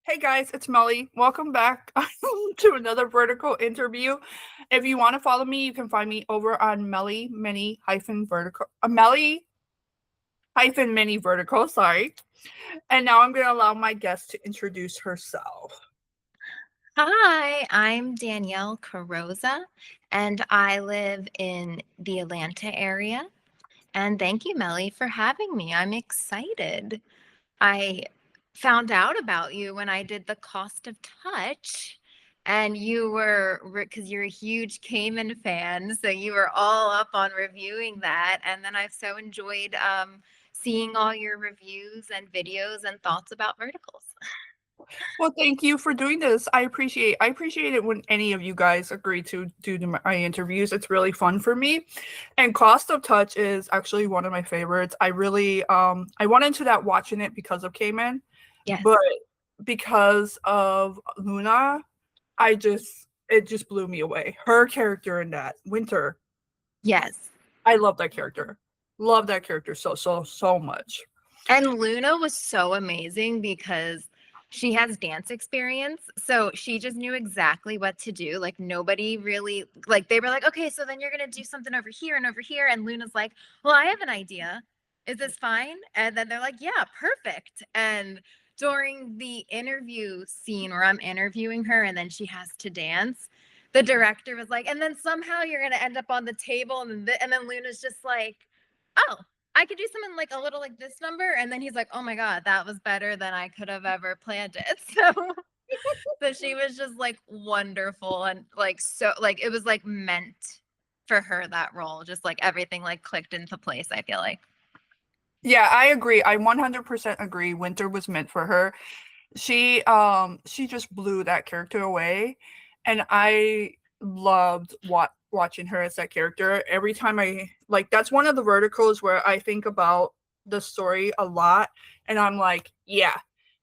Hey guys, it's Melly. Welcome back to another vertical interview. If you want to follow me, you can find me over on Melly Mini hyphen vertical Melly hyphen Mini vertical, sorry. And now I'm gonna allow my guest to introduce herself. Hi, I'm Danielle Carosa, and I live in the Atlanta area. And thank you, Melly, for having me. I'm excited. I found out about you when I did the Cost of Touch, and you were, because you're a huge Cayman fan, so you were all up on reviewing that. And then I've so enjoyed seeing all your reviews and videos and thoughts about verticals. Well, thank you for doing this. I appreciate it when any of you guys agree to do my interviews. It's really fun for me. And Cost of Touch is actually one of my favorites. I went into that watching it because of Cayman, Yes. but because of Luna, it just blew me away. Her character in that Winter, Yes. I love that character. Love that character so much. And Luna was so amazing because she has dance experience. So she just knew exactly what to do. Like nobody really like they were like, okay, so then you're gonna do something over here and over here. And Luna's like, well, I have an idea. Is this fine? And then they're like, yeah, perfect. And during the interview scene where I'm interviewing her and then she has to dance, the director was like, and then somehow you're gonna end up on the table, and then Luna's just like, oh, I could do something like a little like this number. And then he's like, oh my God, that was better than I could have ever planned it. So she was just like wonderful and like so like it was like meant for her that role. Just like everything like clicked into place, I feel like. Yeah, I agree. I 100% agree. Winter was meant for her. She just blew that character away, and I loved watching her as that character. Every time that's one of the verticals where I think about the story a lot, and I'm like, yeah,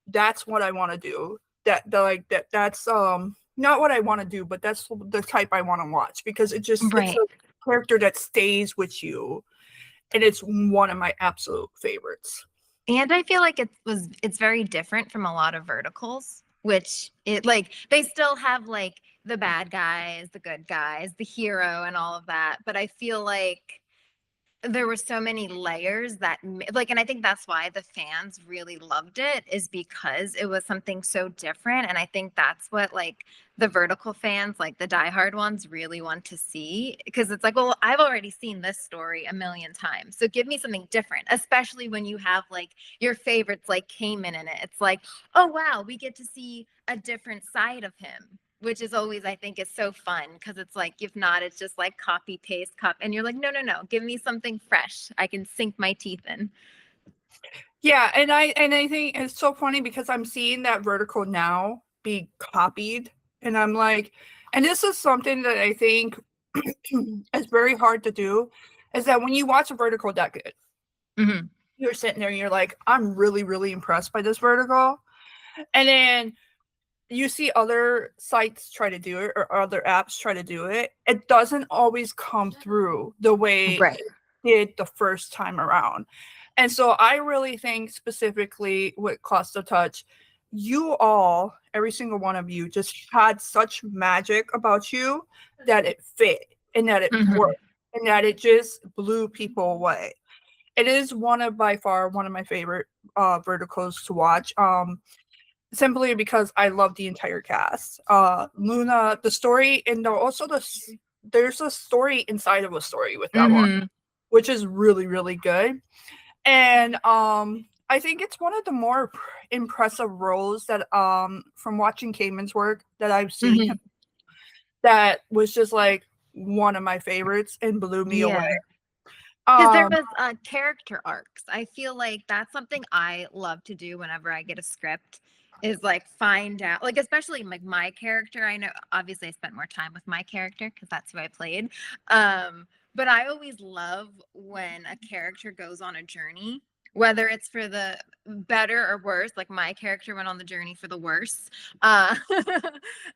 that's what I want to do. That's not what I want to do, but that's the type I want to watch because it's Right. a character that stays with you, and it's one of my absolute favorites. And I feel like it's very different from a lot of verticals, which it like they still have like the bad guys, the good guys, the hero and all of that, but I feel like there were so many layers that like, and I think that's why the fans really loved it, is because it was something so different. And I think that's what like the vertical fans, like the diehard ones, really want to see, because it's like, well, I've already seen this story a million times, so give me something different, especially when you have like your favorites like Cayman in it. It's like, oh wow, we get to see a different side of him, which is always, I think, is so fun, because it's like, if not, it's just like copy paste and you're like, no, no, no, give me something fresh I can sink my teeth in. Yeah, and I think it's so funny because I'm seeing that vertical now be copied, and I'm like, and this is something that I think is very hard to do, is that when you watch a vertical that good, Hmm. you're sitting there and you're like, I'm really, really impressed by this vertical. And then you see other sites try to do it or other apps try to do it. It doesn't always come through the way Right. it did the first time around. And so I really think specifically with Cost of Touch, you all, every single one of you, just had such magic about you that it fit and that it Hmm. worked and that it just blew people away. It is by far one of my favorite verticals to watch. Simply because I love the entire cast. Luna, the story, and there's a story inside of a story with that one, Hmm. which is really, really good. And I think it's one of the more impressive roles that from watching Cayman's work that I've seen him, Hmm. that was just like one of my favorites and blew me away. Yeah, because there Um, was character arcs. I feel like that's something I love to do whenever I get a script, is like find out, like especially like my character. I know obviously I spent more time with my character because that's who I played. But I always love when a character goes on a journey, whether it's for the better or worse. Like my character went on the journey for the worse. Uh,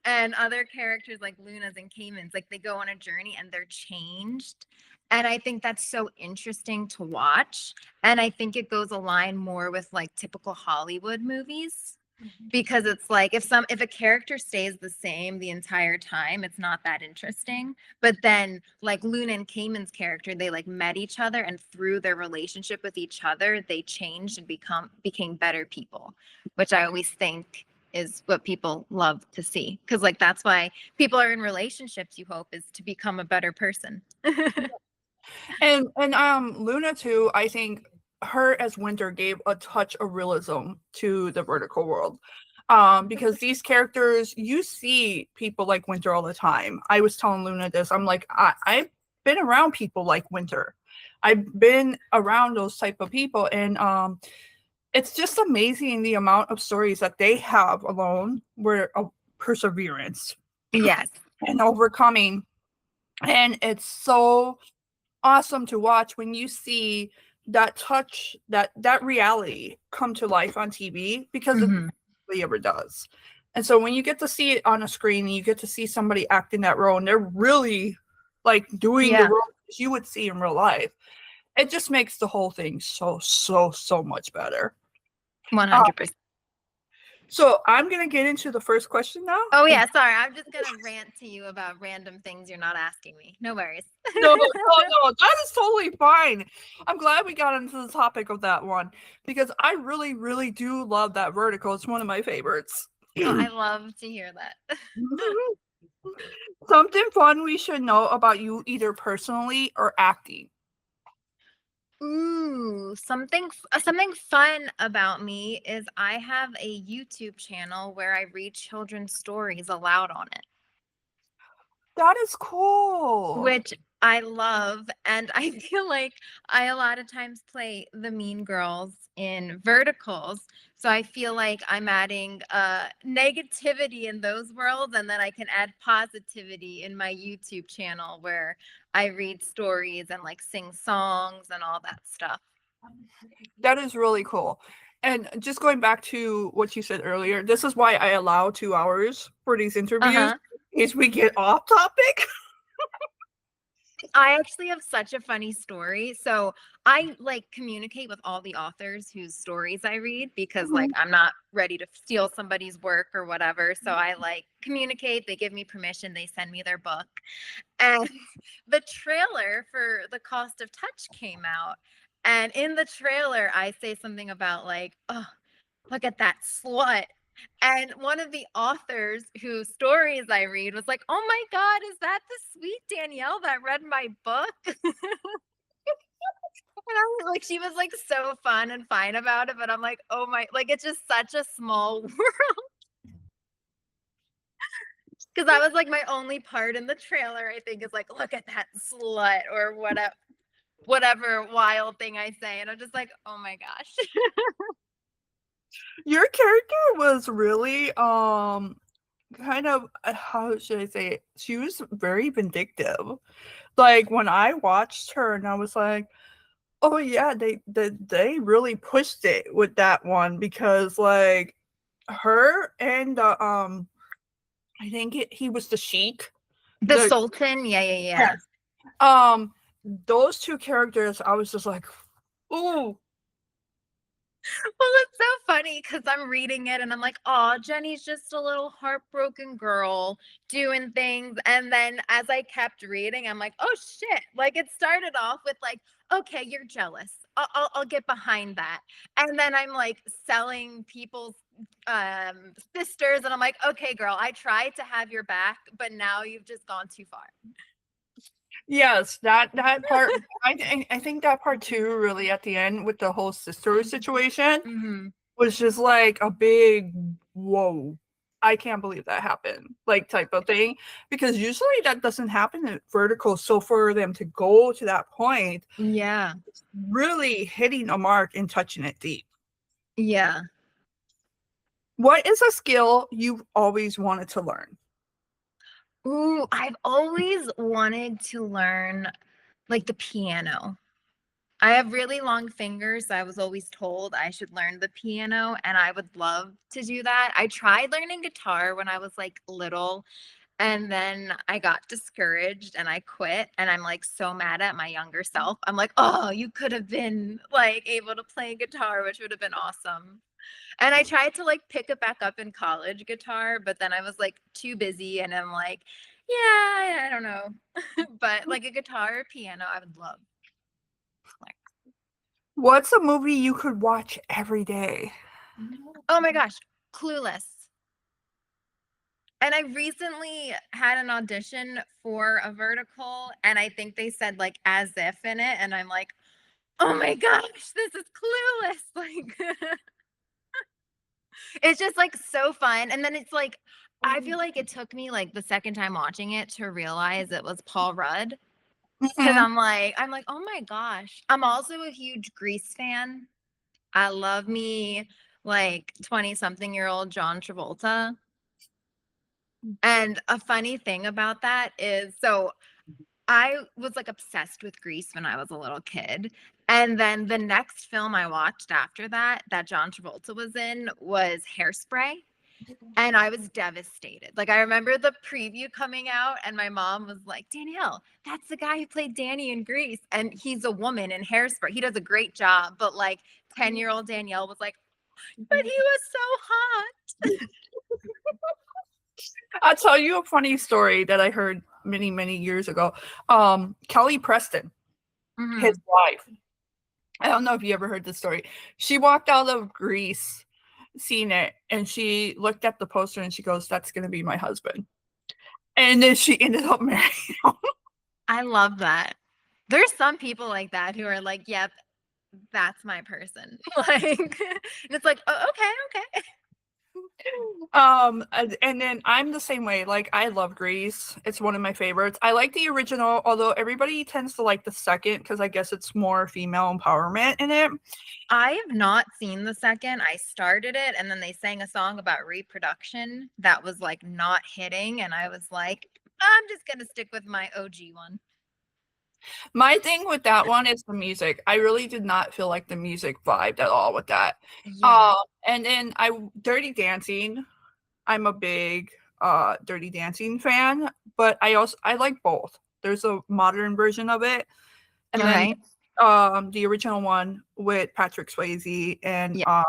and other characters like Luna's and Cayman's, like they go on a journey and they're changed, and I think that's so interesting to watch. And I think it goes a line more with like typical Hollywood movies. because it's like if a character stays the same the entire time, it's not that interesting. But then like Luna and Cayman's character, they like met each other, and through their relationship with each other, they changed and became better people, which I always think is what people love to see, because like that's why people are in relationships, you hope, is to become a better person. And Luna too, I think her as Winter gave a touch of realism to the vertical world. Because these characters, you see people like Winter all the time. I was telling Luna this. I'm like, I've been around people like Winter. I've been around those type of people, and it's just amazing the amount of stories that they have alone where perseverance Yes. and overcoming. And it's so awesome to watch when you see that touch, that reality come to life on TV, because it really ever does. And so when you get to see it on a screen and you get to see somebody act in that role and they're really like doing the role as you would see in real life, it just makes the whole thing so much better. 100%. So I'm gonna get into the first question now. Oh yeah, sorry. I'm just gonna rant to you about random things you're not asking me. No worries. No, that is totally fine. I'm glad we got into the topic of that one, because I really do love that vertical. It's one of my favorites. Oh, I love to hear that. Something fun we should know about you, either personally or acting. Ooh, something fun about me is I have a YouTube channel where I read children's stories aloud on it, That is cool. which I love. And I feel like I a lot of times play the mean girls in verticals. So I feel like I'm adding negativity in those worlds, and then I can add positivity in my YouTube channel where I read stories and like sing songs and all that stuff. That is really cool. And just going back to what you said earlier, this is why I allow 2 hours for these interviews, is we get off topic. I actually have such a funny story. So I like communicate with all the authors whose stories I read, because like I'm not ready to steal somebody's work or whatever. So I like communicate, they give me permission, they send me their book. And the trailer for The Cost of Touch came out. And in the trailer, I say something about like, oh, look at that slut. And one of the authors whose stories I read was like, "Oh my God, is that the sweet Danielle that read my book?" And I was like, she was like so fun and fine about it, but I'm like, oh my, like it's just such a small world. Because that was like my only part in the trailer, I think, is like, look at that slut or whatever wild thing I say. And I'm just like, oh my gosh. Your character was really kind of, how should I say it? She was very vindictive. Like when I watched her and I was like, oh yeah, they really pushed it with that one, because like her and I think he was the Sheik. The Sultan, yeah. Yes. Those two characters, I was just like, ooh. Well, it's so funny because I'm reading it and I'm like, oh, Jenny's just a little heartbroken girl doing things. And then as I kept reading, I'm like, oh shit. Like it started off with like, okay, you're jealous. I'll get behind that. And then I'm like selling people's sisters, and I'm like, okay, girl, I tried to have your back, but now you've just gone too far. Yes, that part. I think that part too, really at the end with the whole sister situation, was just like a big whoa. I can't believe that happened, like type of thing, because usually that doesn't happen in vertical. So for them to go to that point, yeah, it's really hitting a mark and touching it deep. Yeah. What is a skill you've always wanted to learn? Ooh, I've always wanted to learn like the piano. I have really long fingers. So I was always told I should learn the piano, and I would love to do that. I tried learning guitar when I was like little, And then I got discouraged and I quit. And I'm like so mad at my younger self. I'm like, oh, you could have been like able to play guitar, which would have been awesome. And I tried to like pick it back up in college guitar, but then I was like too busy and I'm like, yeah, I don't know. But like a guitar or piano, I would love. Like, What's a movie you could watch every day? oh my gosh, Clueless. And I recently had an audition for a vertical, and I think they said like as if in it, and I'm like, oh my gosh, this is Clueless. Like it's just like so fun. And then it's like I feel like it took me like the second time watching it to realize it was Paul Rudd. Cause Mhm. I'm like, oh my gosh. I'm also a huge Grease fan. I love me like 20 something year old John Travolta. And a funny thing about that is so I was like obsessed with Grease when I was a little kid. And then the next film I watched after that, that John Travolta was in, was Hairspray. And I was devastated. Like, I remember the preview coming out, and my mom was like, Danielle, that's the guy who played Danny in Grease. And he's a woman in Hairspray. He does a great job. But like, 10-year-old Danielle was like, but he was so hot. I'll tell you a funny story that I heard many, many years ago. Kelly Preston, his Mhm. wife. I don't know if you ever heard this story. She walked out of Greece, seen it, and she looked at the poster and she goes, "That's gonna be my husband." And then she ended up marrying him. I love that. There's some people like that who are like, yep, that's my person. Like, and it's like, oh, okay, okay. And then I'm the same way. Like, I love Grease. It's one of my favorites. I like the original, although everybody tends to like the second because I guess it's more female empowerment in it. I have not seen the second. I started it and then they sang a song about reproduction that was like not hitting. And I was like, I'm just going to stick with my OG one. My thing with that one is the music. I really did not feel like the music vibed at all with that. Yeah. And then Dirty Dancing. I'm a big Dirty Dancing fan, but I like both. There's a modern version of it, and All then right. the original one with Patrick Swayze and Yeah.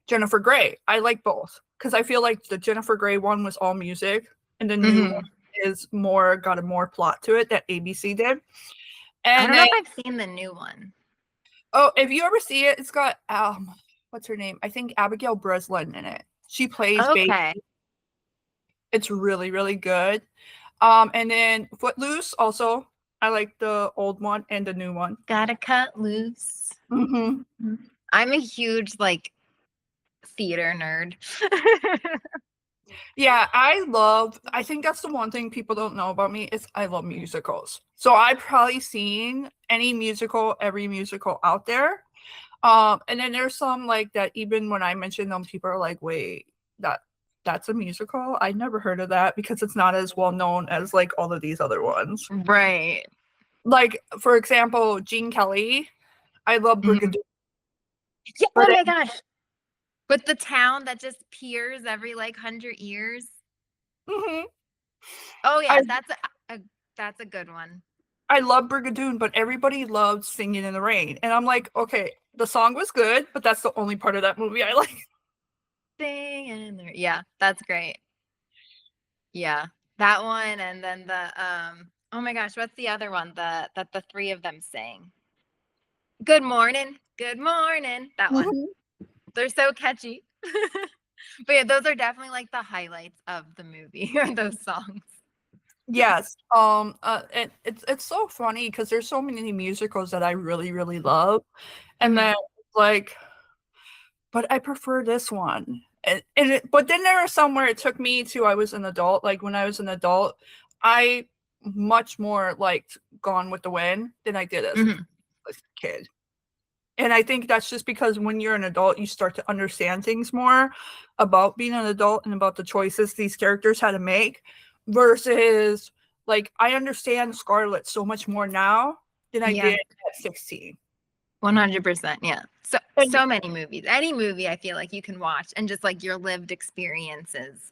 Jennifer Grey. I like both because I feel like the Jennifer Grey one was all music, and the new one Hmm. is more got a more plot to it that ABC did. I And don't know then if I've seen the new one. oh, if you ever see it, it's got what's her name? I think Abigail Breslin in it. She plays Baby. Okay. It's really, really good. And then Footloose also. I like the old one and the new one. Gotta cut loose. Hmm. I'm a huge like theater nerd. Yeah, I think that's the one thing people don't know about me is I love musicals. So I've probably seen any musical, every musical out there. And then there's some like that even when I mention them, people are like, wait, that's a musical? I never heard of that because it's not as well known as like all of these other ones. Right. Like, for example, Gene Kelly. I love Mhm. Brigadoon. Yeah. But Oh my gosh. With the town that just peers every like 100 years. mhm. Oh I yeah, that's a good one. I love Brigadoon, but everybody loves Singing in the Rain. And I'm like, okay, the song was good, but that's the only part of that movie I like. Sing in there. Yeah, that's great. Yeah. That one and then the oh my gosh, what's the other one? That the three of them sing. Good morning. Good morning. That one. Mhm. They're so catchy. But yeah, those are definitely like the highlights of the movie or those songs. Yes. It's so funny because there's so many musicals that I really, really love. And Mhm. then like, but I prefer this one. But then there are some where it took me to I was an adult. Like when I was an adult, I much more liked Gone with the Wind than I did Mhm. as a kid. And I think that's just because when you're an adult, you start to understand things more about being an adult and about the choices these characters had to make versus like I understand Scarlett so much more now than I Yeah. did at 16. 100%. Yeah. So And so many movies. Any movie I feel like you can watch and just like your lived experiences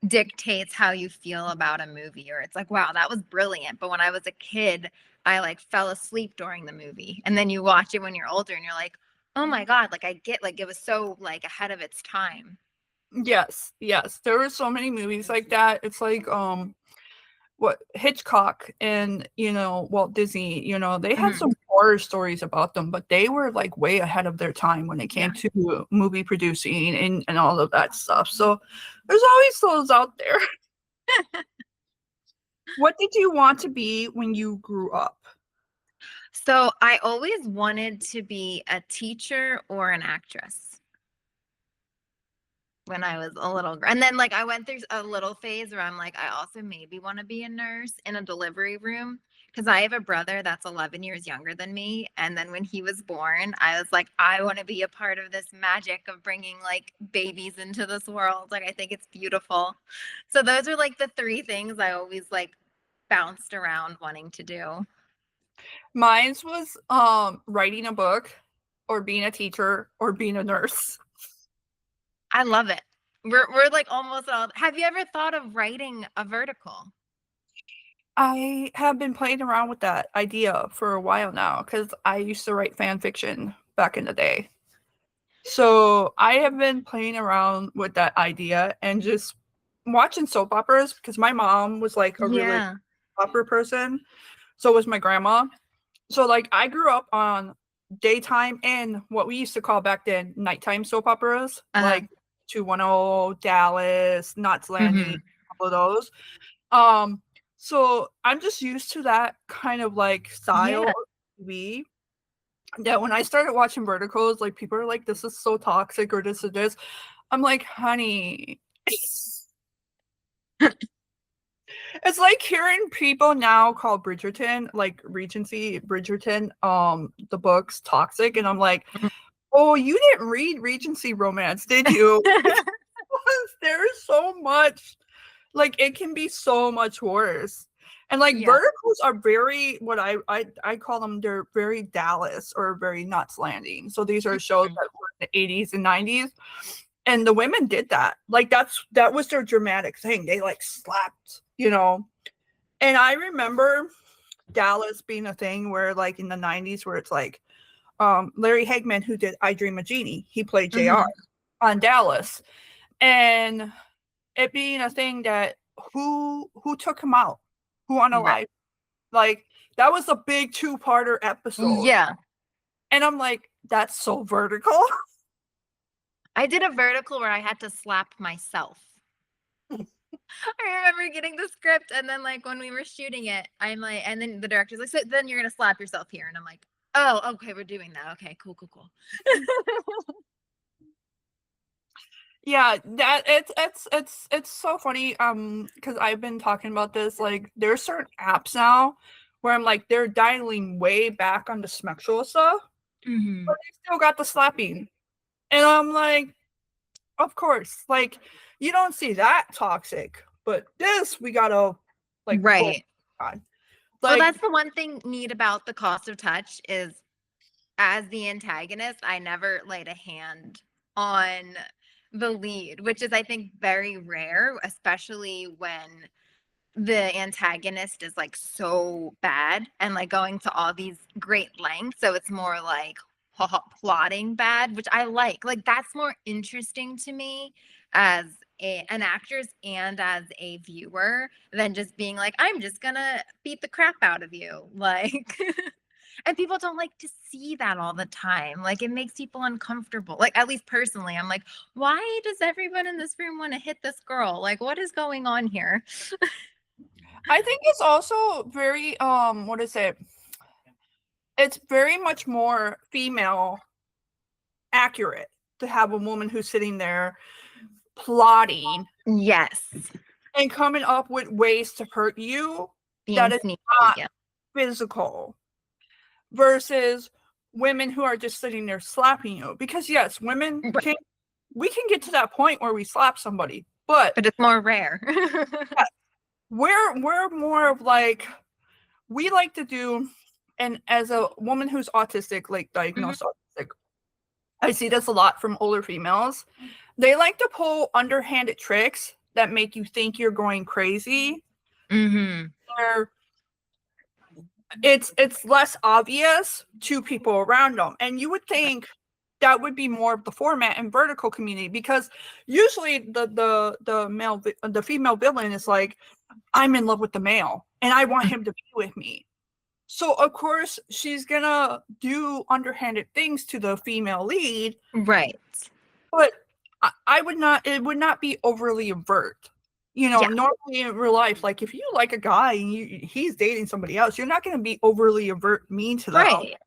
dictates how you feel about a movie, or it's like, wow, that was brilliant. But when I was a kid, I like fell asleep during the movie. And then you watch it when you're older and you're like, oh my God, like I get like it was so like ahead of its time. Yes, yes. There were so many movies like that. It's like what Hitchcock and Walt Disney, they had Mhm. some horror stories about them, but they were like way ahead of their time when it Yeah. came to movie producing and all of that stuff. So there's always those out there. What did you want to be when you grew up? So I always wanted to be a teacher or an actress when I was a little and then like I went through a little phase where I'm like I also maybe want to be a nurse in a delivery room because I have a brother that's 11 years younger than me, and then when he was born I was like I want to be a part of this magic of bringing like babies into this world. Like I think it's beautiful. So those are like the three things I always like bounced around wanting to do. Mine was writing a book or being a teacher or being a nurse. I love it. We're like almost all. Have you ever thought of writing a vertical? I have been playing around with that idea for a while now because I used to write fan fiction back in the day. So I have been playing around with that idea and just watching soap operas because my mom was like a really Yeah. opera person. So was my grandma. So like I grew up on daytime and what we used to call back then nighttime soap operas, Uh, like 210, Dallas, Knots Landing, mhm. a couple of those. Um, so I'm just used to that kind of like style Yeah. of TV that when I started watching verticals, like people are like, this is so toxic or this or this. I'm like, honey. It's like hearing people now call Bridgerton, like Regency Bridgerton, the books toxic, and I'm like, oh, you didn't read Regency romance, did you? There's so much, like it can be so much worse. And like Yeah. verticals are very what I call them, they're very Dallas or very Nuts Landing. So these are shows Mhm. that were in the 80s and 90s. And the women did that. Like that was their dramatic thing. They like slapped. And I remember Dallas being a thing where like in the 90s where it's like Larry Hagman, who did I Dream of Jeannie, he played JR Mhm. on Dallas. And it being a thing that who took him out? Who Right. unalived? Like that was a big two-parter episode. Yeah. And I'm like, that's so vertical. I did a vertical where I had to slap myself. I remember getting the script, and then like when we were shooting it, I'm like, and then the director's like, so then you're gonna slap yourself here, and I'm like, oh, okay, we're doing that. Okay, cool, cool, cool. Yeah, that it's so funny because I've been talking about this, like there's certain apps now where I'm like they're dialing way back on the sexual stuff, but Mhm. they still got the slapping. And I'm like, of course, like you don't see that toxic, but this we gotta like pull Right. on. Well, Like that's the one thing neat about The Cost of Touch is as the antagonist, I never laid a hand on the lead, which is I think very rare, especially when the antagonist is like so bad and like going to all these great lengths. So it's more like plotting bad, which I like. Like that's more interesting to me as an actress and as a viewer than just being like, I'm just gonna beat the crap out of you. Like, and people don't like to see that all the time. Like it makes people uncomfortable. Like at least personally, I'm like, why does everyone in this room want to hit this girl? Like, what is going on here? I think it's also very what is it? It's very much more female accurate to have a woman who's sitting there plotting Yes. and coming up with ways to hurt you that Being is sneaky, not yeah. physical versus women who are just sitting there slapping you. Because yes, women Right, can we can get to that point where we slap somebody, but but it's more rare. yeah, we're more of like we like to do, and as a woman who's autistic, like Mhm. diagnosed autistic, I see this a lot from older females. They like to pull underhanded tricks that make you think you're going crazy. Mm-hmm. Where it's less obvious to people around them, and you would think that would be more of the format in vertical community, because usually the female villain is like, I'm in love with the male and I want him to be with me. So of course she's gonna do underhanded things to the female lead, Right. but I would not. It would not be overly overt. You know, Yeah. normally in real life, like if you like a guy and he's dating somebody else, you're not going to be overly overt mean to them. Right.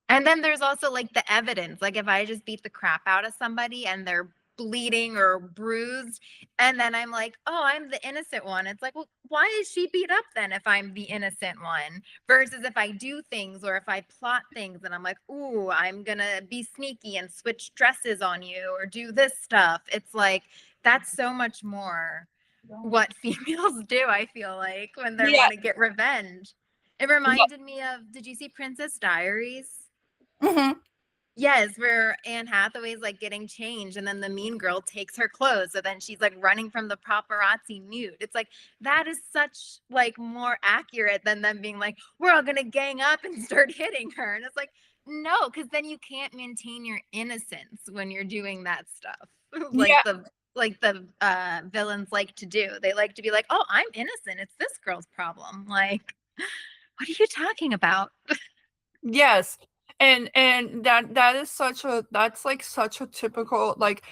And then there's also like the evidence. Like if I just beat the crap out of somebody and they're bleeding or bruised, and then I'm like, oh, I'm the innocent one. It's like, well, why is she beat up then if I'm the innocent one? Versus if I do things or if I plot things and I'm like, ooh, I'm gonna be sneaky and switch dresses on you or do this stuff. It's like that's so much more what females do, I feel like, when they Yeah. want to get revenge. It reminded me of, did you see Princess Diaries? Mm-hmm. Yes, where Anne Hathaway's like getting changed and then the mean girl takes her clothes. So then she's like running from the paparazzi nude. It's like that is such like more accurate than them being like, we're all gonna gang up and start hitting her. And it's like, no, because then you can't maintain your innocence when you're doing that stuff. Yeah. Like the villains like to do. They like to be like, oh, I'm innocent. It's this girl's problem. Like, what are you talking about? Yes. And that is that's like such a typical like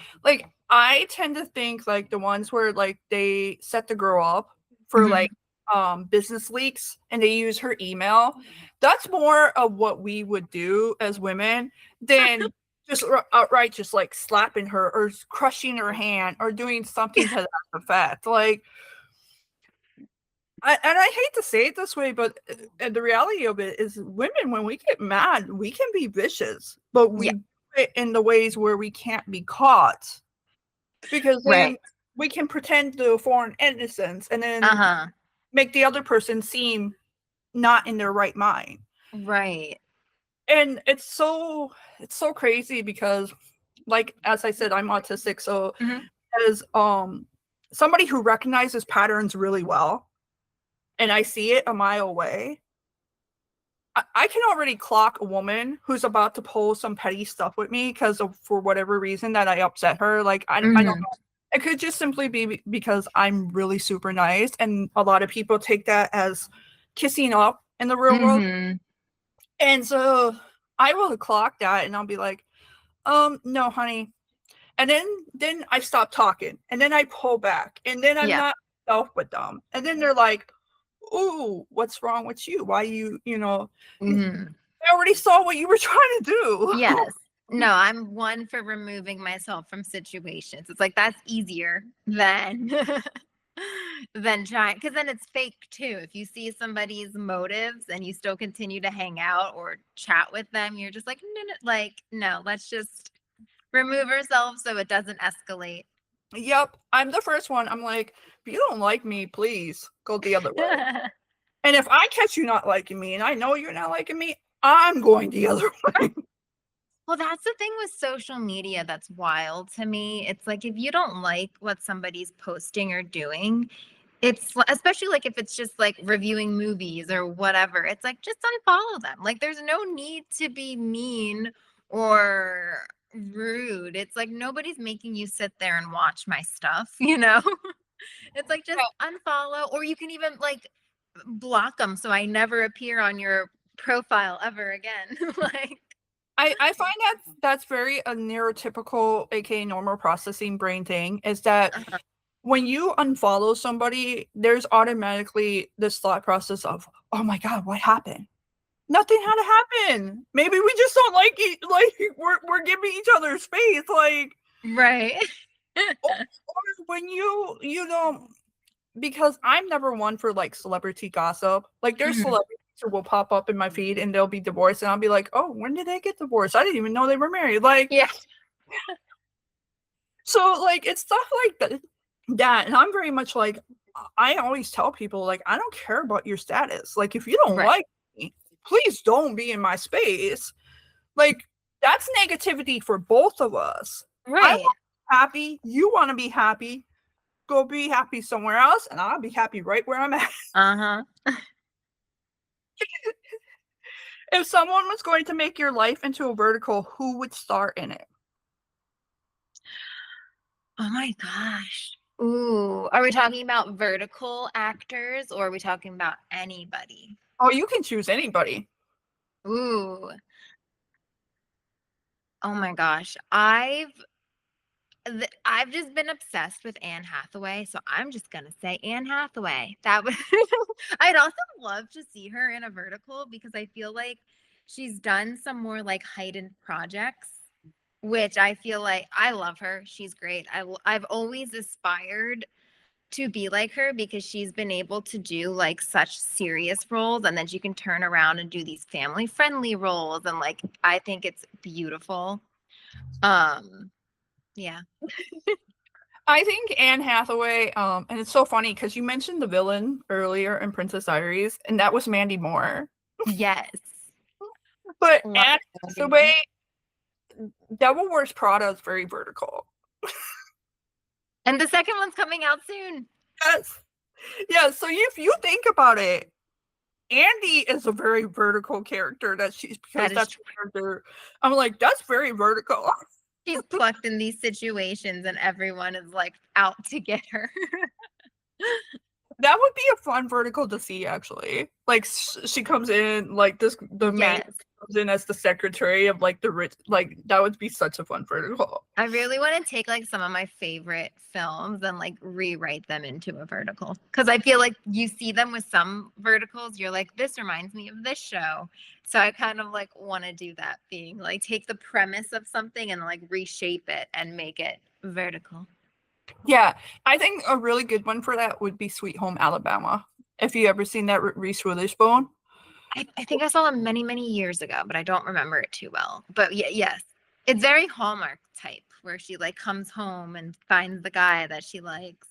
I tend to think like the ones where like they set the girl up for Mhm. like business leaks and they use her email. That's more of what we would do as women than just outright just like slapping her or crushing her hand or doing something to that effect. Like and I hate to say it this way, but the reality of it is women, when we get mad, we can be vicious, but we Yeah. do it in the ways where we can't be caught, because then Right. we can pretend to foreign innocence and then Uh-huh. make the other person seem not in their right mind. Right. And it's so crazy because, like as I said, I'm autistic, so Mhm. as somebody who recognizes patterns really well, and I see it a mile away, I can already clock a woman who's about to pull some petty stuff with me because of for whatever reason that I upset her. Like I don't know. Mhm. It could just simply be because I'm really super nice, and a lot of people take that as kissing up in the real world. Mhm. And so I will clock that, and I'll be like, no, honey. And then I stop talking, and then I pull back, and then I'm Yeah. not self with them, and then they're like, ooh, what's wrong with you? Why you know? Mhm. I already saw what you were trying to do. Yes. No, I'm one for removing myself from situations. It's like that's easier than than trying, because then it's fake too. If you see somebody's motives and you still continue to hang out or chat with them, you're just like, no, no, like, no, let's just remove ourselves so it doesn't escalate. Yep, I'm the first one. I'm like, if you don't like me, please go the other way. And if I catch you not liking me and I know you're not liking me, I'm going the other way. Well, that's the thing with social media that's wild to me. It's like if you don't like what somebody's posting or doing, especially like if it's just like reviewing movies or whatever, it's like just unfollow them. Like there's no need to be mean or rude. It's like nobody's making you sit there and watch my stuff, you know? It's like just unfollow, or you can even like block them so I never appear on your profile ever again. Like, I find that that's very a neurotypical, aka normal processing brain thing, is that uh-huh. when you unfollow somebody, there's automatically this thought process of, oh my God, what happened? Nothing had to happen. Maybe we just don't like it. Like we're giving each other space. Like, Right. or when you know, because I'm never one for like celebrity gossip. Like there's Mhm. celebrities who will pop up in my feed and they'll be divorced, and I'll be like, oh, when did they get divorced? I didn't even know they were married. Like, Yeah. so like it's stuff like that, and I'm very much like, I always tell people like, I don't care about your status. Like if you don't Right. like me, please don't be in my space. Like that's negativity for both of us. I want Right. to be happy. You want to be happy. go be happy somewhere else, and I'll be happy right where I'm at. Uh-huh. If someone was going to make your life into a vertical, who would star in it? Oh my gosh. Ooh, are we talking about vertical actors or are we talking about anybody? Oh, you can choose anybody. Ooh. Oh my gosh. I've just been obsessed with Anne Hathaway, so I'm just gonna say Anne Hathaway. That would I'd also love to see her in a vertical because I feel like she's done some more like heightened projects, which I feel like I love her. She's great. I've always aspired to be like her because she's been able to do like such serious roles and then she can turn around and do these family friendly roles and like I think it's beautiful. Um yeah. I think Anne Hathaway, and it's so funny because you mentioned the villain earlier in Princess Diaries, and that was Mandy Moore. Yes. But Love Anne Mandy Moore. Hathaway, Devil Wears Prada is very vertical. And the second one's coming out soon. Yes. Yeah, so if you think about it, Andy is a very vertical character that she's because That is that's true. her character. I'm like, that's very vertical. She's plucked in these situations and everyone is like out to get her. That would be a fun vertical to see, actually. Like she comes in, like the main Yes. comes in as the secretary of like the rich. Like that would be such a fun vertical. I really want to take like some of my favorite films and like rewrite them into a vertical because I feel like you see them with some verticals, you're like, this reminds me of this show. So I kind of like want to do that, being like take the premise of something and like reshape it and make it vertical. Yeah, I think a really good one for that would be Sweet Home Alabama. If you ever seen that Reese Witherspoon. I think I saw them many, many years ago, but I don't remember it too well. But yeah, yes, it's very Hallmark type where she like comes home and finds the guy that she likes.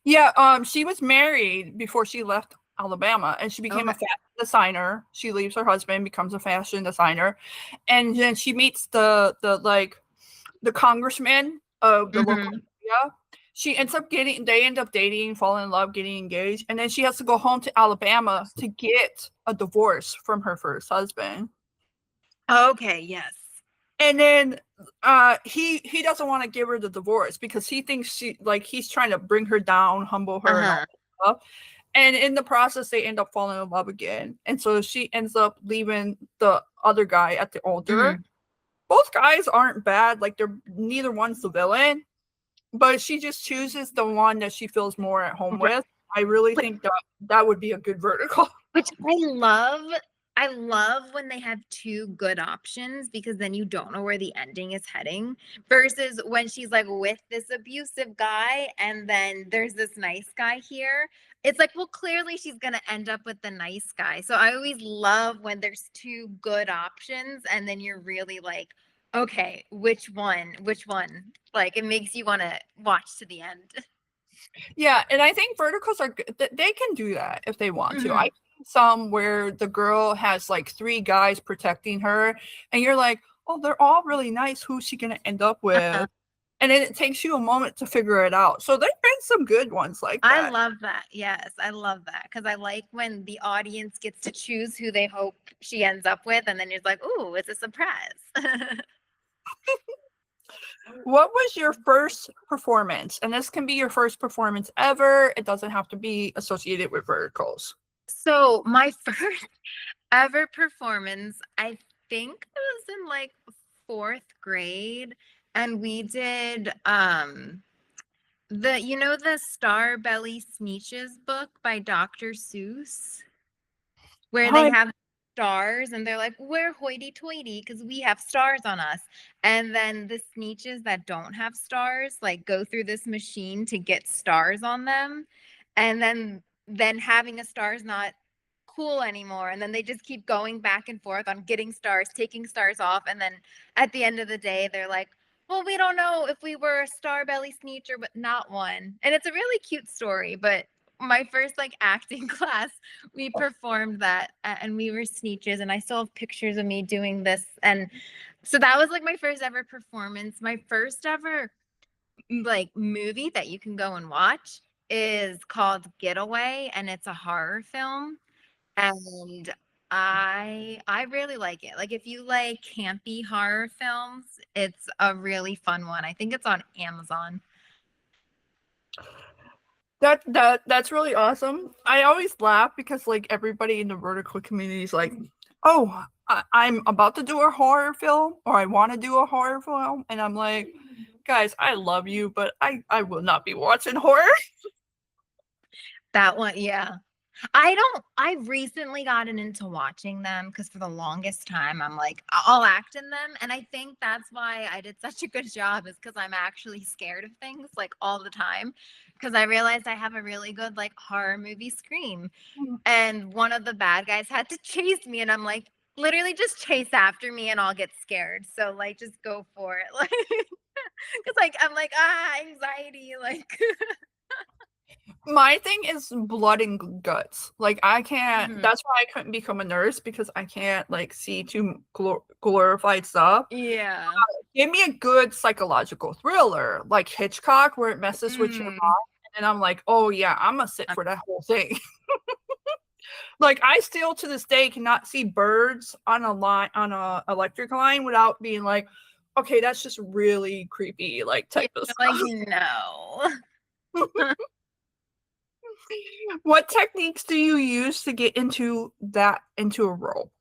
Yeah, she was married before she left Alabama, and she became a Okay. fashion designer. She leaves her husband, becomes a fashion designer, and then she meets the congressman of the local Hmm. area. They end up dating, fall in love, getting engaged, and then she has to go home to Alabama to get a divorce from her first husband. Okay, yes. And then he doesn't want to give her the divorce because he thinks he's trying to bring her down, humble her, and all Uh-huh. that stuff. And in the process, they end up falling in love again. And so she ends up leaving the other guy at the altar. Hmm. Both guys aren't bad, like they're neither one's the villain, but she just chooses the one that she feels more at home Right. with. I really think that would be a good vertical. Which I love. I love when they have two good options because then you don't know where the ending is heading versus when she's like with this abusive guy and then there's this nice guy here. It's like, well, clearly she's going to end up with the nice guy. So I always love when there's two good options and then you're really like, okay, which one? Which one? Like it makes you want to watch to the end. Yeah, and I think verticals are good. They can do that if they want to. Mhm. I some where the girl has like three guys protecting her, and you're like, oh, they're all really nice. Who's she gonna end up Uh-huh. with? And then it takes you a moment to figure it out. So there's been some good ones like I that. love that. Yes, I love that because I like when the audience gets to choose who they hope she ends up with, and then you're like, "Ooh, it's a surprise." What was your first performance? And this can be your first performance ever. It doesn't have to be associated with verticals. So my first ever performance, I think I was in like fourth grade, and we did the Star Belly Sneetches book by Dr. Seuss, where they Hi. have stars and they're like, we're hoity toity because we have stars on us. And then the Sneetches that don't have stars like go through this machine to get stars on them. And then having a star is not cool anymore. And then they just keep going back and forth on getting stars, taking stars off. And then at the end of the day, they're like, well, we don't know if we were a star belly sneecher, but not one. And it's a really cute story, but my first like acting class we performed that and we were Sneetches and I still have pictures of me doing this and so that was like my first ever performance. My first ever like movie that you can go and watch is called Getaway, and it's a horror film. And I really like it. Like if you like campy horror films, it's a really fun one. I think it's on Amazon. That's really awesome. I always laugh because like everybody in the vertical community is like, "Oh, I'm about to do a horror film, or I want to do a horror film," and I'm like, "Guys, I love you, but I will not be watching horror." That one, yeah. I recently gotten into watching them because for the longest time I'm like, I'll act in them. And I think that's why I did such a good job, is because I'm actually scared of things like all the time. Because I realized I have a really good like horror movie scream. And one of the bad guys had to chase me, and I'm like, literally just chase after me and I'll get scared. So like just go for it. Like because like I'm like, anxiety, like My thing is blood and guts. Like I can't. Mhm. That's why I couldn't become a nurse because I can't like see too glorified stuff. Yeah. Give me a good psychological thriller like Hitchcock where it messes with your Mm. mind, and I'm like, oh yeah, I'm gonna sit for that whole thing. Like I still to this day cannot see birds on a line on a electric line without being like, okay, that's just really creepy, like Yeah, type of like stuff. no. What techniques do you use to get into a role?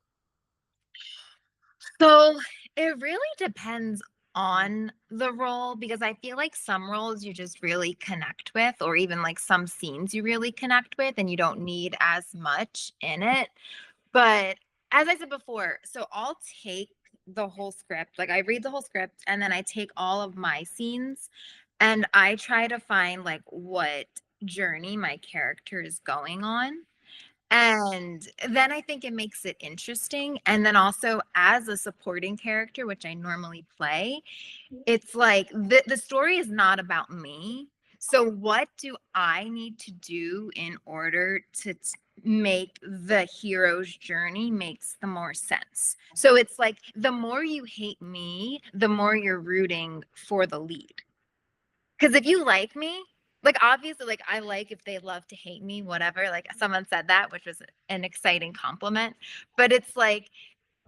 So it really depends on the role, because I feel like some roles you just really connect with, or even like some scenes you really connect with, and you don't need as much in it. But as I said before, so I'll take the whole script, like I read the whole script, and then I take all of my scenes and I try to find like what journey my character is going on. And then I think it makes it interesting. And then also, as a supporting character, which I normally play, it's like the story is not about me. So, what do I need to do in order to make the hero's journey makes the more sense? So, it's like the more you hate me, the more you're rooting for the lead. Because if you like me, like obviously, like I like if they love to hate me, whatever. Like someone said that, which was an exciting compliment. But it's like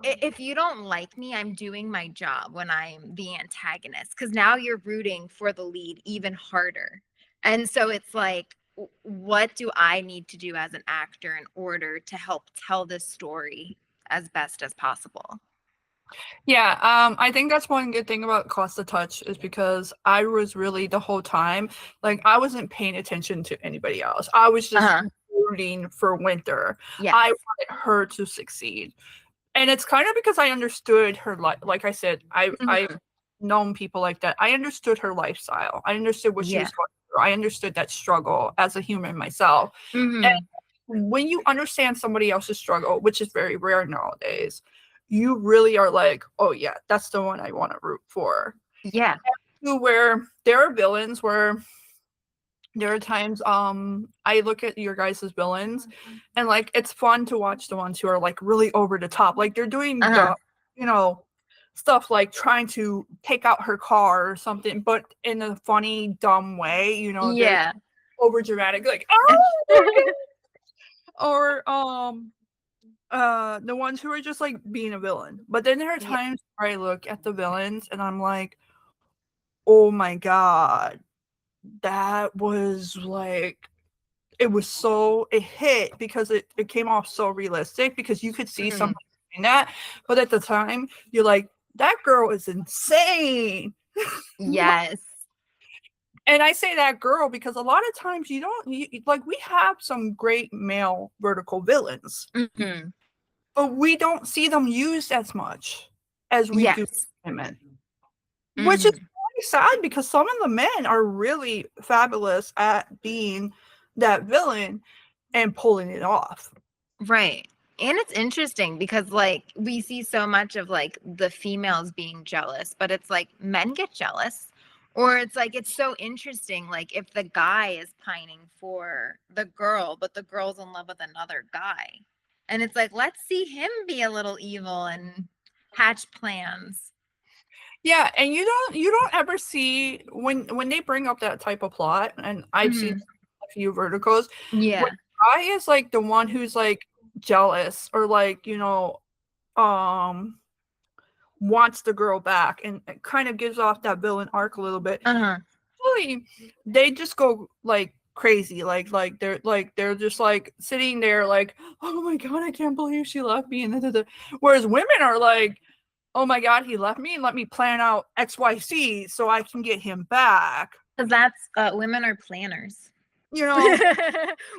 if you don't like me, I'm doing my job when I'm the antagonist. Because now you're rooting for the lead even harder. And so it's like, what do I need to do as an actor in order to help tell this story as best as possible? Yeah, I think that's one good thing about Cost of Touch is because I was really the whole time, like I wasn't paying attention to anybody else. I was just Uh-huh. rooting for Winter. I Yes. wanted her to succeed. And it's kind of because I understood her life. Like I said, I've Mhm. known people like that. I understood her lifestyle. I understood what she Yeah. was going through. I understood that struggle as a human myself. And Hmm. when you understand somebody else's struggle, which is very rare nowadays, you really are like, oh yeah, that's the one I want to root for. Yeah. To where there are villains where there are times I look at your guys' villains and like it's fun to watch the ones who are like really over the top. Like they're doing Uh-huh. the you know stuff like trying to take out her car or something, but in a funny, dumb way, they're Yeah. over dramatic, like, oh my god. Or the ones who are just like being a villain. But then there are Yeah. times where I look at the villains and I'm like, oh my god, that was like it hit because it came off so realistic because you could see Mhm. something in that. But at the time, you're like, that girl is insane. Yes. And I say that girl because a lot of times like we have some great male vertical villains, Mhm. but we don't see them used as much as we do Yes. women. Which is Mhm. really sad because some of the men are really fabulous at being that villain and pulling it off. Right. And it's interesting because like we see so much of like the females being jealous, but it's like men get jealous. Or it's like it's so interesting, like if the guy is pining for the girl, but the girl's in love with another guy. And it's like, let's see him be a little evil and hatch plans. Yeah, and you don't ever see when they bring up that type of plot, and I've seen Mhm. a few verticals where Yeah. I is like the one who's like jealous or like, um wants the girl back and it kind of gives off that villain arc a little bit. Uh-huh. Really, they just go like crazy, like they're just like sitting there like, oh my god, I can't believe she left me, and da, da, da. Whereas women are like, oh my god, he left me and let me plan out XYZ so I can get him back. Because that's women are planners. You know?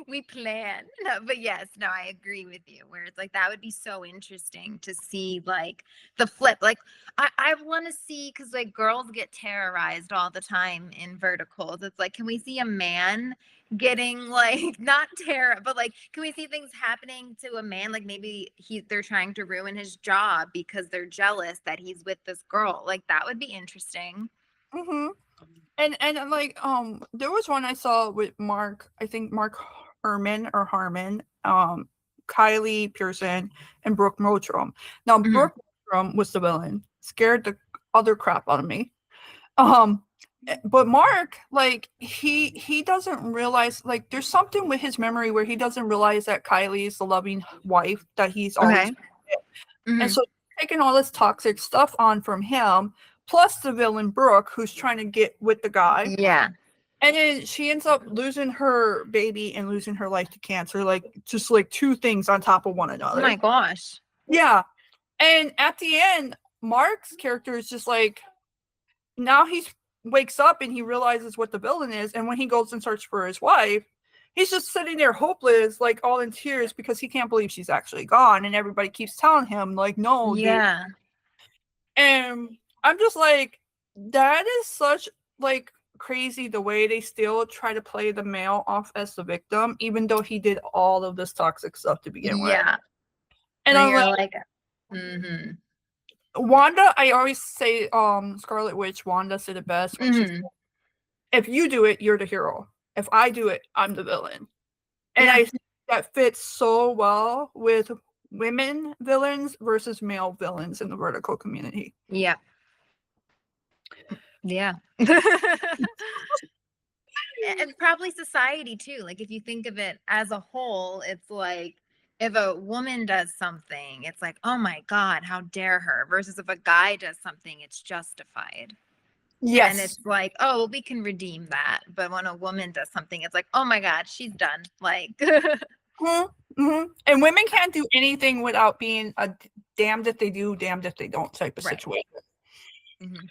We plan. No, but yes, no, I agree with you. Where it's like that would be so interesting to see like the flip. Like I want to see because like girls get terrorized all the time in verticals. It's like, can we see a man getting like not terror, but like can we see things happening to a man? Like maybe they're trying to ruin his job because they're jealous that he's with this girl. Like that would be interesting. Hmm. And like there was one I saw with Mark, I think Mark Harmon, Kylie Pearson, and Brooke Motrom. Now Mhm. Brooke Motrom was the villain, scared the other crap out of me. Um but Mark, like he doesn't realize, like there's something with his memory where he doesn't realize that Kylie is the loving wife that he's always Okay. with. And Hmm. so taking all this toxic stuff on from him, plus the villain Brooke, who's trying to get with the guy. Yeah. And then she ends up losing her baby and losing her life to cancer, like just like two things on top of one Oh my another. gosh. Yeah. And at the end, Mark's character is just like, now he wakes up and he realizes what the villain is. And when he goes and searches for his wife, he's just sitting there hopeless, like all in tears because he can't believe she's actually gone. And everybody keeps telling him, like, no, dude. Yeah. And I'm just like, that is such like crazy the way they still try to play the male off as the victim, even though he did all of this toxic stuff to begin with. Yeah. And And I'm like, you're like, mm-hmm. Wanda, I always say, Scarlet Witch, Wanda said it best when she said, Mm-hmm. if you do it, you're the hero. If I do it, I'm the villain. And Yeah. I think that fits so well with women villains versus male villains in the vertical community. Yeah. Yeah. And probably society too. Like if you think of it as a whole, it's like if a woman does something, it's like, oh my God, how dare her? Versus if a guy does something, it's justified. And Yes. it's like, oh, well, we can redeem that. But when a woman does something, it's like, oh my God, she's done. Like, Mm-hmm. Mm-hmm. And women can't do anything without being a damned if they do, damned if they don't type of right. situation. Mm-hmm.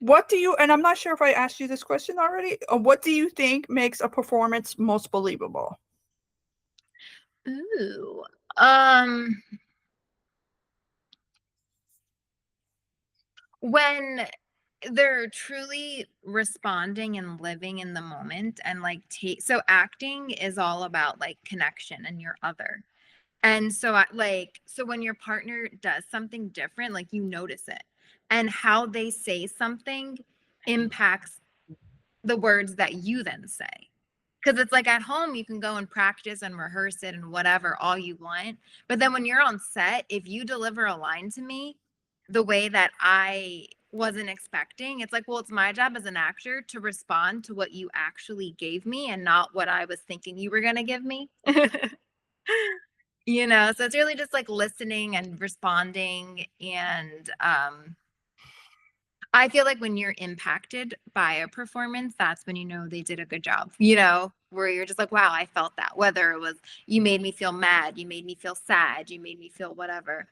What do you, and I'm not sure if I asked you this question already, what do you think makes a performance most believable? Ooh. When they're truly responding and living in the moment and like take so acting is all about like connection and your other. And so so when your partner does something different, like you notice it. And how they say something impacts the words that you then say. Because it's like at home, you can go and practice and rehearse it and whatever, all you want. But then when you're on set, if you deliver a line to me the way that I wasn't expecting, it's like, well, it's my job as an actor to respond to what you actually gave me and not what I was thinking you were going to give me. So it's really just like listening and responding. And I feel like when you're impacted by a performance, that's when you know they did a good job, where you're just like, wow, I felt that. Whether it was you made me feel mad, you made me feel sad, you made me feel whatever.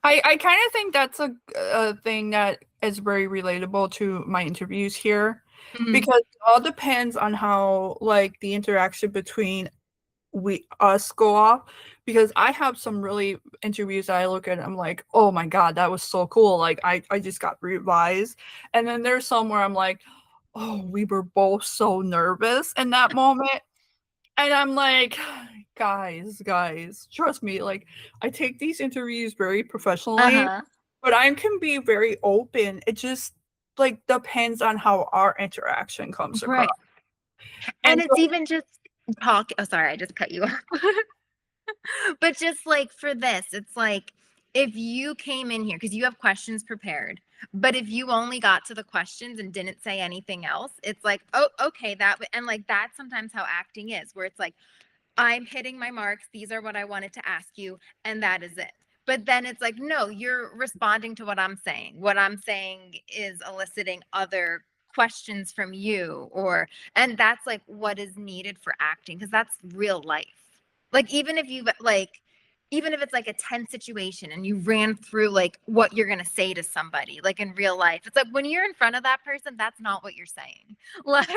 I kind of think that's a thing that is very relatable to my interviews here, Mhm. because it all depends on how like the interaction between us go off, because I have some really interviews that I look at and I'm like, oh my god, that was so cool, like I just got revised. And then there's some where I'm like, oh, we were both so nervous in that moment. And I'm like, guys, trust me, like I take these interviews very professionally, Uh-huh. but I can be very open. It just like depends on how our interaction comes across. Right. And And it's even just talk. Oh, sorry, I just cut you off. But just like for this, it's like if you came in here because you have questions prepared, but if you only got to the questions and didn't say anything else, it's like, oh, okay, and like that's sometimes how acting is, where it's like, I'm hitting my marks, these are what I wanted to ask you, and that is it. But then it's like, no, you're responding to what I'm saying. What I'm saying is eliciting other questions from you, and that's like what is needed for acting, because that's real life. Like even if it's like a tense situation and you ran through like what you're going to say to somebody, like in real life, it's like when you're in front of that person, that's not what you're saying. Like,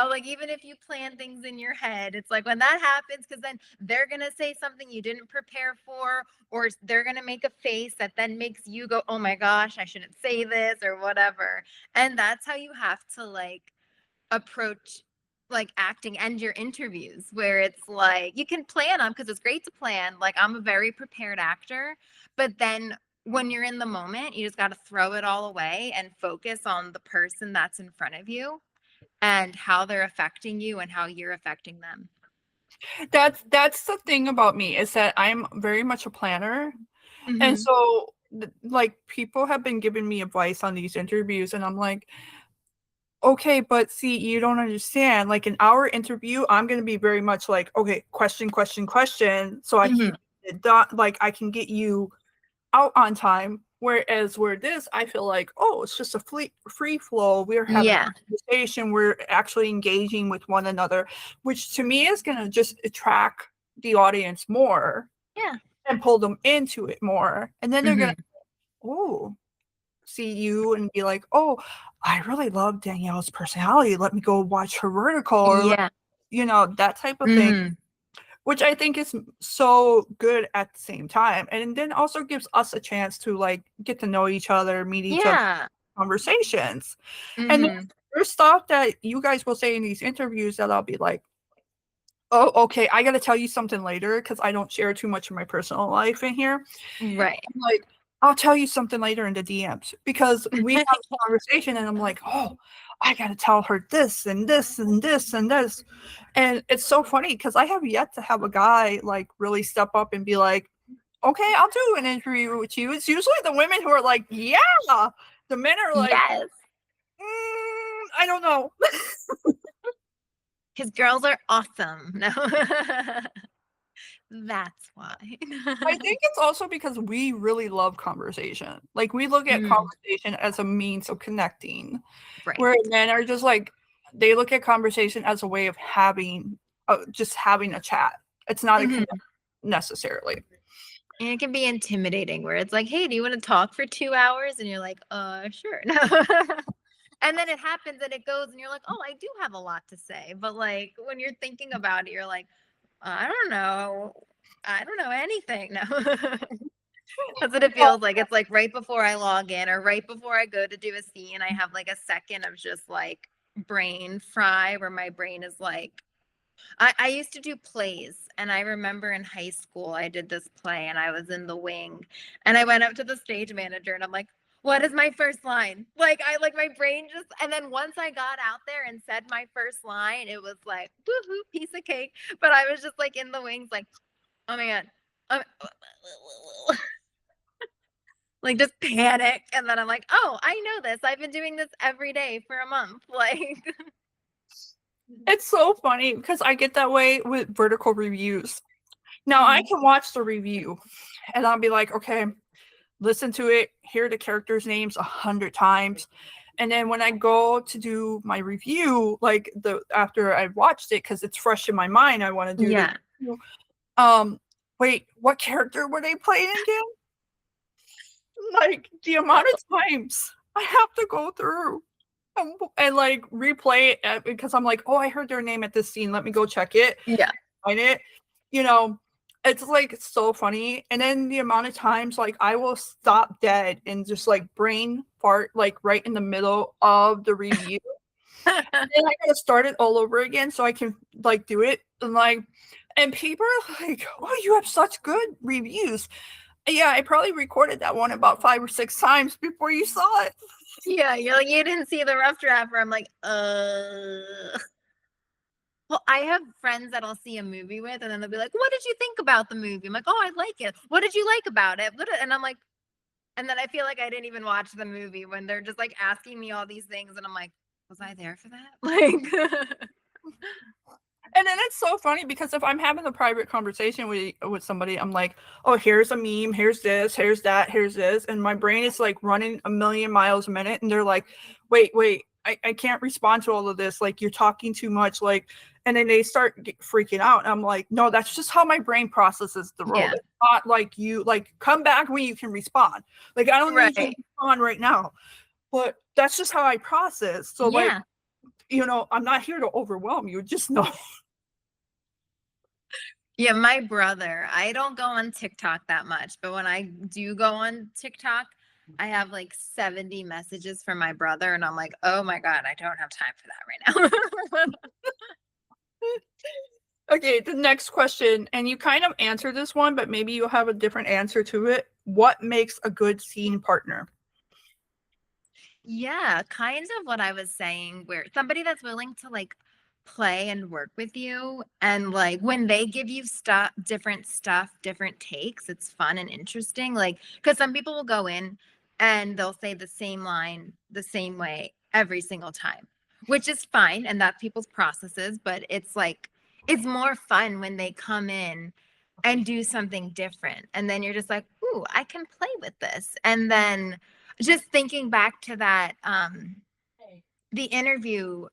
like even if you plan things in your head, it's like when that happens, because then they're going to say something you didn't prepare for, or they're going to make a face that then makes you go, oh my gosh, I shouldn't say this or whatever. And that's how you have to like approach like acting and your interviews, where it's like you can plan them because it's great to plan. Like I'm a very prepared actor, but then when you're in the moment, you just got to throw it all away and focus on the person that's in front of you and how they're affecting you and how you're affecting them. That's the thing about me, is that I'm very much a planner. And Mm-hmm. so like people have been giving me advice on these interviews, and I'm like, okay, but see, you don't understand. Like in our interview, I'm going to be very much like, okay, question, question, question, so I can Mm-hmm. like I can get you out on time. Whereas where this, I feel like, oh, it's just a free flow. We're having Yeah. a conversation. We're actually engaging with one another, which to me is going to just attract the audience more Yeah. and pull them into it more. And then they're going Mm-hmm. to, oh, see you and be like, oh, I really love Danielle's personality. Let me go watch her vertical, or, Yeah. that type of thing, Mm-hmm. which I think is so good at the same time. And then also gives us a chance to like get to know each other, meet each other, Yeah. conversations. And then Mm-hmm. there's stuff that you guys will say in these interviews that I'll be like, oh, okay, I got to tell you something later because I don't share too much of my personal life in here. Right. I'm like, I'll tell you something later in the DMs, because we have a conversation and I'm like, oh, I got to tell her this and this and this and this. And it's so funny because I have yet to have a guy like really step up and be like, okay, I'll do an interview with you. It's usually the women who are like, yeah. The men are like, Yes. I don't know. Because girls are awesome. No. That's why. I think it's also because we really love conversation. Like we look at Mm, conversation as a means of connecting, right. where men are just like, they look at conversation as a way of just having a chat. It's not a Mhm. connection necessarily. And it can be intimidating where it's like, hey, do you want to talk for 2 hours? And you're like, sure. No. And then it happens and it goes and you're like, oh, I do have a lot to say. But like when you're thinking about it, you're like, I don't know. I don't know anything. No. That's what it feels like. It's like right before I log in or right before I go to do a scene, I have like a second of just like brain fry where my brain is like, I used to do plays, and I remember in high school I did this play and I was in the wing and I went up to the stage manager and I'm like, what is my first line? Like I like my brain just, and then once I got out there and said my first line, it was like woohoo, piece of cake. But I was just like in the wings, like, oh my God. Um, like just panic. And then I'm like, oh, I know this. I've been doing this every day for a month. Like, It's so funny because I get that way with vertical reviews. Now I mhm. can watch the review and I'll be like, okay, listen to it, hear the characters' names 100 times. And then when I go to do my review, like after I've watched it, because it's fresh in my mind, I want to do the Yeah. review. Wait, what character were they playing again? Like the amount of times I have to go through and like replay it because I'm like, oh, I heard their name at this scene. Let me go check it, Yeah. find it. You know, it's like so funny. And then the amount of times like I will stop dead and just like brain fart like right in the middle of the review. And I gotta start it all over again so I can like do it. And people are like, oh, you have such good reviews. Yeah, I probably recorded that one about 5 or 6 times before you saw it. Yeah, you're like, you didn't see the rough draft where I'm like, Well, I have friends that I'll see a movie with, and then they'll be like, "What did you think about the movie?" I'm like, "Oh, I like it. What did you like about it?" And I'm like, and then I feel like I didn't even watch the movie when they're just like asking me all these things, and I'm like, "Was I there for that?" Like, And then it's so funny because if I'm having a private conversation with somebody, I'm like, "Oh, here's a meme, here's this, here's that, here's this," and my brain is like running a million miles a minute, and they're like, "Wait, I can't respond to all of this. Like you're talking too much." Like, and then they start freaking out. And I'm like, "No, that's just how my brain processes the world. yeah, It's not like you. Like, come back when you can respond. Like, I don't need you to right, respond right now." But that's just how I process. So, like, yeah. I'm not here to overwhelm you. Just know. Yeah, my brother, I don't go on TikTok that much, but when I do go on TikTok, I have like 70 messages from my brother, and I'm like, oh my God, I don't have time for that right now. Okay, the next question, and you kind of answered this one, but maybe you'll have a different answer to it. What makes a good scene partner? Yeah, kind of what I was saying, where somebody that's willing to like play and work with you, and like when they give you stuff, different takes, it's fun and interesting. Like, because some people will go in and they'll say the same line the same way every single time, which is fine, and that's people's processes, but it's like, it's more fun when they come in and do something different. And then you're just like, ooh, I can play with this. And then just thinking back to that the interview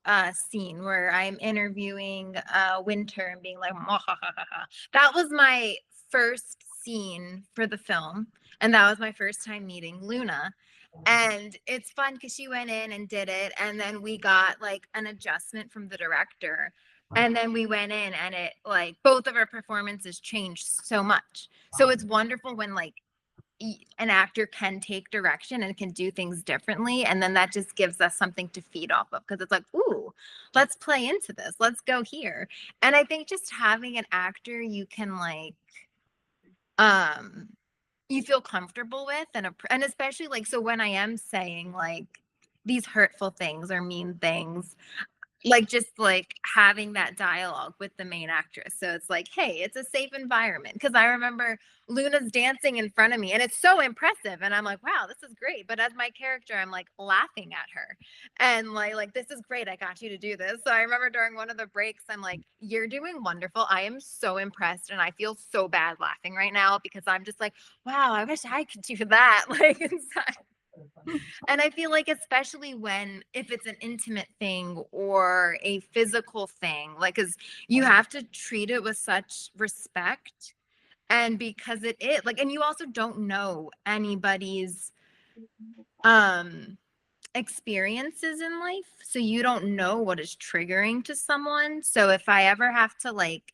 scene where I'm interviewing Winter and being like, "Mwahahaha." That was my first scene for the film, and that was my first time meeting Luna. And it's fun because she went in and did it, and then we got like an adjustment from the director, and then we went in and it like both of our performances changed so much. So it's wonderful when like an actor can take direction and can do things differently, and then that just gives us something to feed off of, because it's like, ooh, let's play into this, let's go here. And I think just having an actor you can like um you feel comfortable with, and especially like, so when I am saying like these hurtful things or mean things, like just like having that dialogue with the main actress, so it's like, hey, it's a safe environment, because I remember Luna's dancing in front of me and it's so impressive, and I'm like, wow, this is great, but as my character I'm like laughing at her, and like this is great, I got you to do this. So I remember during one of the breaks I'm like, you're doing wonderful, I am so impressed, and I feel so bad laughing right now because I'm just like, wow, I wish I could do that, like inside. And I feel like, especially when, if it's an intimate thing or a physical thing, like, because you have to treat it with such respect. And because it is like, and you also don't know anybody's um experiences in life. So you don't know what is triggering to someone. So if I ever have to like,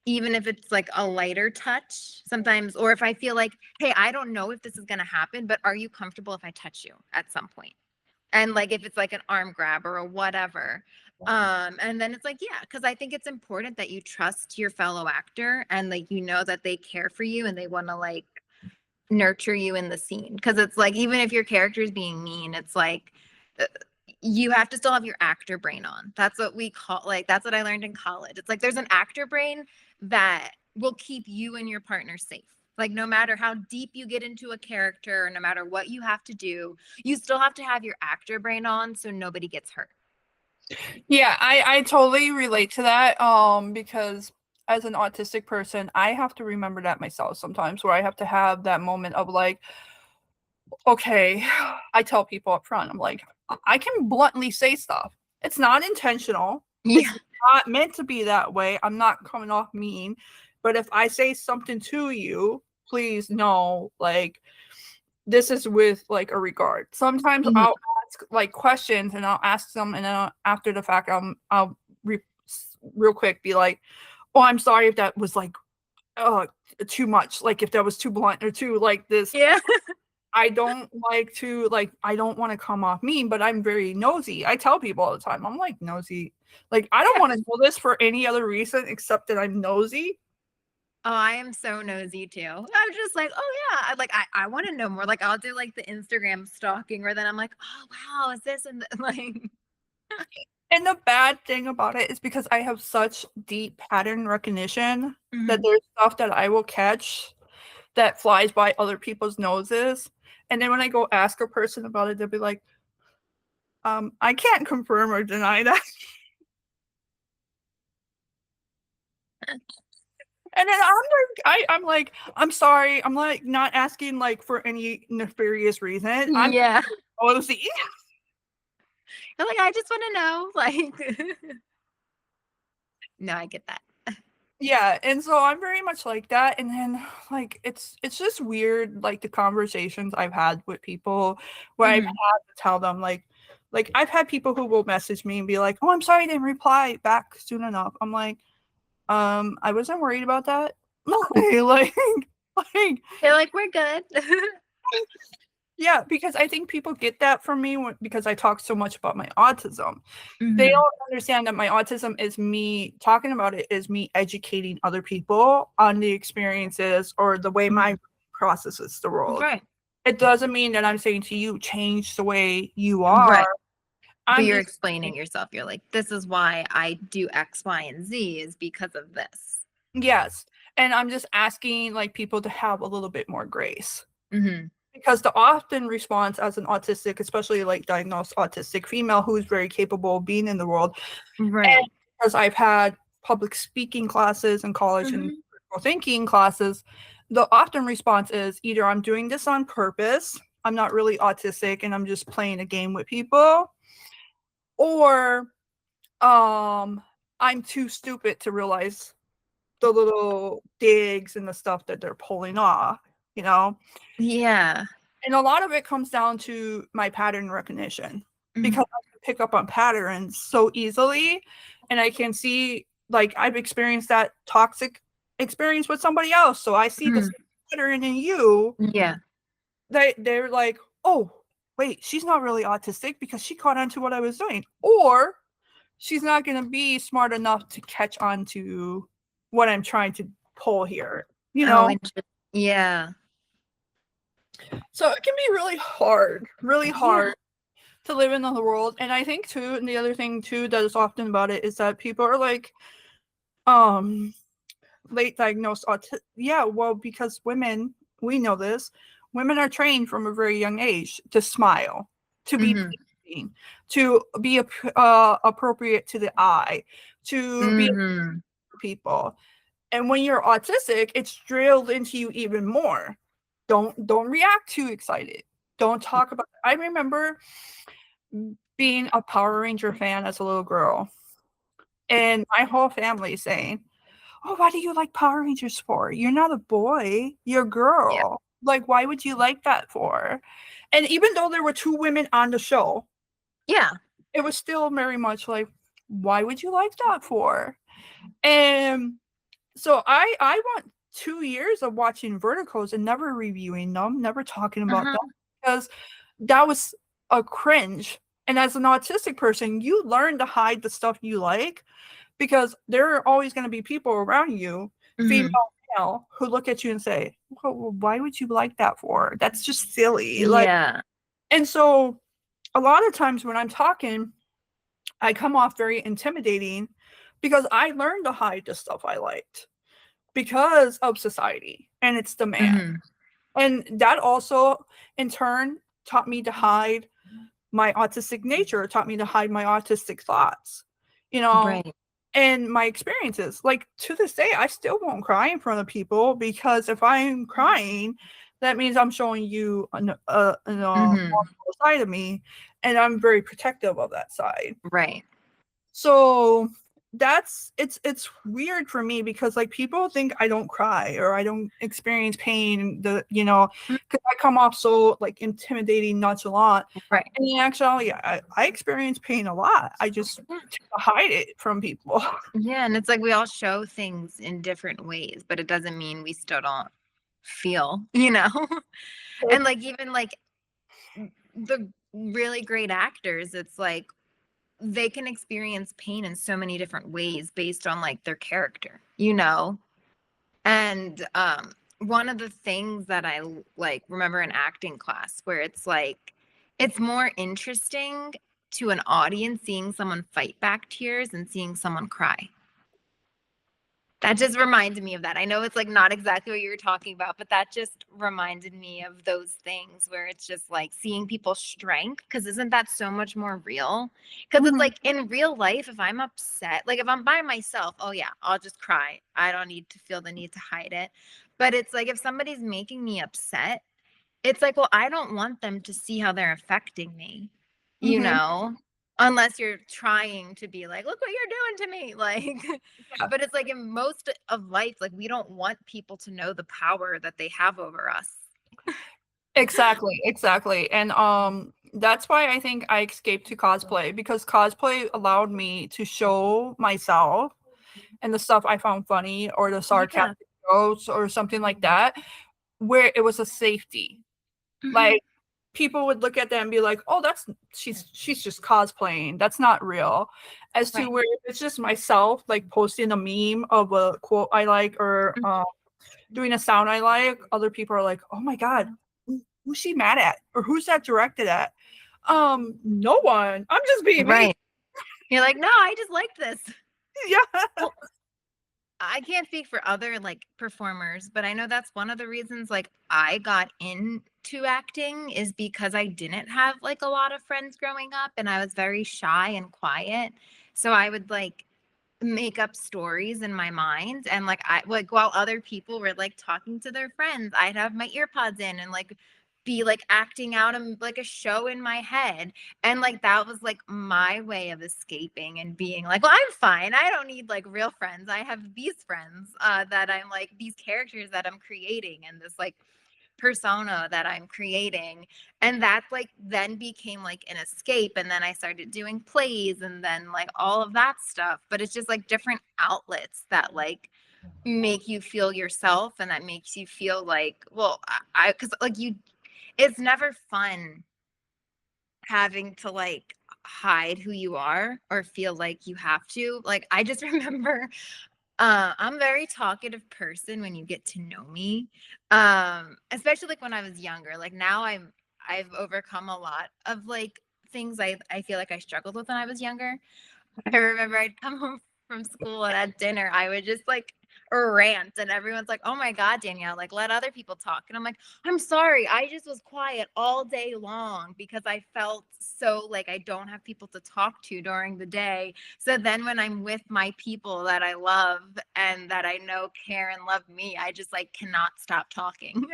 even if it's like a lighter touch sometimes, or if I feel like, hey, I don't know if this is going to happen, but are you comfortable if I touch you at some point? And like if it's like an arm grab or a whatever, and then it's like, yeah, because I think it's important that you trust your fellow actor, and like you know that they care for you and they want to like nurture you in the scene, because it's like, even if your character is being mean, it's like uh, you have to still have your actor brain on. That's what we call, like, that's what I learned in college. It's like there's an actor brain that will keep you and your partner safe. Like no matter how deep you get into a character, or no matter what you have to do, you still have to have your actor brain on so nobody gets hurt. Yeah, I totally relate to that. Because as an autistic person, I have to remember that myself sometimes, where I have to have that moment of like, okay, I tell people up front, I'm like, I can bluntly say stuff. It's not intentional. It's Yeah. not meant to be that way. I'm not coming off mean. But if I say something to you, please know, like, this is with like a regard. Sometimes Mhm. I'll ask like questions and I'll ask them, and then after the fact, I'll real quick be like, "Oh, I'm sorry if that was like uh too much. Like if that was too blunt or too like this." Yeah. I don't like to like I don't want to come off mean, but I'm very nosy. I tell people all the time, I'm like nosy. Like I don't Yeah. want to know this for any other reason except that I'm nosy. Oh, I am so nosy too. I'm just like, oh yeah, I want to know more. Like I'll do like the Instagram stalking, where then I'm like, oh wow, is this and like And the bad thing about it is because I have such deep pattern recognition that Mhm. there's stuff that I will catch that flies by other people's noses. And then when I go ask a person about it, they'll be like, I can't confirm or deny that. And then I'm like, I'm sorry, I'm like not asking like for any nefarious reason. I'm Yeah. OZ. I'm like, I just want to know. Like, no, I get that. Yeah, and so I'm very much like that. And then like it's just weird, like the conversations I've had with people where I've had Mhm. to tell them like I've had people who will message me and be like, "Oh, I'm sorry I didn't reply back soon enough." I'm like, I wasn't worried about that. like like They're like, we're good. yeah, because I think people get that from me because I talk so much about my autism. They Mhm. don't understand that my autism is me talking about it is me educating other people on the experiences or the way my Mhm. brain processes the world. Right. It doesn't mean that I'm saying to you, change the way you are. Right. But I'm you're just explaining yourself. You're like, this is why I do X, Y, and Z is because of this. yes. And I'm just asking like people to have a little bit more grace. Hmm. Because the often response as an autistic, especially like diagnosed autistic female who's very capable of being in the world, and Right. because I've had public speaking classes in college and Hmm. critical thinking classes, the often response is either I'm doing this on purpose, I'm not really autistic and I'm just playing a game with people, or um I'm too stupid to realize the little digs and the stuff that they're pulling off, you know? Yeah. And a lot of it comes down to my pattern recognition Mhm. because I can pick up on patterns so easily and I can see like I've experienced that toxic experience with somebody else. So I see the Mhm. same pattern in you. Yeah. They're like, oh, wait, she's not really autistic because she caught on to what I was doing. Or she's not gonna be smart enough to catch on to what I'm trying to pull here, you Oh, know? interesting. Yeah. So it can be really Yeah. hard to live in the world. And I think too, and the other thing too that is often about it is that people are like, um, late diagnosed autism. Yeah, well, because women, we know this, women are trained from a very young age to smile, to be Hmm. pleasing, to be appropriate to the eye, to be Hmm. people. And when you're autistic, it's drilled into you even more. Don't react too excited. Don't talk about. I remember being a Power Ranger fan as a little girl, and my whole family saying, "Oh, why do you like Power Rangers for? You're not a boy, you're a Yeah. girl. Like, why would you like that for?" And even though there were two women on the show, Yeah. it was still very much like, "Why would you like that for?" And so I want 2 years of watching Verticals and never reviewing them, never talking about them Uh-huh. because that was a cringe. And as an autistic person, you learn to hide the stuff you like because there are always going to be people around you, female, Hmm. male, who look at you and say, well, why would you like that for? That's just silly. Like, Yeah. and so a lot of times when I'm talking, I come off very intimidating because I learned to hide the stuff I liked because of society and its demand. Hmm. And that also, in turn, taught me to hide my autistic nature, taught me to hide my autistic thoughts, you know, Right. and my experiences. Like to this day, I still won't cry in front of people because if I'm crying, that means I'm showing you an Hmm. vulnerable side of me, and I'm very protective of that side. Right. So that's it's weird for me because like people think I don't cry or I don't experience pain, Mm. because I come off so like intimidating, nonchalant. Right. And in actuality, I experience pain a lot. I just Yeah. tend to hide it from people. Yeah. And it's like we all show things in different ways, but it doesn't mean we still don't feel, you know? And like even like the really great actors, it's like they can experience pain in so many different ways based on like their character, you know? And one of the things that like remember in acting class where it's like it's more interesting to an audience seeing someone fight back tears and seeing someone cry. That just reminded me of that. I know it's like not exactly what you were talking about, but that just reminded me of those things where it's just like seeing people's strength. Cause isn't that so much more real? Cause it's Mhm. like in real life, if I'm upset, like if I'm by myself, oh yeah, I'll just cry. I don't need to feel the need to hide it. But it's like if somebody's making me upset, it's like, well, I don't want them to see how they're affecting me, you Mhm. know? Unless you're trying to be like, "Look what you're doing to me." Like, Yeah. but it's like in most of life, like we don't want people to know the power that they have over us. Exactly, exactly. And that's why I think I escaped to cosplay because cosplay allowed me to show myself and the stuff I found funny or the Yeah. sarcastic jokes or something like that, where it was a safety. Mhm. Like people would look at that and be like, "Oh, that's she's just cosplaying. That's not real." As to Right. where if it's just myself like posting a meme of a quote I like or Mhm. doing a sound I like, other people are like, "Oh my god, who's she mad at? Or who's that directed at?" No one. I'm just being me. Right. You're like, "No, I just like this." Yeah. Well, I can't speak for other like performers, but I know that's one of the reasons like I got into acting is because I didn't have like a lot of friends growing up and I was very shy and quiet. So I would like make up stories in my mind and like I like while other people were like talking to their friends, I'd have my ear pods in and like be like acting out like a show in my head. And like that was like my way of escaping and being like, well, I'm fine. I don't need like real friends. I have these friends that I'm like these characters that I'm creating and this like persona that I'm creating. And that like then became like an escape. And then I started doing plays and then like all of that stuff. But it's just like different outlets that like make you feel yourself and that makes you feel like, well, because like you, it's never fun having to like hide who you are or feel like you have to. Like I just remember I'm a very talkative person when you get to know me. Especially like when I was younger. Like now I've overcome a lot of like things I feel like I struggled with when I was younger. I remember I'd come home from school and at dinner I would just like rant and everyone's like, "Oh my God, Danielle, like let other people talk." And I'm like, "I'm sorry. I just was quiet all day long because I felt so like I don't have people to talk to during the day. So then when I'm with my people that I love and that I know care and love me, I just like cannot stop talking."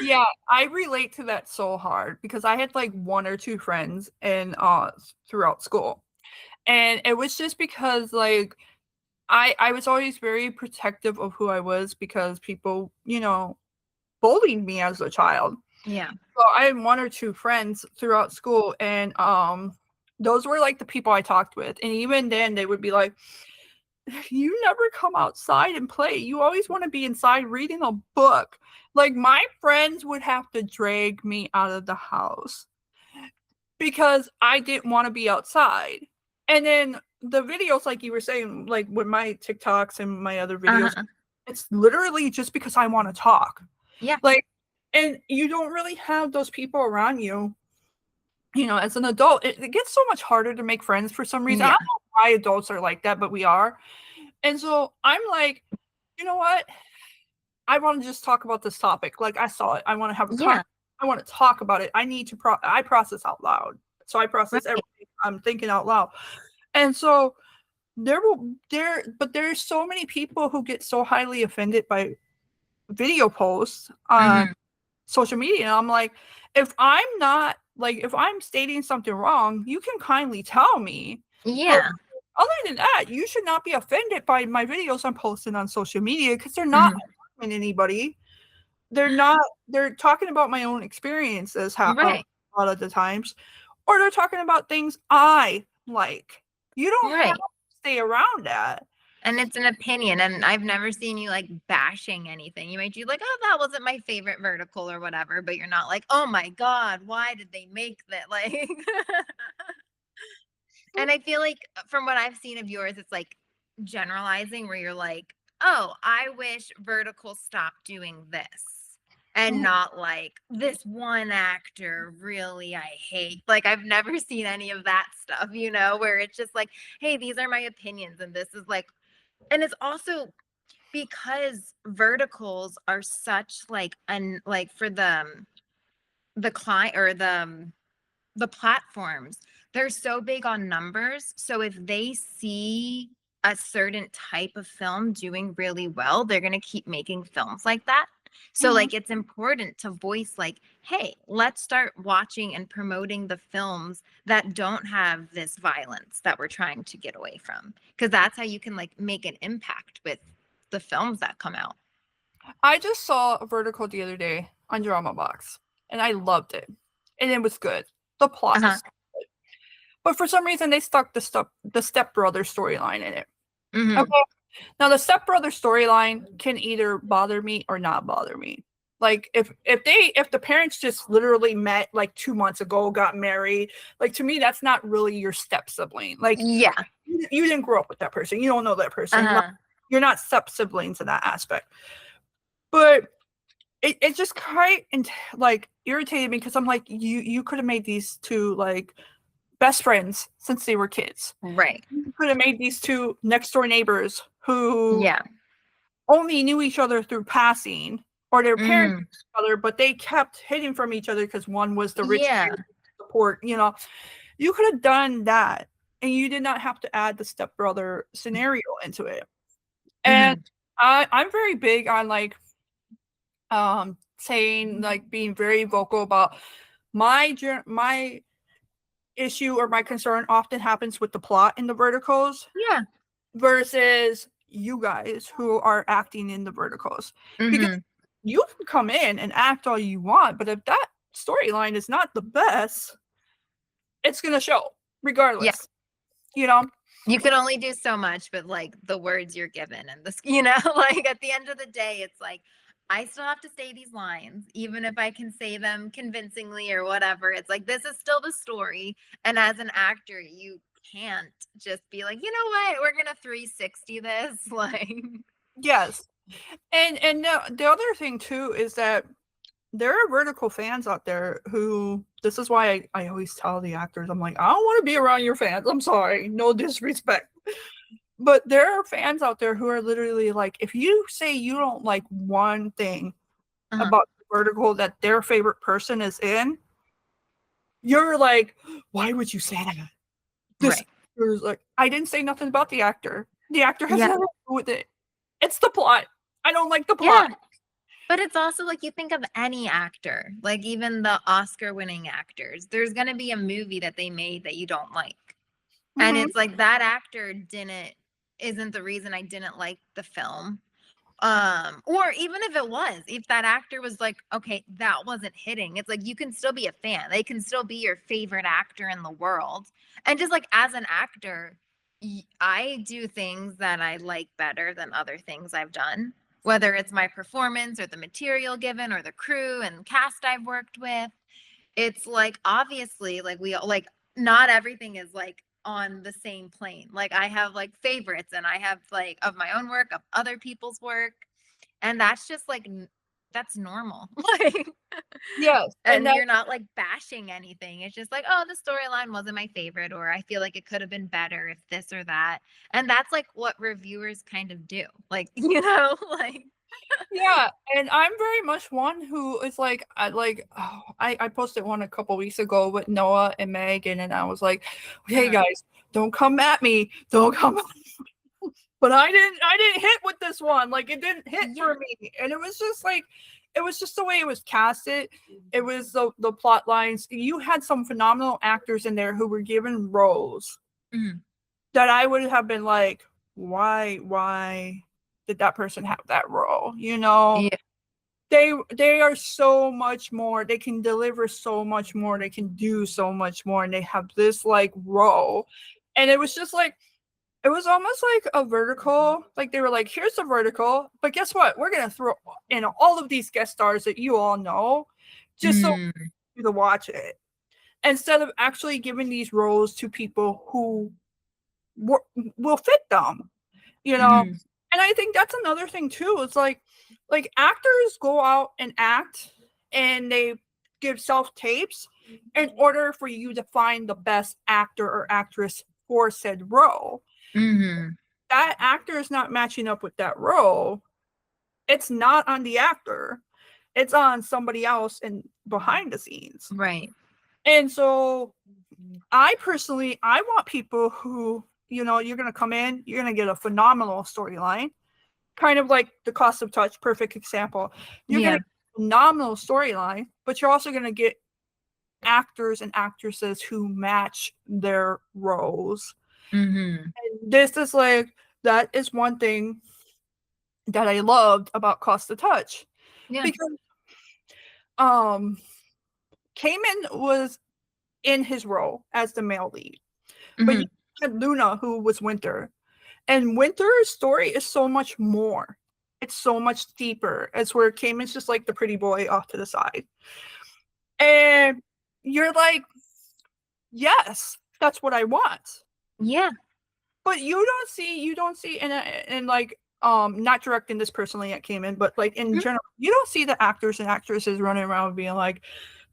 Yeah, I relate to that so hard because I had like one or two friends in throughout school. And it was just because like I was always very protective of who I was because people, bullied me as a child. Yeah. So I had one or two friends throughout school and those were like the people I talked with. And even then they would be like, "You never come outside and play. You always want to be inside reading a book." Like my friends would have to drag me out of the house because I didn't want to be outside. And then the videos, like you were saying, like with my TikToks and my other videos, Uh-huh. it's literally just because I want to talk. Yeah. Like, and you don't really have those people around you. As an adult, it gets so much harder to make friends for some reason. I Yeah. don't know why adults are like that, but we are. And so I'm like, you know what? I want to just talk about this topic. Like I saw it. I want to have a Yeah. I want to talk about it. I need to I process out loud. So I process Right. everything I'm thinking out loud. And so there's so many people who get so highly offended by video posts on Hmm. social media. And I'm like, if I'm stating something wrong, you can kindly tell me. But Yeah. other than that, you should not be offended by my videos I'm posting on social media because they're not Mhm. harming anybody. They're talking about my own experiences Right. a lot of the times, or they're talking about things I like. You don't have Right. to stay around that. And it's an opinion, and I've never seen you like bashing anything. You might do like, oh, that wasn't my favorite vertical or whatever, but you're not like, oh my God, why did they make that? Like, and I feel like from what I've seen of yours, it's like generalizing where you're like, oh, I wish vertical stopped doing this. and Mhm. not like this one actor really I hate. Like I've never seen any of that stuff, where it's just like, hey, these are my opinions and this is like, and it's also because verticals are such like like for the client or the platforms, they're so big on numbers. So if they see a certain type of film doing really well, they're going to keep making films like that. So Mhm. like it's important to voice like, hey, let's start watching and promoting the films that don't have this violence that we're trying to get away from. Because that's how you can like make an impact with the films that come out. I just saw a vertical the other day on Drama Box, and I loved it, and it was good. The plot Uh-huh. was good, but for some reason they stuck the stepbrother storyline in it. Hmm. Okay, now the stepbrother storyline can either bother me or not bother me. Like if the parents just literally met like 2 months ago, got married, like to me that's not really your step sibling. Like Yeah. you didn't grow up with that person, you don't know that person. Like, Uh-huh. you're not step siblings in that aspect. But it just quite like irritated me because I'm like you could have made these two like best friends since they were kids. Right. You could have made these two next door neighbors who Yeah. only knew each other through passing, or their parents knew Hmm. each other, but they kept hiding from each other because one was the rich Yeah. parent support. You could have done that, and you did not have to add the stepbrother scenario into it. And Hmm. I'm very big on like saying like being very vocal about my issue or my concern often happens with the plot in the verticals Yeah. versus you guys who are acting in the verticals, because Hmm. you can come in and act all you want, but if that storyline is not the best, it's going to show Yeah. regardless, you know. You can only do so much, but like the words you're given and this, like at the end of the day, it's like I still have to say these lines, even if I can say them convincingly or whatever. It's like this is still the story. And as an actor, you can't just be like, you know what, we're gonna 360 this. Like, Yes. And the other thing too is that there are vertical fans out there who, this is why I always tell the actors, I'm like, I don't want to be around your fans, I'm sorry, no disrespect, but there are fans out there who are literally like, if you say you don't like one thing uh-huh. about the vertical that their favorite person is in, you're like, why would you say that? This Right. is like, I didn't say nothing about the actor has Yeah. nothing to do with it, it's the plot, I don't like the Yeah. plot. But it's also like you think of any actor, like even the Oscar winning actors, there's going to be a movie that they made that you don't like. And Hmm. it's like that actor didn't isn't the reason I didn't like the film. Or even if it was, if that actor was like, okay, that wasn't hitting, it's like you can still be a fan. They can still be your favorite actor in the world. And just like as an actor, I do things that I like better than other things I've done, whether it's my performance or the material given or the crew and cast I've worked with. It's like obviously like we like not everything is like on the same plane. Like I have like favorites and I have like of my own work, of other people's work. And that's just like that's normal. Like Yes, and and that you're not like bashing anything. It's just like, oh, the storyline wasn't my favorite, or I feel like it could have been better if this or that. And that's like what reviewers kind of do. Like, like yeah, and I'm very much one who is like, I posted one a couple weeks ago with Noah and Megan, and I was like, hey uh, guys, don't come at me, don't come at me. But I didn't hit with this one, like it didn't hit yeah. for me, and it was just like, it was just the way it was casted, it was the plot lines. You had some phenomenal actors in there who were given roles Mhm. that I would have been like, why did that person have that role, Yeah. they are so much more, they can deliver so much more, they can do so much more, and they have this like role. And it was just like, it was almost like a vertical, like they were like, here's the vertical, but guess what, we're gonna throw in all of these guest stars that you all know just so Mm. you to watch it, instead of actually giving these roles to people who will fit them, you know. Mhm. And I think that's another thing too. It's like actors go out and act and they give self tapes in order for you to find the best actor or actress for said role. Hmm. That actor is not matching up with that role. It's not on the actor. It's on somebody else in behind the scenes. Right. And so I personally I want people who, you're gonna come in, you're gonna get a phenomenal storyline. Kind of like the Cost of Touch, perfect example. You're gonna Yeah. get a phenomenal storyline, but you're also gonna get actors and actresses who match their roles. Hmm. And this is like that is one thing that I loved about Cost of Touch. Yeah. Because um Kamen was in his role as the male lead. But you Hmm. had Luna who was Winter. And Winter's story is so much more. It's so much deeper. It's where Kamen's just like the pretty boy off to the side. And you're like, yes, that's what I want. Yeah. But you don't see in like not directing this personally at Kamen, but like in Mhm. general, you don't see the actors and actresses running around being like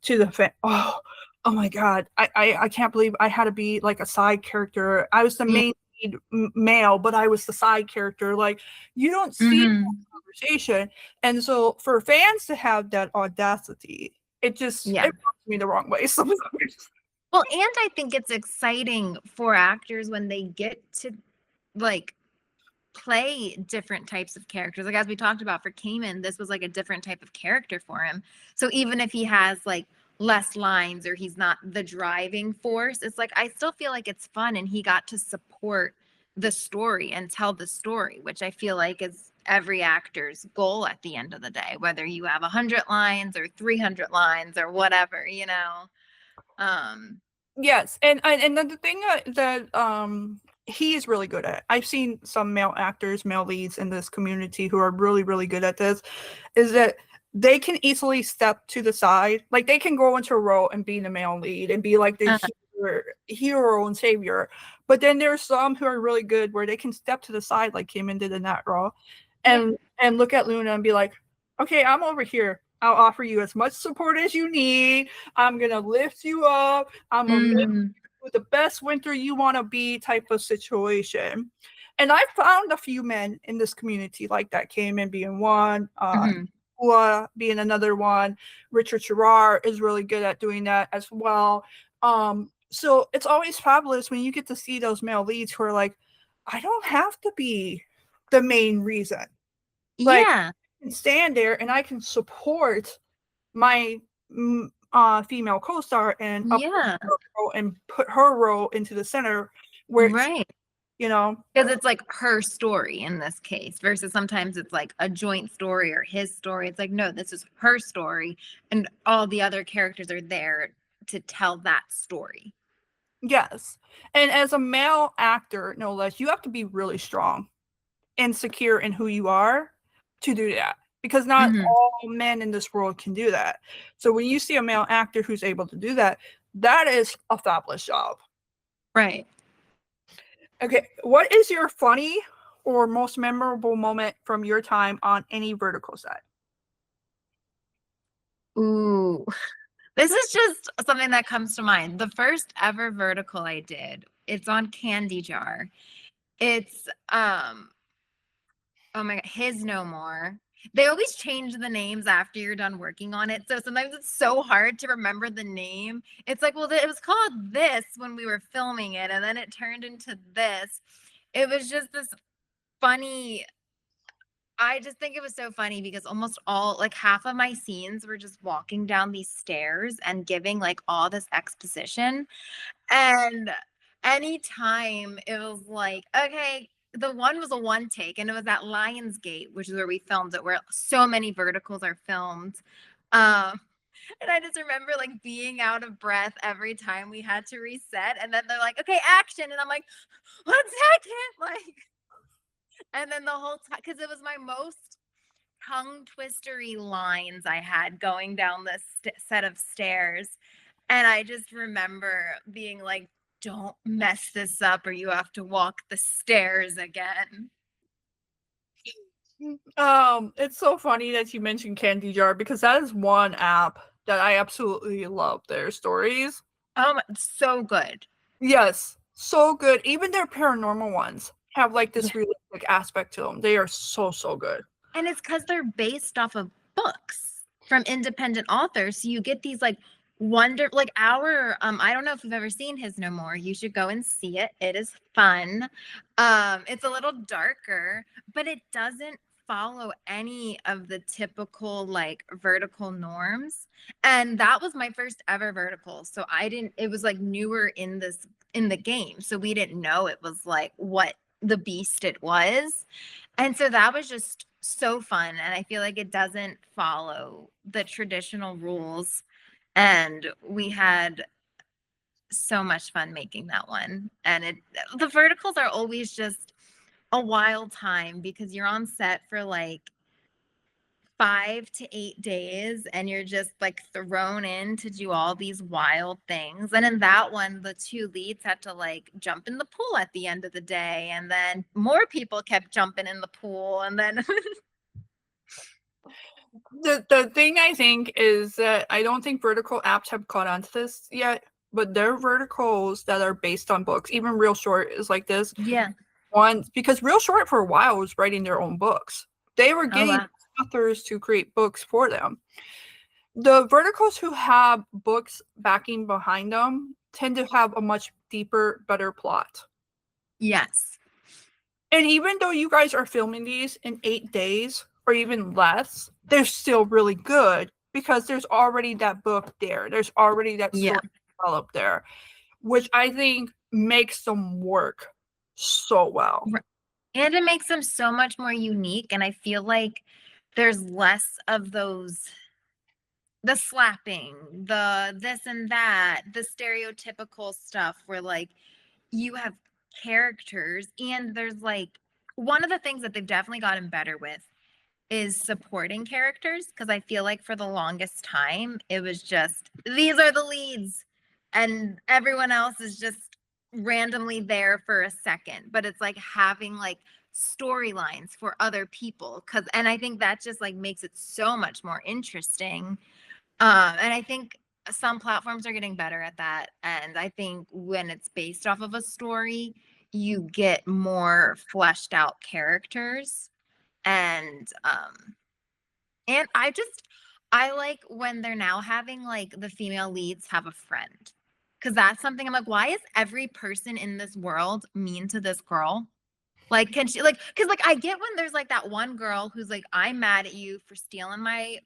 to the fan, oh my god, I can't believe I had to be like a side character. I was the Yeah. main lead male, but I was the side character. Like you don't see that Hmm. conversation, and so for fans to have that audacity, Yeah. it rubs me the wrong way sometimes. Well, and I think it's exciting for actors when they get to like play different types of characters. Like as we talked about for Cayman, this was like a different type of character for him. So even if he has like less lines or he's not the driving force, it's like I still feel like it's fun and he got to support the story and tell the story, which I feel like is every actor's goal at the end of the day, whether you have 100 lines or 300 lines or whatever, you know. Um Yes, and the thing that he is really good at. I've seen some male actors, male leads in this community who are really really good at this. Is that they can easily step to the side, like they can go into a role and be the male lead and be like the uh, hero and savior. But then there's some who are really good where they can step to the side, like Kim did in that role, yeah. and look at Luna and be like, okay, I'm over here. I'll offer you as much support as you need. I'm gonna lift you up. I'm gonna make Mhm. you the best Winter you want to be type of situation. And I found a few men in this community like that. Came in being one, Mhm. Ua being another one. Richard Gerard is really good at doing that as well. So it's always fabulous when you get to see those male leads who are like, I don't have to be the main reason. Like, Yeah. I can stand there and I can support my female co-star and up Yeah. her role and put her role into the center where it's, Right. you know, Because it's like her story in this case versus sometimes it's like a joint story or his story. It's like, no, this is her story, and all the other characters are there to tell that story. yes. And as a male actor, no less, you have to be really strong and secure in who you are to do that. Because not Hmm. all men in this world can do that. So when you see a male actor who's able to do that, that is a fabulous job. Right. Okay, what is your funny or most memorable moment from your time on any vertical set? Ooh. This is just something that comes to mind. The first ever vertical I did, it's on Candy Jar. It's oh my god, His No More. They always change the names after you're done working on it. So sometimes it's so hard to remember the name. It's like, well, it was called this when we were filming it, and then it turned into this. It was just this funny. I just think it was so funny because almost all, like half of my scenes were just walking down these stairs and giving like all this exposition. And anytime it was like, okay, the one was a one take, and it was at Lionsgate, which is where we filmed it, where so many verticals are filmed. Um, and I just remember like being out of breath every time we had to reset. And then they're like, okay, action. And I'm like, 1 second. Like, and then the whole time, because it was my most tongue twistery lines I had going down this set of stairs. And I just remember being like, don't mess this up or you have to walk the stairs again. It's so funny that you mentioned Candy Jar because that is one app that I absolutely love their stories. So good. Yes, so good. Even their paranormal ones have like Yeah. this realistic aspect to them. They are so, so good. And it's because they're based off of books from independent authors. So you get these like like our I don't know if you've ever seen His No More. You should go and see it. It is fun. It's a little darker, but it doesn't follow any of the typical like vertical norms. And that was my first ever vertical. So I didn't, it was like newer in the game. So we didn't know it was like what the beast it was. And so that was just so fun. And I feel like it doesn't follow the traditional rules. And we had so much fun making that one. And the verticals are always just a wild time because you're on set for like 5 to 8 days and you're just like thrown in to do all these wild things. And in that one, the two leads had to like jump in the pool at the end of the day. And then more people kept jumping in the pool. And then The thing I think is that I don't think vertical apps have caught on to this yet, but their verticals that are based on books, even Real Short is like this. yeah. One, because Real Short for a while was writing their own books. They were Oh getting wow. authors to create books for them. The verticals who have books backing behind them tend to have a much deeper, better plot. Yes. And even though you guys are filming these in 8 days or even less, they're still really good because there's already that book there. There's already that Yeah. story developed there, which I think makes them work so well. And it makes them so much more unique. And I feel like there's less of those, the slapping, the this and that, the stereotypical stuff where like you have characters and there's like one of the things that they've definitely gotten better with is supporting characters because I feel like for the longest time it was just these are the leads and everyone else is just randomly there for a second, but it's like having like storylines for other people because and I think that just like makes it so much more interesting. And I think some platforms are getting better at that. And I think when it's based off of a story, you get more fleshed out characters. And I like when they're now having like the female leads have a friend. Cause that's something I'm like, why is every person in this world mean to this girl? Like, can she like, cause like I get when there's like that one girl who's like, I'm mad at you for stealing my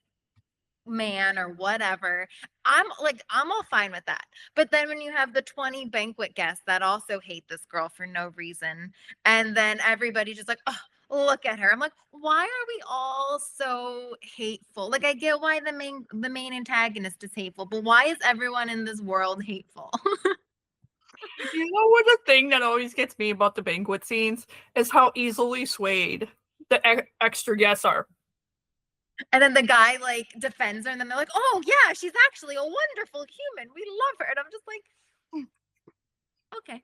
man or whatever. I'm all fine with that. But then when you have the 20 banquet guests that also hate this girl for no reason, and then everybody just like, oh, look at her. I'm like, why are we all so hateful? Like I get why the main antagonist is hateful, but why is everyone in this world hateful? You know what the thing that always gets me about the banquet scenes is how easily swayed the extra guests are. And then the guy like defends her, and then they're like, oh yeah, she's actually a wonderful human. We love her. And I'm just like, okay.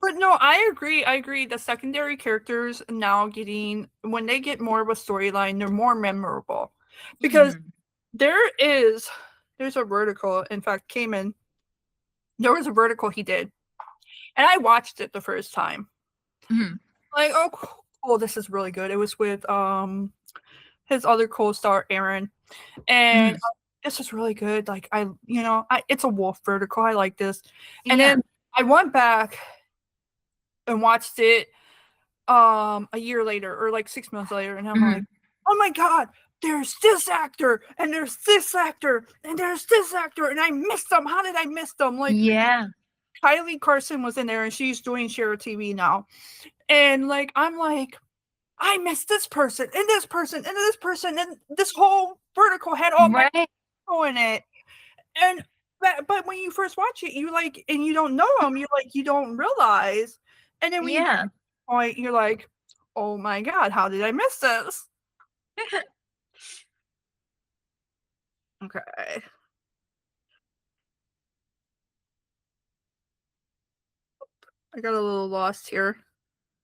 But no, I agree. I agree. The secondary characters now getting when they get more of a storyline, they're more memorable. Because Mhm. there's a vertical, in fact, Cayman, there was a vertical he did. And I watched it the first time. Mhm. Like, oh cool, this is really good. It was with his other co-star Aaron. And Mhm. this is really good. Like it's a wolf vertical. I like this. And Yeah. then I went back and watched it a year later or like 6 months later, and I'm like, Mhm. oh my god, there's this actor and there's this actor and there's this actor and I missed them. How did I miss them? Like Yeah. Kylie Carson was in there and she's doing Share TV now. And like I'm like, I missed this person and this person and this person and this whole vertical had all my Right. people in it. And but when you first watch it, you like and you don't know them, you're like you don't realize. And then when you get to Yeah. the point, you're like, oh my god, how did I miss this? Okay. I got a little lost here.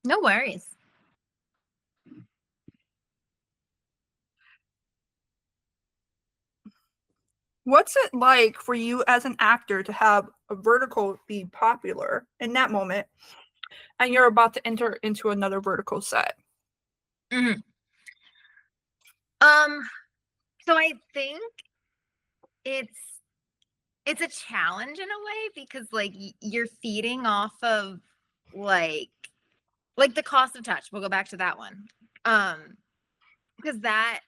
No worries. What's it like for you as an actor to have a vertical be popular in that moment and you're about to enter into another vertical set? Mhm. Um, so I think it's it's a challenge in a way because like you're feeding off of like the cost of touch. We'll go back to that one. Because that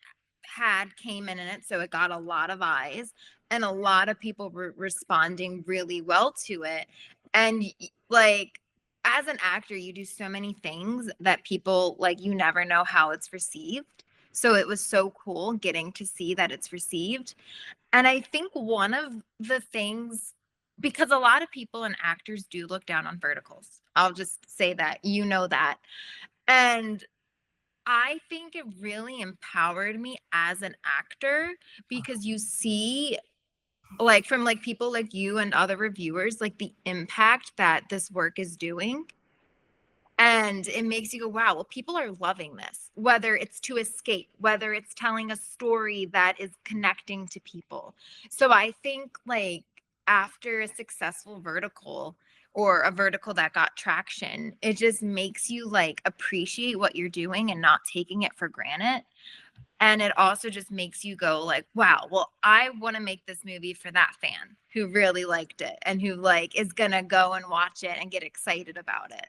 had came in it, so it got a lot of eyes and a lot of people were responding really well to it. And like as an actor, you do so many things that people like you never know how it's received. So it was so cool getting to see that it's received. And I think one of the things, because a lot of people and actors do look down on verticals. I'll just say that, you know that. And I think it really empowered me as an actor because you see like from like people like you and other reviewers like the impact that this work is doing, and it makes you go, wow, well, people are loving this, whether it's to escape, whether it's telling a story that is connecting to people. So I think, like, after a successful vertical or a vertical that got traction, it just makes you like appreciate what you're doing and not taking it for granted. And it also just makes you go like, wow, well, I want to make this movie for that fan who really liked it and who like is gonna go and watch it and get excited about it.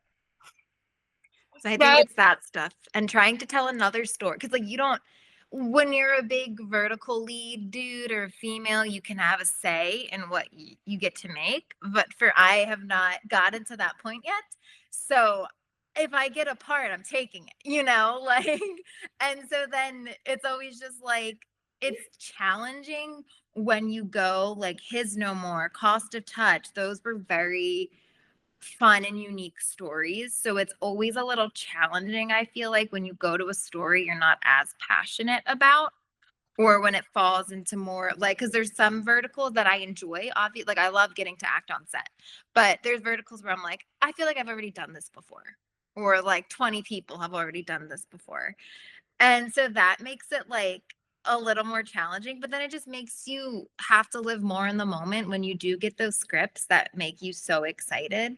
So I think That it's that stuff and trying to tell another story. Cause like you don't, when you're a big vertical lead dude or female, you can have a say in what you get to make. But for I have not gotten to that point yet. So if I get a part, I'm taking it, you know, like, and so then it's always just like, it's challenging when you go like his no more, cost of touch. Those were very fun and unique stories. So it's always a little challenging, I feel like, when you go to a story you're not as passionate about, or when it falls into more like, because there's some verticals that I enjoy. Obviously, like I love getting to act on set, but there's verticals where I'm like, I feel like I've already done this before, or like 20 people have already done this before. And so that makes it like a little more challenging, but then it just makes you have to live more in the moment when you do get those scripts that make you so excited,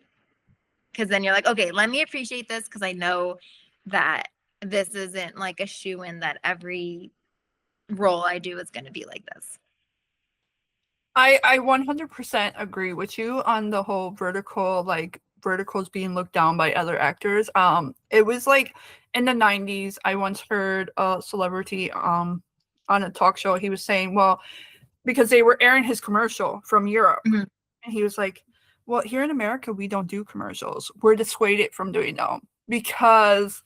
because then you're like, okay, let me appreciate this because I know that this isn't like a shoe in that every role I do is going to be like this. I 100% agree with you on the whole vertical, like verticals being looked down by other actors. It was like in the 90s, I once heard a celebrity on a talk show. He was saying, well, because they were airing his commercial from Europe, Mhm. and he was like, well, here in America, we don't do commercials. We're dissuaded from doing them because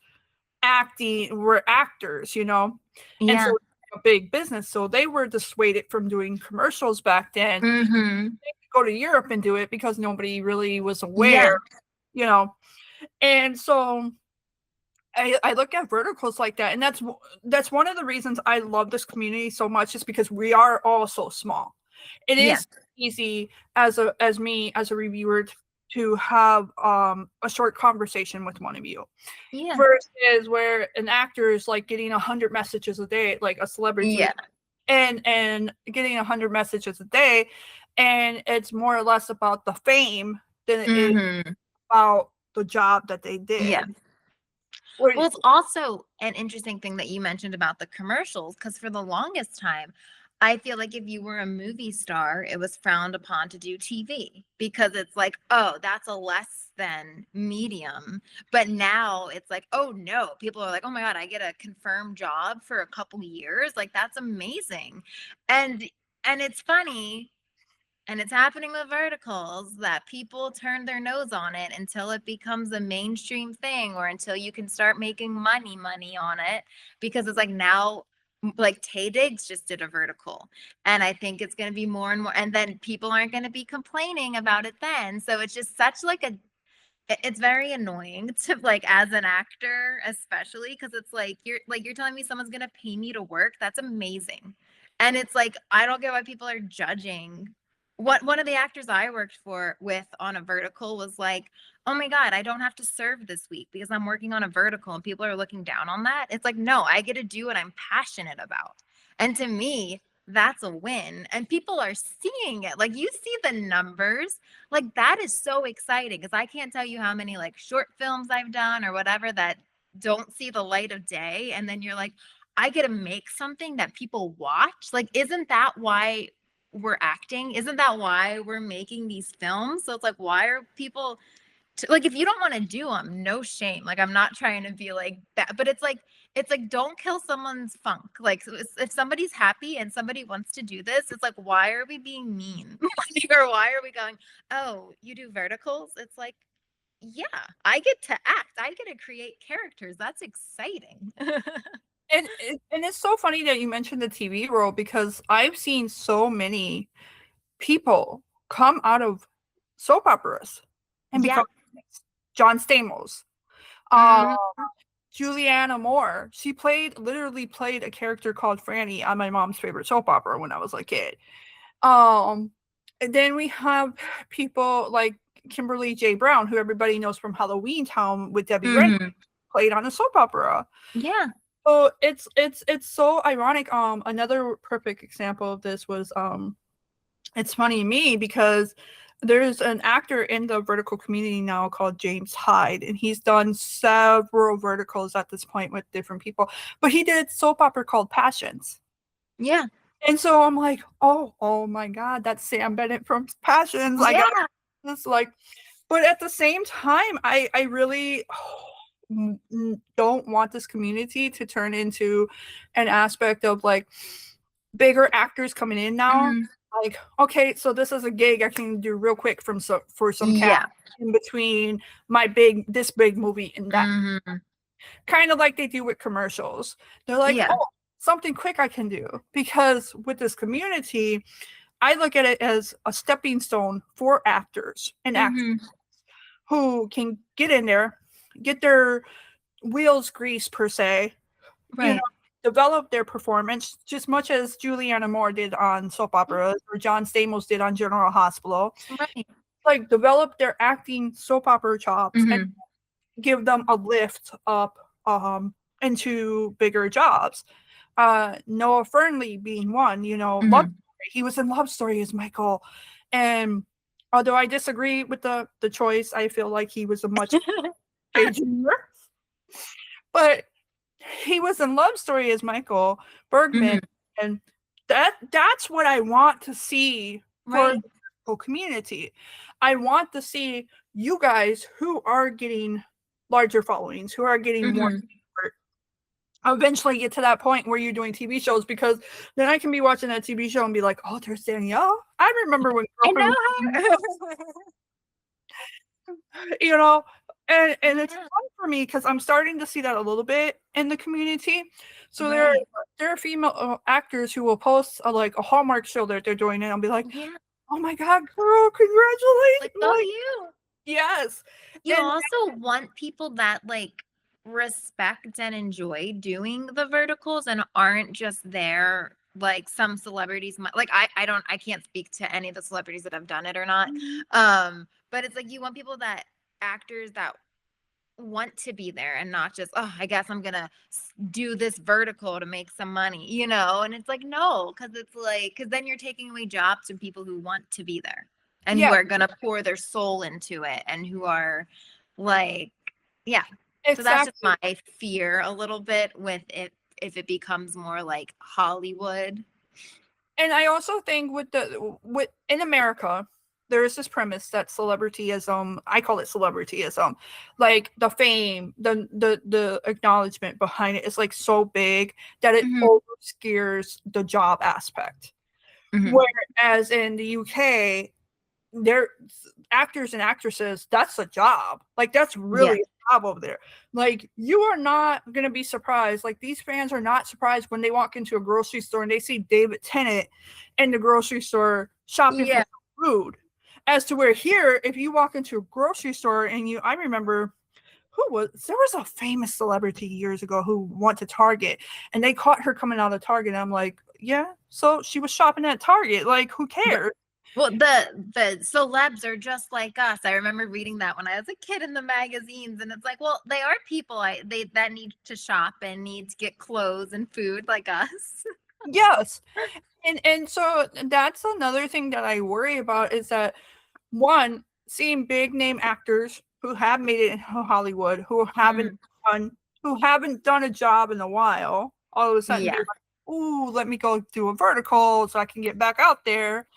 acting, we're actors, you know? And so Yeah. a big business. So they were dissuaded from doing commercials back then. Hmm. Go to Europe and do it because nobody really was Yeah. aware, you know. And so I look at verticals like that, and that's one of the reasons I love this community so much is because we are all so small. It Yeah. is easy as me as a reviewer to have a short conversation with one of you Yeah. versus where an actor is like getting 100 messages a day, like a celebrity, Yeah. and getting 100 messages a day, and it's more or less about the fame than it is Hmm. about the job that they Yeah. did. Or Well, it's also an interesting thing that you mentioned about the commercials, because for the longest time, I feel like if you were a movie star, it was frowned upon to do TV because it's like, oh, that's a less than medium. But now it's like, oh no, people are like, oh my God, I get a confirmed job for a couple years. Like that's amazing. And and it's funny, and it's happening with verticals that people turn their nose on it until it becomes a mainstream thing, or until you can start making money on it, because it's like now, like Tay Diggs just did a vertical, and I think it's going to be more and more, and then people aren't going to be complaining about it then. So it's just such like a, it's very annoying to like as an actor, especially because it's like you're telling me someone's going to pay me to work. That's amazing. And it's like I don't get why people are judging. What one of the actors I worked for with on a vertical was like, "Oh my God, I don't have to serve this week because I'm working on a vertical," and people are looking down on that. It's like, no, I get to do what I'm passionate about. And to me, that's a win. And people are seeing it. Like you see the numbers, like that is so exciting because I can't tell you how many like short films I've done or whatever that don't see the light of day. And then you're like, I get to make something that people watch. Like, isn't that why we're acting? Isn't that why we're making these films? So it's like, why are people like if you don't want to do them, no shame. Like I'm not trying to be like that, but it's like don't kill someone's funk. Like so if somebody's happy and somebody wants to do this, it's like why are we being mean? Or why are we going, "Oh, you do verticals?" It's like, "Yeah, I get to act. I get to create characters. That's exciting." And it's so funny that you mentioned the TV role because I've seen so many people come out of soap operas and Yeah. become John Stamos. Uh, Mhm. Juliana Moore, she literally played a character called Franny on my mom's favorite soap opera when I was a kid. Um, and then we have people like Kimberly J. Brown, who everybody knows from Halloween Town with Debbie Reynolds, Mhm. played on a soap opera. Yeah. So it's so ironic. Another perfect example of this was it's funny to me because there's an actor in the vertical community now called James Hyde, and he's done several verticals at this point with different people. But he did a soap opera called Passions. Yeah. And so I'm like, oh my God, that's Sam Bennett from Passions. I got Yeah. this like, but at the same time, I really don't want this community to turn into an aspect of like bigger actors coming in now. Mhm. Like, okay, so this is a gig I can do real quick for some cash Yeah. in between this big movie and that. Mhm. Kind of like they do with commercials. They're like, Yeah. oh, something quick I can do. Because with this community, I look at it as a stepping stone for actors and actors Mhm. who can get in there, get their wheels greased per se, you know, Right. develop their performance just much as Juliana Moore did on soap operas or John Stamos did on General Hospital. Right. Like develop their acting soap opera chops and Mhm. give them a lift up into bigger jobs. Noah Fernley being one, Love Mhm. Story. He was in Love Story as Michael. And although I disagree with the choice, I feel like he was a much junior. But he was in Love Story as Michael Bergman, Mhm. and that's what I want to see for Right. the whole community. I want to see you guys who are getting larger followings, who are getting more Mhm. support, eventually get to that point where you're doing TV shows because then I can be watching that TV show and be like, oh, there's Danielle. I remember when I Girlfriend know was, her. you know, and it's Yeah. fun for me because I'm starting to see that a little bit in the community. So Right. there are female actors who will post like a Hallmark show that they're doing, and I'll be like, Yeah. "Oh my god, girl, congratulations!" Like, go Like, you. yes, You and also want people that like respect and enjoy doing the verticals and aren't just there like some celebrities might like I can't speak to any of the celebrities that have done it or not. But it's like you want people that actors that want to be there and not just, oh, I guess I'm gonna do this vertical to make some money, and it's like no, because it's like because then you're taking away jobs from people who want to be there and who yeah, are gonna pour their soul into it and who are like, yeah. So that's just exactly. my fear a little bit with it if it becomes more like Hollywood. And I also think with in America, there is this premise that celebrityism, I call it celebrityism, like the fame, the acknowledgement behind it is like so big that it Hmm. obscures the job aspect. Hmm. Whereas in the UK, they're actors and actresses, that's a job. Like that's Yeah. really a job over there. Like you are not gonna be surprised. Like these fans are not surprised when they walk into a grocery store and they see David Tennant in the grocery store shopping for Yeah. food. As to where here, if you walk into a grocery store and I remember there was a famous celebrity years ago who went to Target and they caught her coming out of Target. And I'm like, yeah, so she was shopping at Target. Like, who cares? Well, the celebs are just like us. I remember reading that when I was a kid in the magazines, and it's like, well, they are people they that need to shop and need to get clothes and food like us. Yes. And so that's another thing that I worry about is that one, seeing big name actors who have made it in Hollywood done who haven't done a job in a while, all of a sudden be Yeah. like, ooh, let me go do a vertical so I can get back out there.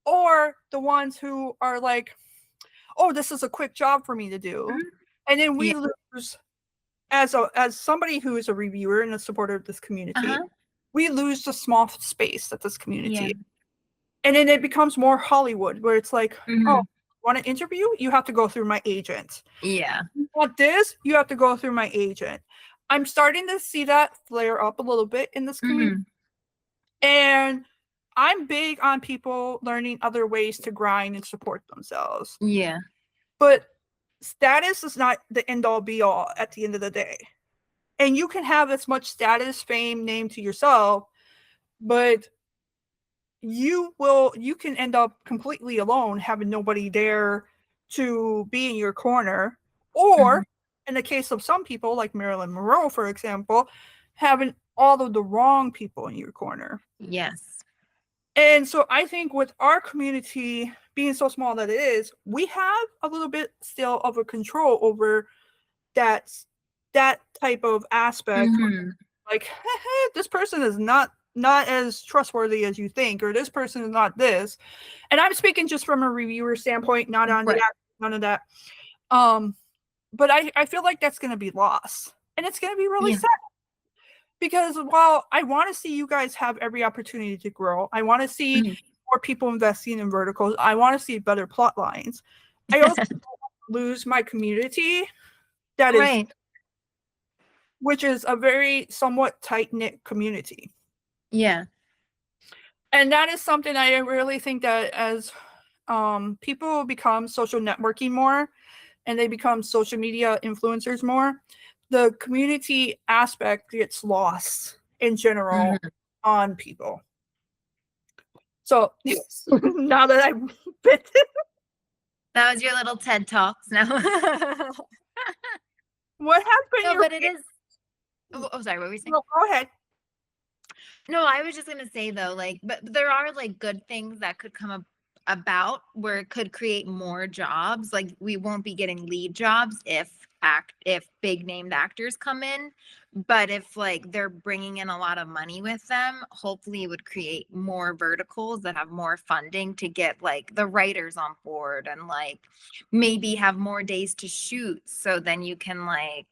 Or the ones who are like, oh, this is a quick job for me to do. Mhm. And then Yeah. we lose as somebody who is a reviewer and a supporter of this community, Uh-huh. we lose the small space that this Yeah. community. And then it becomes more Hollywood where it's like, oh, Hmm. want an interview? You have to go through my agent. Yeah. You want this? You have to go through my agent. I'm starting to see that flare up a little bit in this community. Hmm. And I'm big on people learning other ways to grind and support themselves. Yeah. But status is not the end all be all at the end of the day. And you can have as much status, fame, name to yourself, but you can end up completely alone, having nobody there to be in your corner, Hmm. or in the case of some people like Marilyn Monroe, for example, having all of the wrong people in your corner. Yes. And so I think with our community being so small that it is, we have a little bit still of a control over that that type of aspect. Hmm. Like, this person is not as trustworthy as you think, or this person is not this. And I'm speaking just from a reviewer standpoint, not on the Right. none of that. Um, but I feel like that's going to be lost, and it's going to be really Yeah. sad because while I want to see you guys have every opportunity to grow, I want to see Mhm. more people investing in verticals. I want to see better plot lines. I also lose my community that is, Right. which is a very somewhat tight knit community. Yeah. And that is something I really think that as people become social networking more and they become social media influencers more, the community aspect gets lost in general Mhm. on people. So now that I've been, That was your little TED Talks now. what has been No, your but it is. Oh, sorry. What were we saying? no, go ahead. No, I was just gonna say though, like, but there are like good things that could come about where it could create more jobs. Like, we won't be getting lead jobs if big named actors come in, but if like they're bringing in a lot of money with them, hopefully it would create more verticals that have more funding to get like the writers on board and like maybe have more days to shoot, so then you can like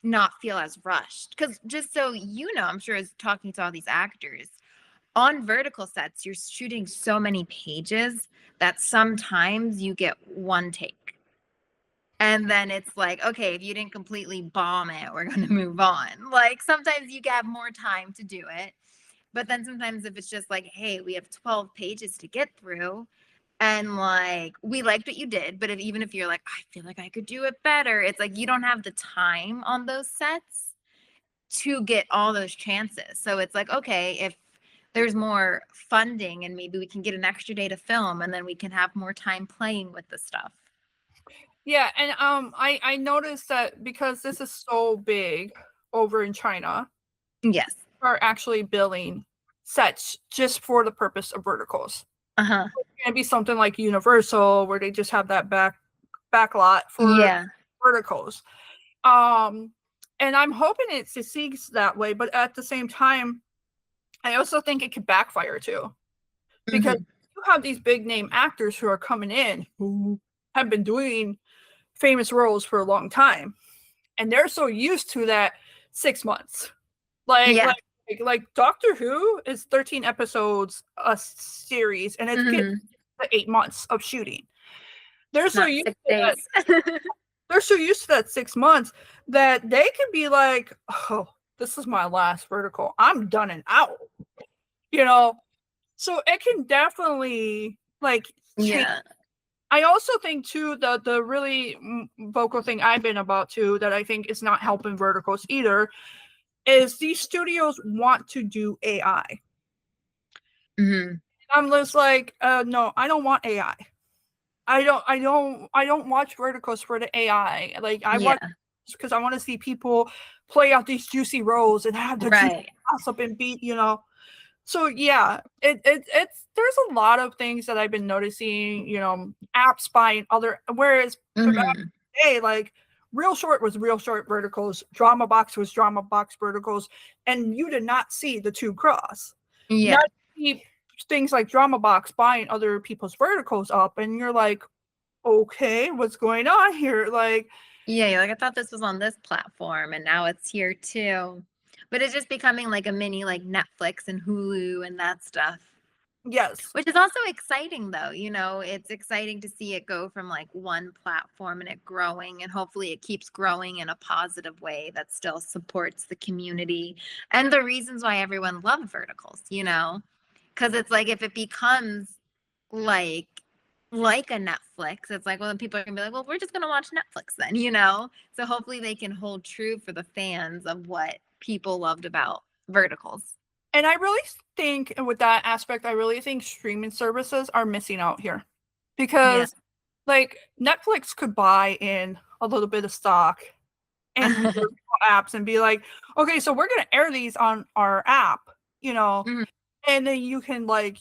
not feel as rushed. Because just so you know, I'm sure as talking to all these actors on vertical sets, you're shooting so many pages that sometimes you get one take, and then it's like, okay, if you didn't completely bomb it, we're going to move on. Like, sometimes you have more time to do it, but then sometimes if it's just like, hey, we have 12 pages to get through, and like we liked what you did, but even if you're like, I feel like I could do it better, it's like you don't have the time on those sets to get all those chances. So it's like, okay, if there's more funding and maybe we can get an extra day to film, and then we can have more time playing with the stuff. Yeah, and I noticed that because this is so big over in China, Yes. are actually building sets just for the purpose of verticals. Uh-huh. It's gonna be something like Universal where they just have that back lot for Yeah. verticals. Um, and I'm hoping it succeeds that way, but at the same time, I also think it could backfire too. Because Hmm. you have these big name actors who are coming in who have been doing famous roles for a long time. And they're so used to that 6 months. Like Yeah. like like Doctor Who is 13 episodes a series and it's getting Hmm. to 8 months of shooting. They're so Not used six to that days. they're so used to that 6 months that they can be like, oh, this is my last vertical. I'm done and out. You know? So it can definitely like change. Yeah. I also think too the really vocal thing I've been about too that I think is not helping verticals either is these studios want to do AI. Hmm. I'm just like, no, I don't want AI. I don't watch verticals for the AI. Like I Yeah. watch because I want to see people play out these juicy roles and have the juicy Right. gossip and beat, So yeah, it's there's a lot of things that I've been noticing, apps buying other, whereas back Hmm. in the day, like Real Short was Real Short verticals, Drama Box was Drama Box verticals, and you did not see the two cross. Now Yeah. you see things like Drama Box buying other people's verticals up, and you're like, okay, what's going on here? Like, Yeah, you're like, I thought this was on this platform and now it's here too. But it's just becoming like a mini like Netflix and Hulu and that stuff. yes. Which is also exciting though, it's exciting to see it go from like one platform and it growing, and hopefully it keeps growing in a positive way that still supports the community and the reasons why everyone loved verticals. Because it's like if it becomes like like a Netflix, it's like, well, then people are gonna be like, well, we're just gonna watch Netflix then. So hopefully they can hold true for the fans of what people loved about verticals. And I really think, with that aspect, I really think streaming services are missing out here Yeah. because, like, Netflix could buy in a little bit of stock in their apps and be like, okay, so we're going to air these on our app, Mhm. and then you can, like,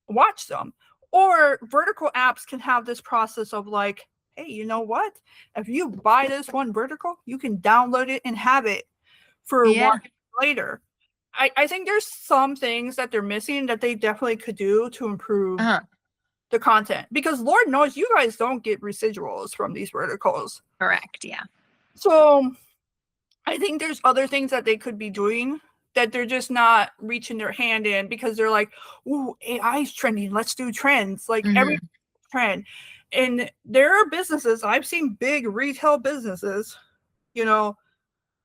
watch them. Or vertical apps can have this process of, like, hey, you know what? If you buy this one vertical, you can download it and have it for Yeah. watching later. I think there's some things that they're missing that they definitely could do to improve Uh-huh. the content, because Lord knows you guys don't get residuals from these verticals. Correct. Yeah. So I think there's other things that they could be doing that they're just not reaching their hand in, because they're like, ooh, AI is trending. Let's do trends. Like every Hmm. trend. And there are businesses, I've seen big retail businesses, you know,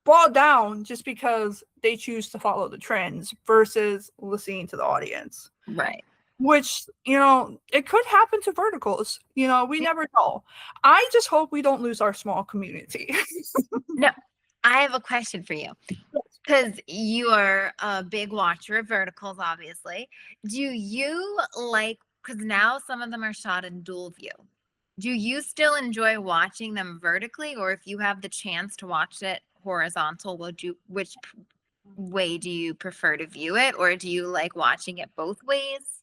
fall down just because they choose to follow the trends versus listening to the audience. Right. Which, it could happen to verticals. We Yeah. never know. I just hope we don't lose our small community. No, I have a question for you because you are a big watcher of verticals, obviously. Do you like, because now some of them are shot in dual view. Do you still enjoy watching them vertically, or if you have the chance to watch it horizontal, which way do you prefer to view it, or do you like watching it both ways?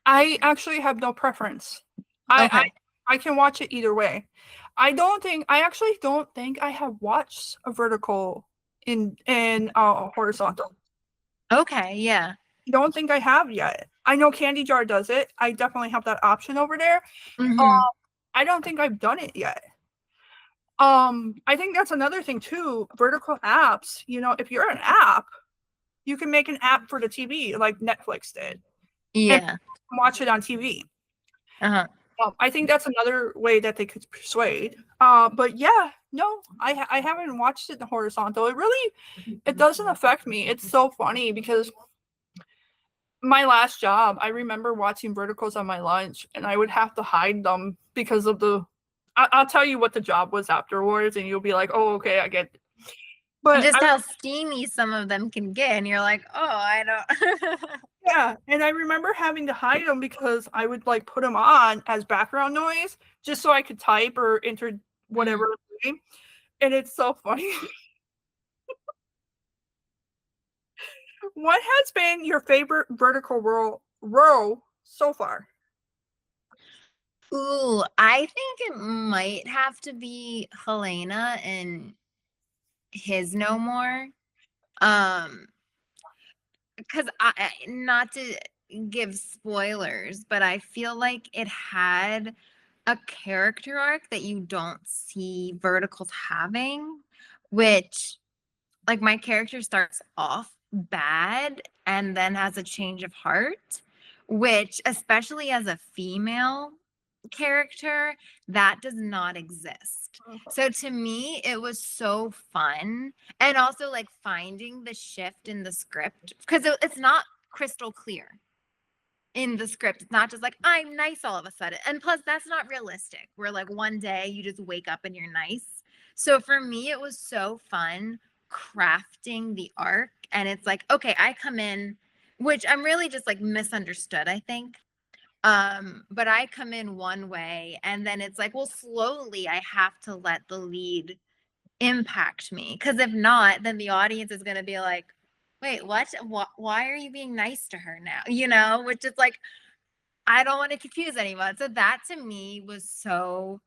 I actually have no preference. I, Okay. I can watch it either way. I actually don't think I have watched a vertical in horizontal. Okay. Yeah. Don't think I have yet. I know Candy Jar does it. I definitely have that option over there. Hmm. I don't think I've done it yet. I think that's another thing too. Vertical apps, if you're an app, you can make an app for the TV like Netflix did and Yeah. watch it on TV. Uh-huh. I think that's another way that they could persuade. But yeah, no, I haven't watched it in horizontal. It doesn't affect me. It's so funny because my last job, I remember watching verticals on my lunch, and I would have to hide them because of the. I'll tell you what the job was afterwards, and you'll be like, "Oh, okay, I get it." But Just how steamy some of them can get, and you're like, oh, I don't. yeah, and I remember having to hide them because I would like put them on as background noise just so I could type or enter whatever Mhm. I'm doing. And it's so funny. What has been your favorite vertical row so far? Ooh, I think it might have to be Helena and his No More. Um, because not to give spoilers, but I feel like it had a character arc that you don't see verticals having, which like my character starts off bad and then has a change of heart, which especially as a female character, that does not exist. So to me, it was so fun. And also like finding the shift in the script because it's not crystal clear in the script. It's not just like, I'm nice all of a sudden. And plus, that's not realistic. Where like one day you just wake up and you're nice. So for me, it was so fun crafting the arc. And it's like, okay, I come in, which I'm really just like misunderstood, I think. But I come in one way, and then it's like, well, slowly I have to let the lead impact me. Because if not, then the audience is going to be like, wait, what? Why are you being nice to her now? You know, which is like, I don't want to confuse anyone. So that to me was so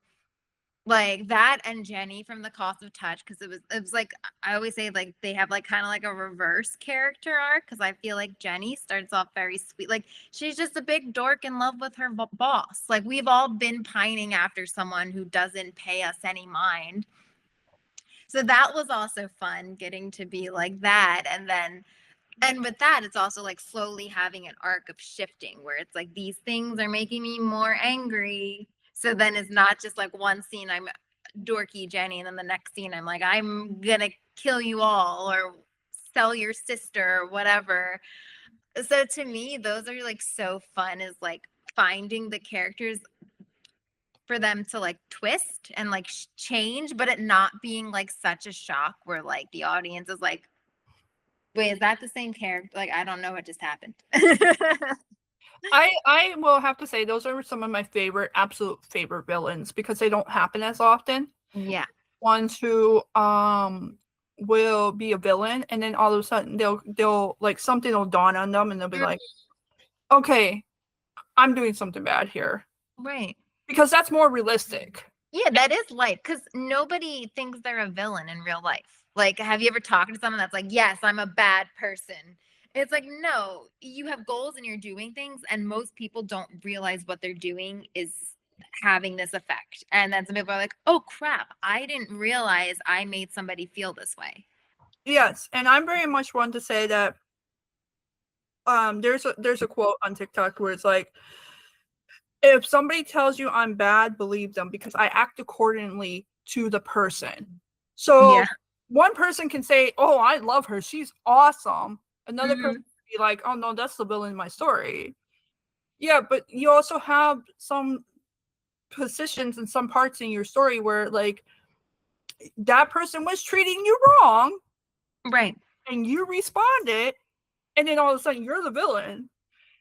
like that, and Jenny from The Cost of Touch, because it was like I always say like they have like kind of like a reverse character arc, because I feel like Jenny starts off very sweet, like she's just a big dork in love with her boss. Like we've all been pining after someone who doesn't pay us any mind. So that was also fun getting to be like that, and with that it's also like slowly having an arc of shifting where it's like these things are making me more angry. So then it's not just like one scene I'm dorky Jenny, and then the next scene I'm like, I'm gonna kill you all or sell your sister or whatever. So to me those are like so fun, is like finding the characters for them to like twist and like change, but it not being like such a shock where like the audience is like, wait, is that the same character? Like, I don't know what just happened. I will have to say those are some of my absolute favorite villains because they don't happen as often. Yeah. Ones who will be a villain and then all of a sudden they'll like something will dawn on them and they'll be like, okay, I'm doing something bad here. Right. Because that's more realistic. Yeah, that is life, because nobody thinks they're a villain in real life. Like, have you ever talked to someone that's like, yes, I'm a bad person? It's like, no, you have goals and you're doing things, and most people don't realize what they're doing is having this effect. And then some people are like, oh crap, I didn't realize I made somebody feel this way. Yes, and I'm very much one to say that there's a quote on TikTok where it's like, if somebody tells you I'm bad, believe them because I act accordingly to the person. So Yeah. one person can say, oh, I love her, she's awesome. Another person can be like, oh no, that's the villain in my story. Yeah, but you also have some positions and some parts in your story where like that person was treating you wrong. Right. And you responded, and then all of a sudden you're the villain.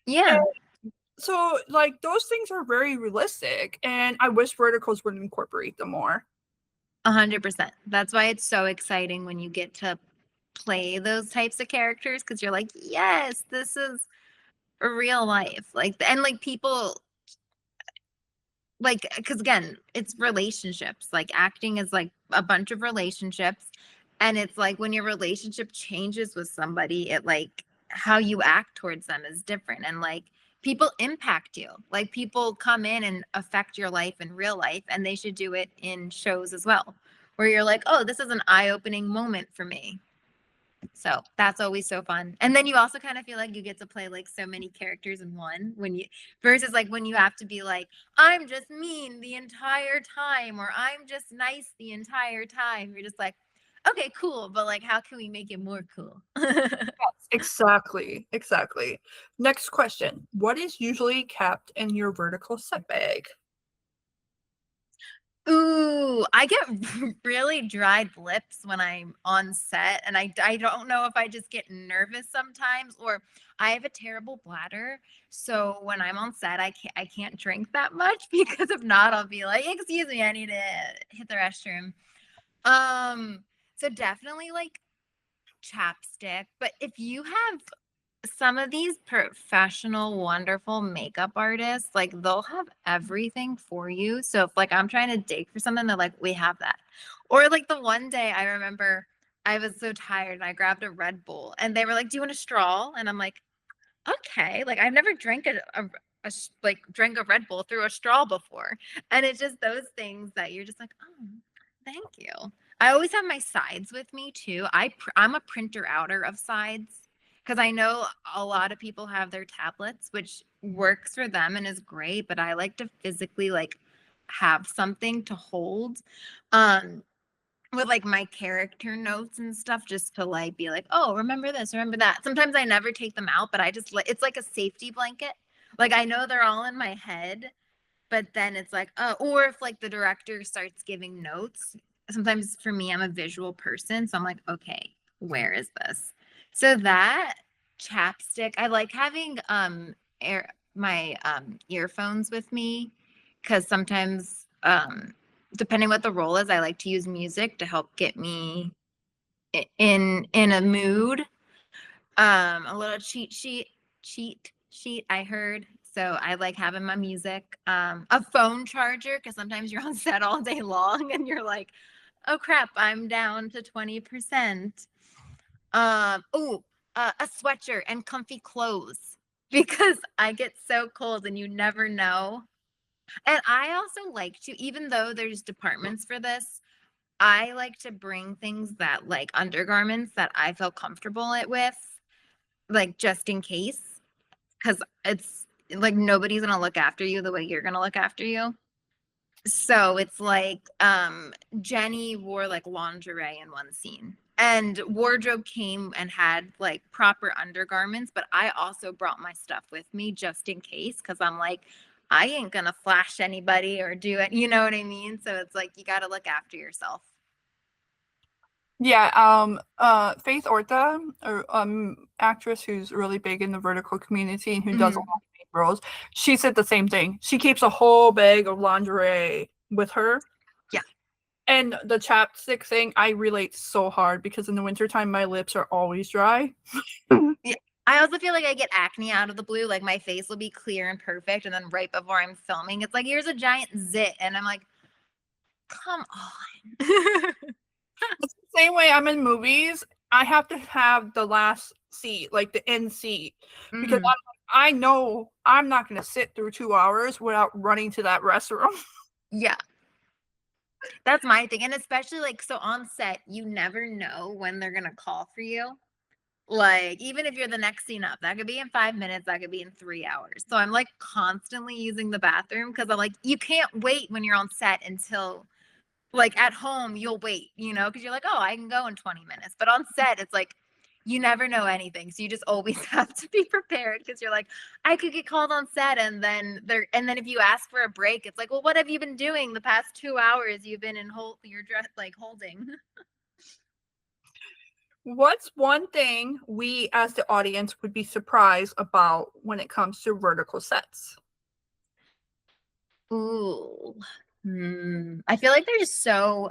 Yeah. And so like those things are very realistic, and I wish verticals would incorporate them more. 100%. That's why it's so exciting when you get to play those types of characters, because you're like, yes, this is a real life. Like, and like people like, because again, it's relationships. Like acting is like a bunch of relationships. And it's like when your relationship changes with somebody, it like how you act towards them is different. And like people impact you. Like people come in and affect your life in real life, and they should do it in shows as well, where you're like, oh, this is an eye-opening moment for me. So that's always so fun. And then you also kind of feel like you get to play like so many characters in one, when you versus like when you have to be like, I'm just mean the entire time, or I'm just nice the entire time. You're just like, okay, cool, but like how can we make it more cool? Exactly. Next question. What is usually kept in your vertical set bag? Ooh, I get really dried lips when I'm on set, and I don't know if I just get nervous sometimes, or I have a terrible bladder. So when I'm on set, I can't drink that much because if not, I'll be like, excuse me, I need to hit the restroom. So definitely like chapstick. But if you have some of these professional, wonderful makeup artists, like they'll have everything for you. So if like I'm trying to dig for something, they're like, we have that. Or like the one day I remember I was so tired and I grabbed a Red Bull and they were like, do you want a straw? And I'm like, okay. Like I've never drank like drank a Red Bull through a straw before. And it's just those things that you're just like, oh, thank you. I always have my sides with me too. I'm a printer outer of sides, because I know a lot of people have their tablets, which works for them and is great, but I like to physically like have something to hold. Um, with like my character notes and stuff, just to like be like, oh, remember this, remember that. Sometimes I never take them out, but I just like, it's like a safety blanket. Like I know they're all in my head, but then it's like, oh, or if like the director starts giving notes, sometimes for me, I'm a visual person. So I'm like, okay, where is this? So that chapstick, I like having my earphones with me, because sometimes depending what the role is, I like to use music to help get me in a mood. A little cheat sheet I heard. So I like having my music. A phone charger, because sometimes you're on set all day long and you're like, oh crap, I'm down to 20%. A sweatshirt and comfy clothes because I get so cold and you never know. And I also like to, even though there's departments for this, I like to bring things that like undergarments that I feel comfortable with, like just in case, because it's like nobody's gonna look after you the way you're gonna look after you. So it's like Jenny wore like lingerie in one scene. And wardrobe came and had like proper undergarments, but I also brought my stuff with me just in case because I'm like, I ain't gonna flash anybody or do it, you know what I mean? So it's like you gotta look after yourself. Yeah, Faith Orta, or actress who's really big in the vertical community and who does a lot Mhm. of main roles, she said the same thing. She keeps a whole bag of lingerie with her. Yeah. And the chapstick thing, I relate so hard because in the wintertime my lips are always dry. Yeah. I also feel like I get acne out of the blue. Like my face will be clear and perfect. And then right before I'm filming, it's like, here's a giant zit. And I'm like, come on. It's the same way I'm in movies. I have to have the last seat, like the end seat, because Hmm. I know I'm not going to sit through 2 hours without running to that restroom. Yeah. That's my thing. And especially like, so on set, you never know when they're going to call for you. Like, even if you're the next scene up, that could be in 5 minutes, that could be in 3 hours. So I'm like constantly using the bathroom because I'm like, you can't wait when you're on set until like at home, you'll wait, you know, because you're like, oh, I can go in 20 minutes. But on set, it's like, you never know anything. So you just always have to be prepared because you're like, I could get called on set. And then if you ask for a break, it's like, well, what have you been doing the past 2 hours? You've been in you're dressed like holding. What's one thing we as the audience would be surprised about when it comes to vertical sets? Ooh. I feel like there's so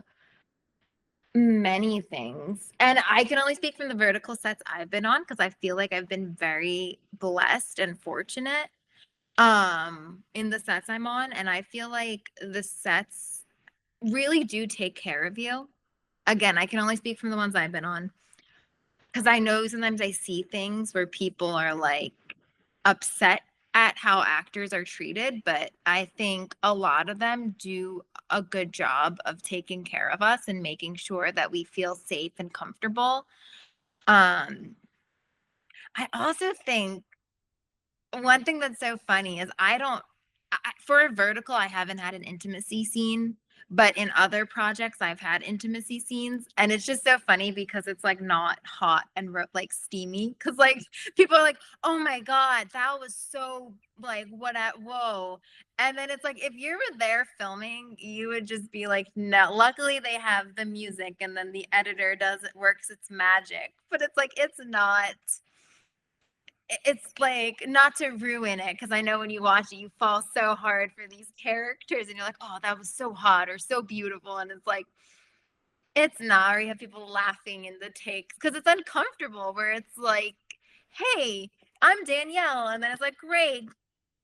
many things. And I can only speak from the vertical sets I've been on because I feel like I've been very blessed and fortunate in the sets I'm on. And I feel like the sets really do take care of you. Again, I can only speak from the ones I've been on because I know sometimes I see things where people are like upset at how actors are treated, but I think a lot of them do a good job of taking care of us and making sure that we feel safe and comfortable. Um, I also think one thing that's so funny is I don't for a vertical, I haven't had an intimacy scene, but in other projects, I've had intimacy scenes, and it's just so funny because it's like not hot and like steamy. Because like people are like, "Oh my god, that was so like what at whoa," and then it's like if you were there filming, you would just be like, "No." Luckily, they have the music, and then the editor does it works its magic, but it's like it's not it's like not to ruin it because I know when you watch it, you fall so hard for these characters and you're like, oh, that was so hot or so beautiful. And it's like, it's not, or you have people laughing in the takes because it's uncomfortable where it's like, hey, I'm Danielle. And then it's like, great,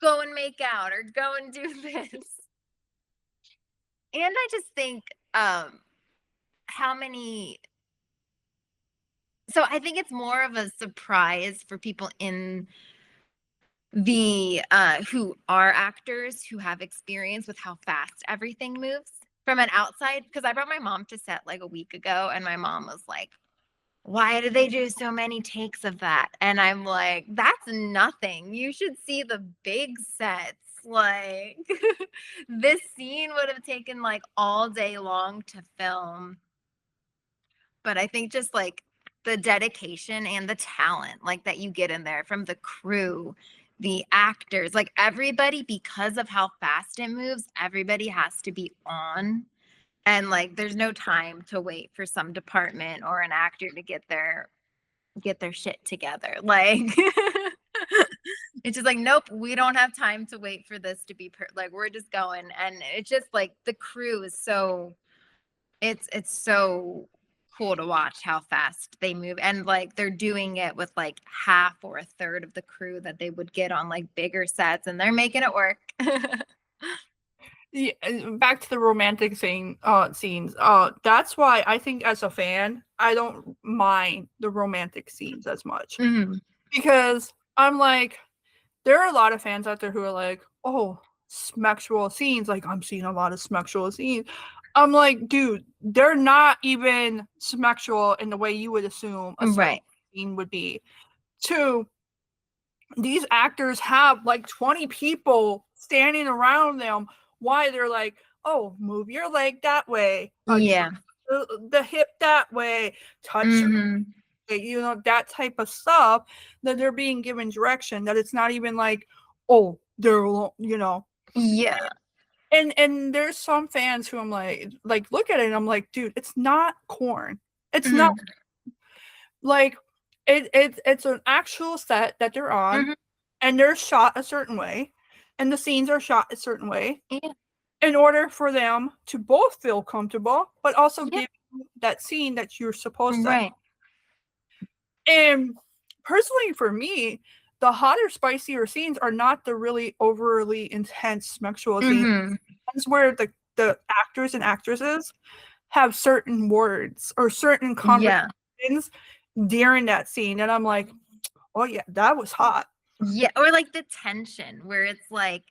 go and make out or go and do this. And I just think how many so I think it's more of a surprise for people in the who are actors who have experience with how fast everything moves from an outside because I brought my mom to set like a week ago and my mom was like, why do they do so many takes of that? And I'm like, that's nothing, you should see the big sets. Like this scene would have taken like all day long to film, but I think just like the dedication and the talent like that you get in there from the crew, the actors, like everybody, because of how fast it moves, everybody has to be on. And like there's no time to wait for some department or an actor to get their shit together. Like It's just like, nope, we don't have time to wait for this to be like we're just going. And it's just like the crew is so it's so cool to watch how fast they move. And like they're doing it with like half or a third of the crew that they would get on like bigger sets, and they're making it work. Yeah, back to the romantic scenes. That's why I think as a fan, I don't mind the romantic scenes as much Mhm. because I'm like, there are a lot of fans out there who are like, oh, sexual scenes. Like I'm seeing a lot of sexual scenes. I'm like, dude, they're not even sexual in the way you would assume a Right. scene would be. Two, these actors have like 20 people standing around them why they're like, oh, move your leg that way, Yeah. the hip that way, touch your, Hmm. that type of stuff, that they're being given direction, that it's not even like, oh, they're, Yeah. and there's some fans who I'm like look at it and I'm like, dude, it's not corn. It's not Hmm. like it's an actual set that they're on Hmm. and they're shot a certain way and the scenes are shot a certain way Yeah. in order for them to both feel comfortable but also Yeah. give you that scene that you're supposed to. Right. And personally for me, the hotter spicier scenes are not the really overly intense sexual scenes. Hmm. It's where the actors and actresses have certain words or certain Yeah. conversations during that scene and I'm like, oh yeah, that was hot. Yeah, or like the tension where it's like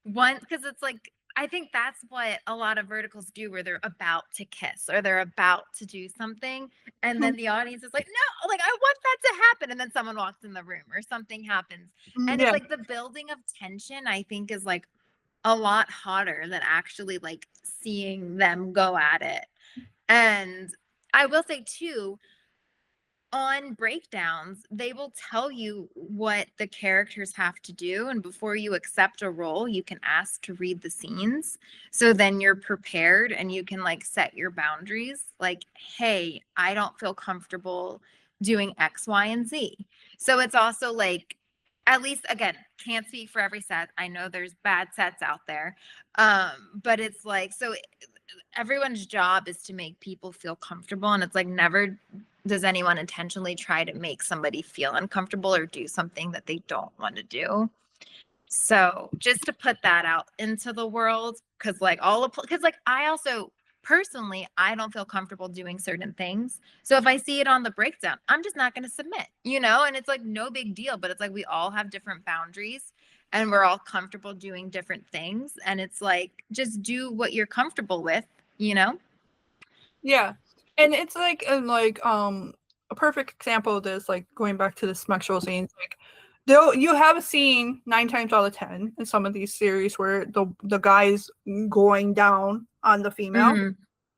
one, because it's like I think that's what a lot of verticals do, where they're about to kiss or they're about to do something, and then the audience is like, no, like I want that to happen, and then someone walks in the room or something happens, and it's Yeah. like the building of tension, I think, is like a lot hotter than actually like seeing them go at it. And I will say too, on breakdowns, they will tell you what the characters have to do. And before you accept a role, you can ask to read the scenes. So then you're prepared and you can like set your boundaries. Like, hey, I don't feel comfortable doing X, Y, and Z. So it's also like, at least again, can't speak for every set. I know there's bad sets out there. But it's like, so everyone's job is to make people feel comfortable. And it's like, never does anyone intentionally try to make somebody feel uncomfortable or do something that they don't want to do. So just to put that out into the world, because like because like I also personally, I don't feel comfortable doing certain things. So if I see it on the breakdown, I'm just not going to submit, and it's like no big deal, but it's like we all have different boundaries and we're all comfortable doing different things. And it's like, just do what you're comfortable with, you know? Yeah. And it's like a perfect example of this, like going back to the sexual scenes, like you have a scene 9 times out of 10 in some of these series where the guy's going down on the female. Mhm.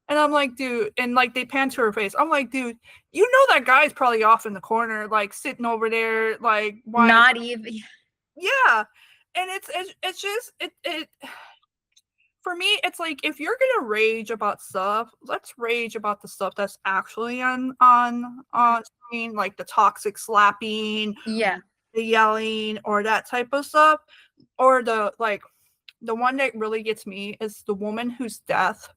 And I'm like, dude, and like they pan to her face. I'm like, dude, you know that guy's probably off in the corner, like sitting over there, like why? Not even. Yeah. And it's just it for me, it's like if you're gonna rage about stuff, let's rage about the stuff that's actually on screen, like the toxic slapping, Yeah. the yelling, or that type of stuff. Or the one that really gets me is the woman whose death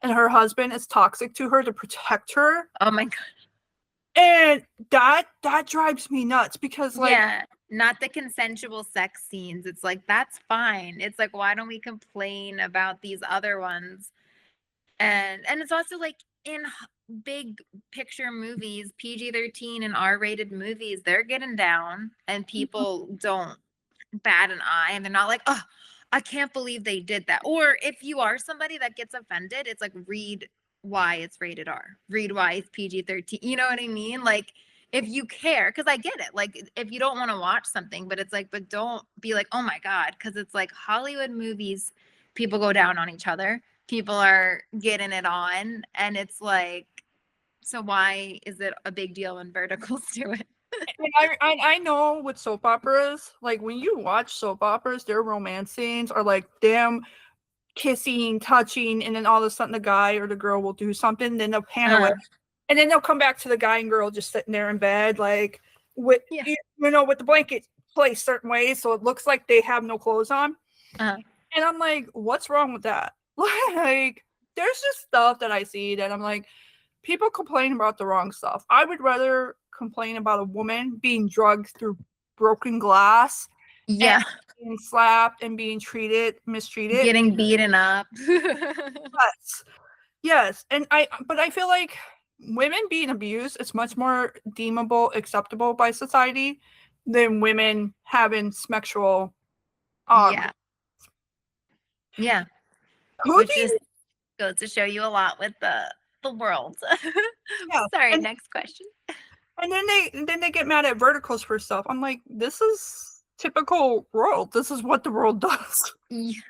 and her husband is toxic to her to protect her. Oh my God. And that drives me nuts because like Yeah. Not the consensual sex scenes. It's like, that's fine. It's like, why don't we complain about these other ones? And it's also like in big picture movies, PG-13 and R-rated movies, they're getting down and people don't bat an eye and they're not like, oh, I can't believe they did that. Or if you are somebody that gets offended, it's like, read why it's rated R, read why it's PG-13. You know what I mean? Like, if you care, because I get it. Like, if you don't want to watch something, but it's like, but don't be like, oh my God, because it's like Hollywood movies, people go down on each other, people are getting it on, and it's like, so why is it a big deal when verticals do it? and I know with soap operas, like when you watch soap operas, their romance scenes are like them kissing, touching, and then all of a sudden the guy or the girl will do something, then they'll pan away, and then they'll come back to the guy and girl just sitting there in bed, like with Yeah. with the blanket. play certain ways so it looks like they have no clothes on. Uh, And I'm like, what's wrong with that? Like, there's just stuff that I see that I'm like, people complain about the wrong stuff. I would rather complain about a woman being drugged through broken glass and yeah, being slapped and being mistreated. getting beaten up. Yes. Yes. But I feel like women being abused is much more deemable, acceptable by society than women having sexual Yeah, yeah, who do which just you goes to show you a lot with the world. yeah. Sorry, And next question. and then they get mad at verticals for stuff. I'm like, this is typical world. This is what the world does. Yeah,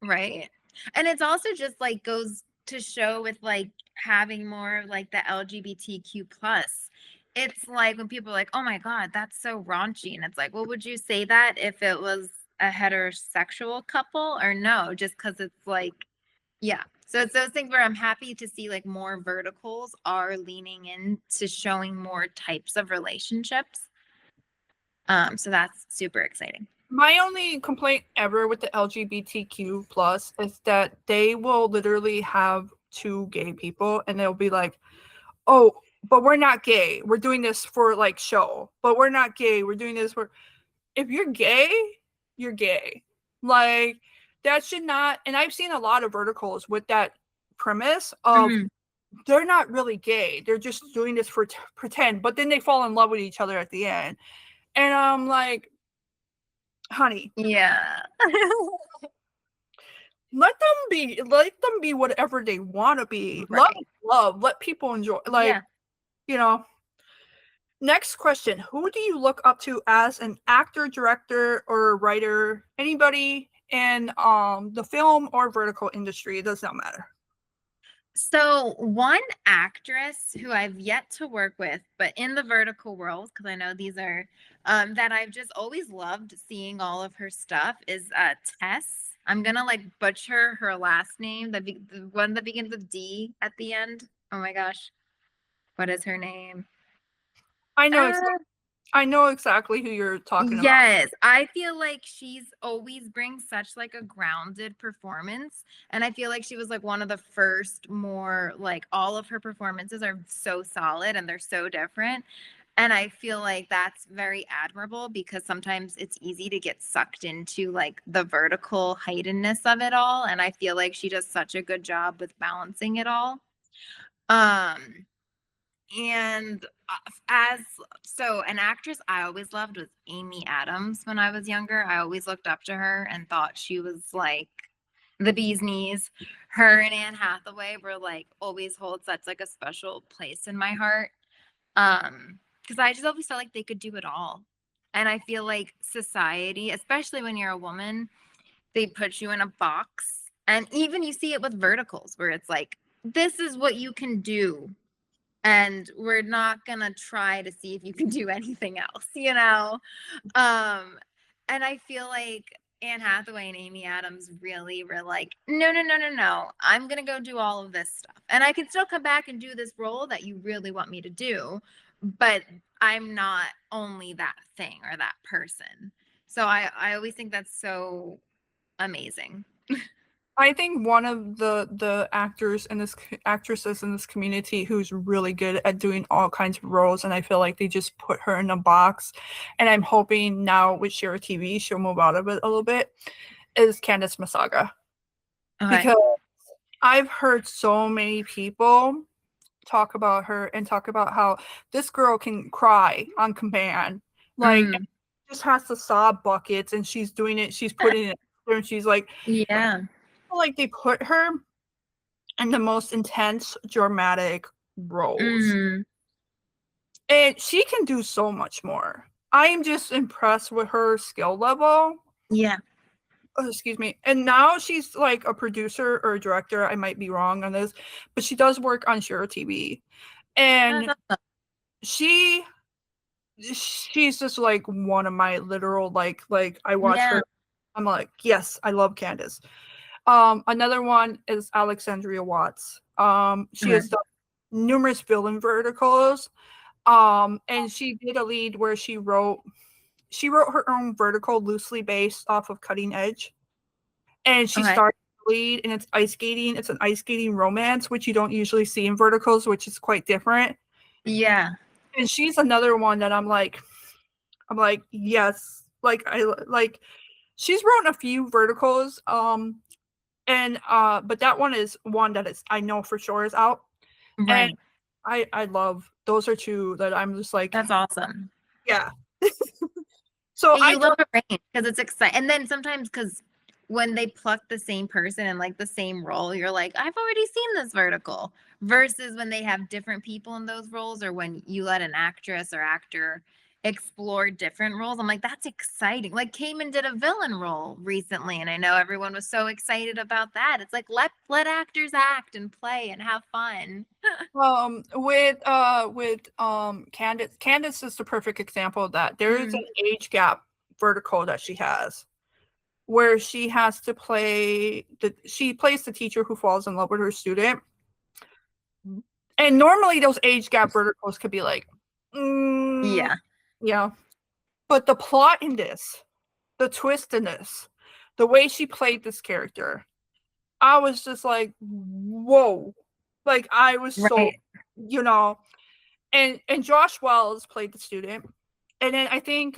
right. And it's also just like goes to show with like having more of like the LGBTQ plus. It's like when people are like, oh my God, that's so raunchy. And it's like, well, would you say that if it was a heterosexual couple or no? Just because it's like, yeah. So it's those things where I'm happy to see like more verticals are leaning into showing more types of relationships. So that's super exciting. My only complaint ever with the LGBTQ plus is that they will literally have two gay people and they'll be like, oh, but we're not gay. We're doing this for like show. But we're not gay. We're doing this for if you're gay, you're gay. Like that should not and I've seen a lot of verticals with that premise of Mhm. they're not really gay. They're just doing this for pretend, but then they fall in love with each other at the end. And I'm like, honey, Yeah. let them be whatever they want to be. Right. Let people enjoy like, Yeah. you know. Next question. Who do you look up to as an actor, director, or writer? Anybody in the film or vertical industry, it does not matter. So one actress who I've yet to work with, but in the vertical world, because I know these are that I've just always loved seeing all of her stuff is Tess. I'm gonna like butcher her last name, the one that begins with D at the end. Oh my gosh, what is her name? I know Uh, I know exactly who you're talking about. Yes, I feel like she's always brings such like a grounded performance, and I feel like she was like one of the first more like all of her performances are so solid and they're so different. And I feel like that's very admirable because sometimes it's easy to get sucked into like the vertical heightenedness of it all, and I feel like she does such a good job with balancing it all. Um and as so an actress I always loved was Amy Adams when I was younger. I always looked up to her and thought she was like the bee's knees. Her and Anne Hathaway were like always hold such like a special place in my heart. Because I just always felt like they could do it all. And I feel like society, especially when you're a woman, they put you in a box. And even you see it with verticals where it's like, this is what you can do and we're not gonna try to see if you can do anything else, you know? And I feel like Anne Hathaway and Amy Adams really were like, no, no, no, no, no. I'm gonna go do all of this stuff. And I can still come back and do this role that you really want me to do, but I'm not only that thing or that person. So I always think that's so amazing. I think one of the actors in this actresses in this community who's really good at doing all kinds of roles, and I feel like they just put her in a box. And I'm hoping now with Shira TV she'll move out of it a little bit. Is Candice Masaga Okay. because I've heard so many people talk about her and talk about how this girl can cry on command, like Mm, just has to sob buckets, and she's doing it. She's putting it, and she's yeah. like they put her in the most intense, dramatic roles. Mm, And she can do so much more. I am just impressed with her skill level. yeah. Oh, excuse me. And now she's like a producer or a director. I might be wrong on this, but she does work on Shiro TV. And she she's just like one of my literal like I watch Yeah. her. I'm like, yes, I love Candace. Another one is Alexandria Watts. She has done numerous villain verticals. And she did a lead where she wrote she wrote her own vertical loosely based off of Cutting Edge, and she Okay. started the lead, and it's ice skating. It's an ice skating romance, which you don't usually see in verticals, which is quite different. Yeah. And she's another one that I'm like, yes, like I like. She's written a few verticals, and but that one is one that is I know for sure is out, and Right. I love those are two that I'm just like, That's awesome. yeah. So And I you love a range because it's exciting. And then sometimes because when they pluck the same person in like the same role, you're like, I've already seen this vertical. Versus when they have different people in those roles, or when you let an actress or actor explore different roles. I'm like, that's exciting. Like Cayman did a villain role recently, and I know everyone was so excited about that. It's like let actors act and play and have fun. with Candace is the perfect example of that. There is Mm, an age gap vertical that she has where she has to play she plays the teacher who falls in love with her student. And normally those age gap verticals could be like, mm, yeah. yeah. But the plot in this, the twist in this, the way she played this character, I was just like, whoa. Like I was so, Right. you know, and Josh Wells played the student. And then I think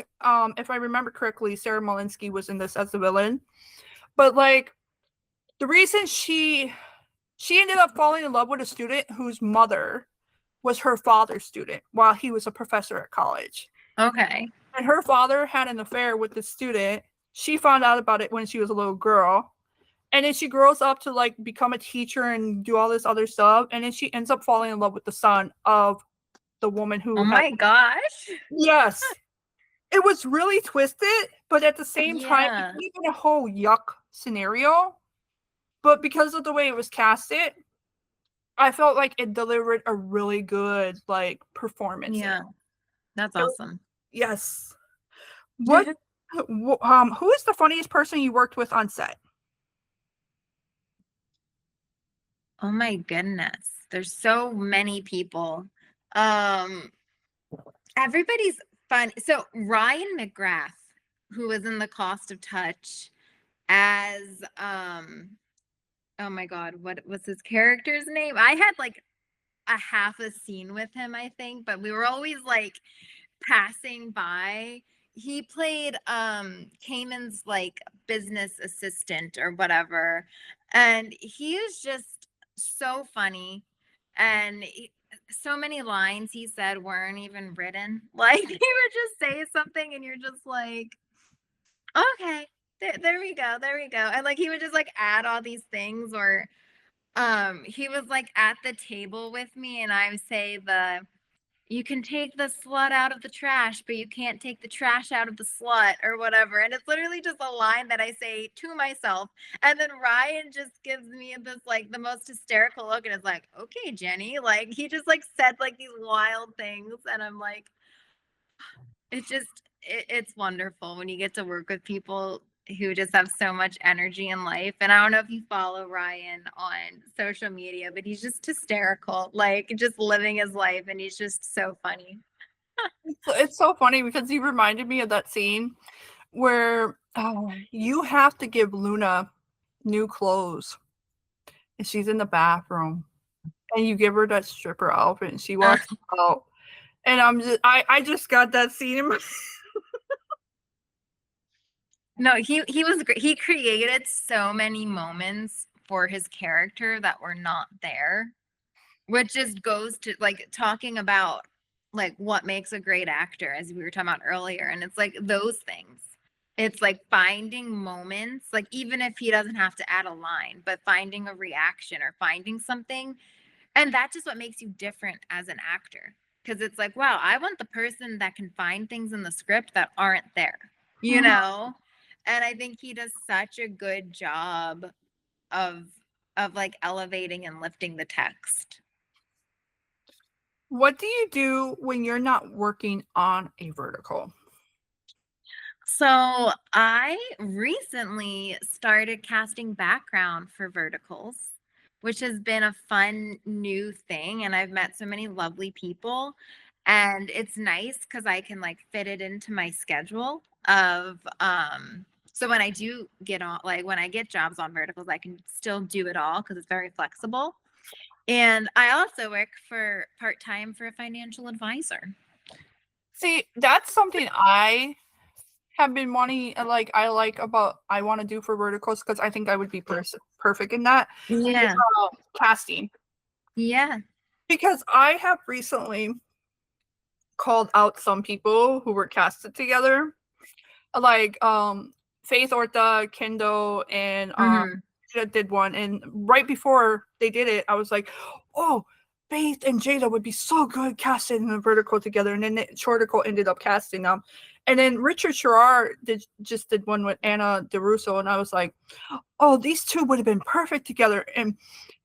if I remember correctly, Sarah Malinsky was in this as the villain. But like the reason she ended up falling in love with a student whose mother was her father's student while he was a professor at college. Okay. And her father had an affair with the student. She found out about it when she was a little girl. And then she grows up to like become a teacher and do all this other stuff. And then she ends up falling in love with the son of the woman Oh who had. my gosh. Yes. It was really twisted, but at the same time, it Yeah. could have been a whole yuck scenario. But because of the way it was casted, I felt like it delivered a really good like performance. Yeah. That's It, awesome. yes. What? Who is the funniest person you worked with on set? Oh my goodness. There's so many people. Um, everybody's fun. So Ryan McGrath, who was in The Cost of Touch as oh my God, what was his character's name? I had like a half a scene with him, I think, but we were always like passing by. He played Cayman's like business assistant or whatever. And he is just so funny. And so many lines he said weren't even written. Like he would just say something and you're just like, okay, there we go, there we go. And like he would just like add all these things, or he was like at the table with me and I would say the you can take the slut out of the trash, but you can't take the trash out of the slut or whatever. And it's literally just a line that I say to myself. And then Ryan just gives me this like the most hysterical look and is like, okay, Jenny. Like he just like said like these wild things. And I'm like, it just it's wonderful when you get to work with people who just have so much energy in life. And I don't know if you follow Ryan on social media, but he's just hysterical, like just living his life, and he's just so funny. It's so funny because he reminded me of that scene where you have to give Luna new clothes and she's in the bathroom and you give her that stripper outfit and she walks out and I just got that scene in my No, he was great. He created so many moments for his character that were not there, which just goes to like talking about like what makes a great actor, as we were talking about earlier. And it's like those things. It's like finding moments, like even if he doesn't have to add a line, but finding a reaction or finding something. And that's just what makes you different as an actor. Because it's like, wow, I want the person that can find things in the script that aren't there, you know? And I think he does such a good job of like elevating and lifting the text. What do you do when you're not working on a vertical? So I recently started casting background for verticals, which has been a fun new thing. And I've met so many lovely people. And it's nice because I can like fit it into my schedule of so when I do get on like when I get jobs on verticals, I can still do it all because it's very flexible. And I also work for part-time for a financial advisor. See, that's something I have been wanting, like, I want to do for verticals because I think I would be perfect in that. Yeah. Casting. Yeah. Because I have recently called out some people who were casted together, like Faith Orta, Kendo, and Hmm. Jada did one, and right before they did it, I was like, "Oh, Faith and Jada would be so good casted in a vertical together." And then Shorticle ended up casting them, and then Richard Sherrar just did one with Anna DeRusso, and I was like, "Oh, these two would have been perfect together." And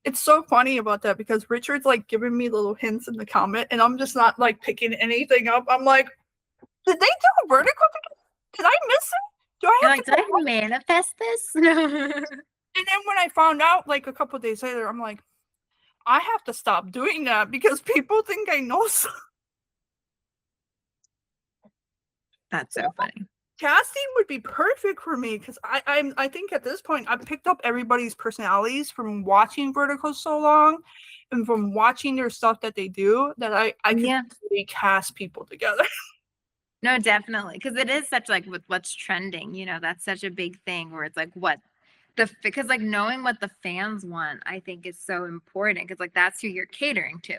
it's so funny about that because Richard's like giving me little hints in the comment, and I'm just not like picking anything up. I'm like, "Did they do a vertical together? Did I miss it? Do I You're have like, to did go?" I manifest this? And then when I found out, like a couple days later, I'm like, I have to stop doing that because people think I know. That's so funny. Casting would be perfect for me because I think at this point I've picked up everybody's personalities from watching Vertical so long, and from watching their stuff that they do that I could Yeah. really cast people together. No, definitely. Because it is such like with what's trending, that's such a big thing where it's like what because like knowing what the fans want, I think is so important because like that's who you're catering to,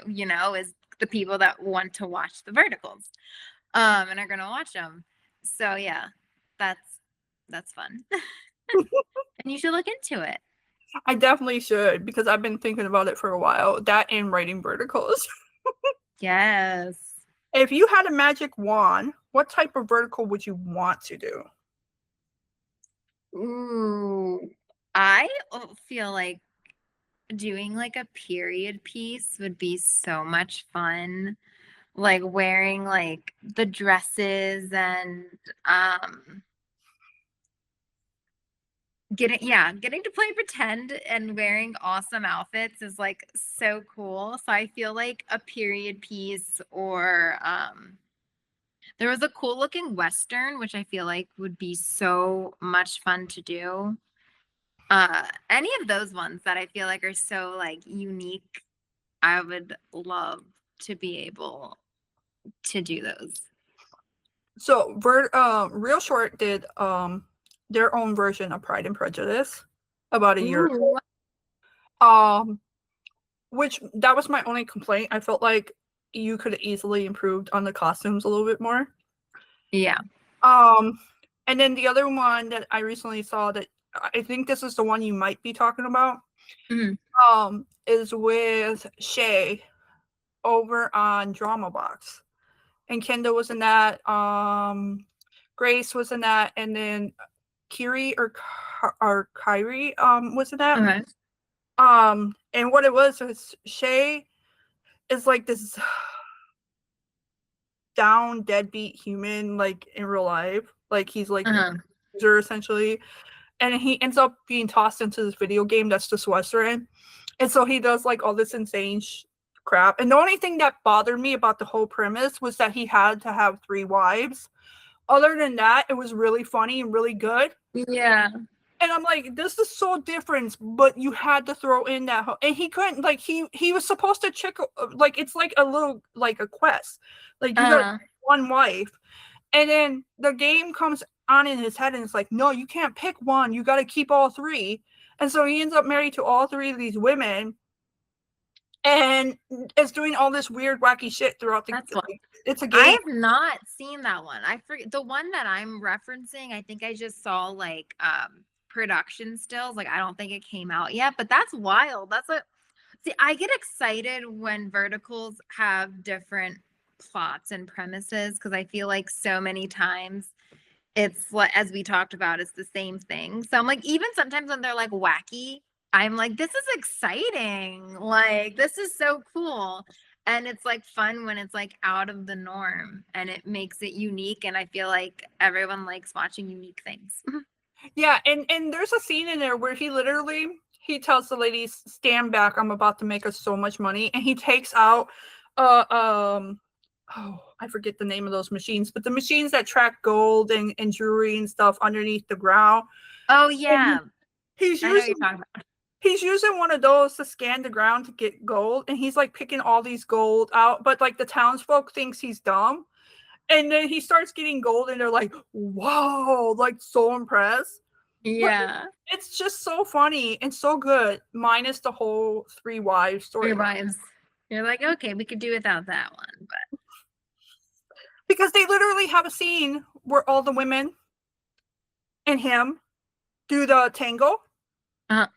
is the people that want to watch the verticals, and are gonna watch them. So yeah, that's fun. And you should look into it. I definitely should because I've been thinking about it for a while. That and writing verticals. Yes. If you had a magic wand, what type of vertical would you want to do? Ooh. I feel like doing like a period piece would be so much fun. Like wearing like the dresses and um getting to play pretend and wearing awesome outfits is like so cool. So I feel like a period piece or there was a cool looking western which I feel like would be so much fun to do. Any of those ones that I feel like are so like unique, I would love to be able to do those. So, Real Short did their own version of Pride and Prejudice about a year ago. Ooh. Um, which that was my only complaint. I felt like you could have easily improved on the costumes a little bit more. Yeah. Um, and then the other one that I recently saw that I think this is the one you might be talking about. Mhm. Is with Shay over on Drama Box, and Kendall was in that. Grace was in that, and then Kiri or Kyrie was in that. Okay. And what it was Shay is like this down deadbeat human, like in real life. Like he's like a Uh-huh. loser essentially. And he ends up being tossed into this video game that's just Western. And so he does like all this insane crap. And the only thing that bothered me about the whole premise was that he had to have 3 wives. Other than that, it was really funny and really good. Yeah. And I'm like, this is so different, but you had to throw in that, and he couldn't, like, he was supposed to check, like, it's like a little, like a quest, like you got Uh-huh. one wife, and then the game comes on in his head, and it's like, no, you can't pick one, you got to keep all 3, and so he ends up married to all 3 of these women, and is doing all this weird, wacky shit throughout the. That's fun. It's a I game. have not seen that one. I forget the one that I'm referencing. I think I just saw like production stills. Like I don't think it came out yet, but that's wild. That's a see, I get excited when verticals have different plots and premises because I feel like so many times it's like as we talked about, it's the same thing. So I'm like, even sometimes when they're like wacky, I'm like, this is exciting. Like, this is so cool. And it's like fun when it's like out of the norm and it makes it unique. And I feel like everyone likes watching unique things. Yeah, and there's a scene in there where he tells the ladies, "Stand back, I'm about to make us so much money," and he takes out uh um oh, I forget the name of those machines, but the machines that track gold and jewelry and stuff underneath the ground. Oh And yeah, he's I know what you're using talking about. he's using one of those to scan the ground to get gold, and he's like picking all these gold out, but like the townsfolk thinks he's dumb. And then he starts getting gold, and they're like, "Whoa!" Like so impressed. But Yeah, it's just so funny and so good, minus the whole three wives three storyline. wives. You're like, okay, we could do without that one, but Because they literally have a scene where all the women and him do the tango, uh,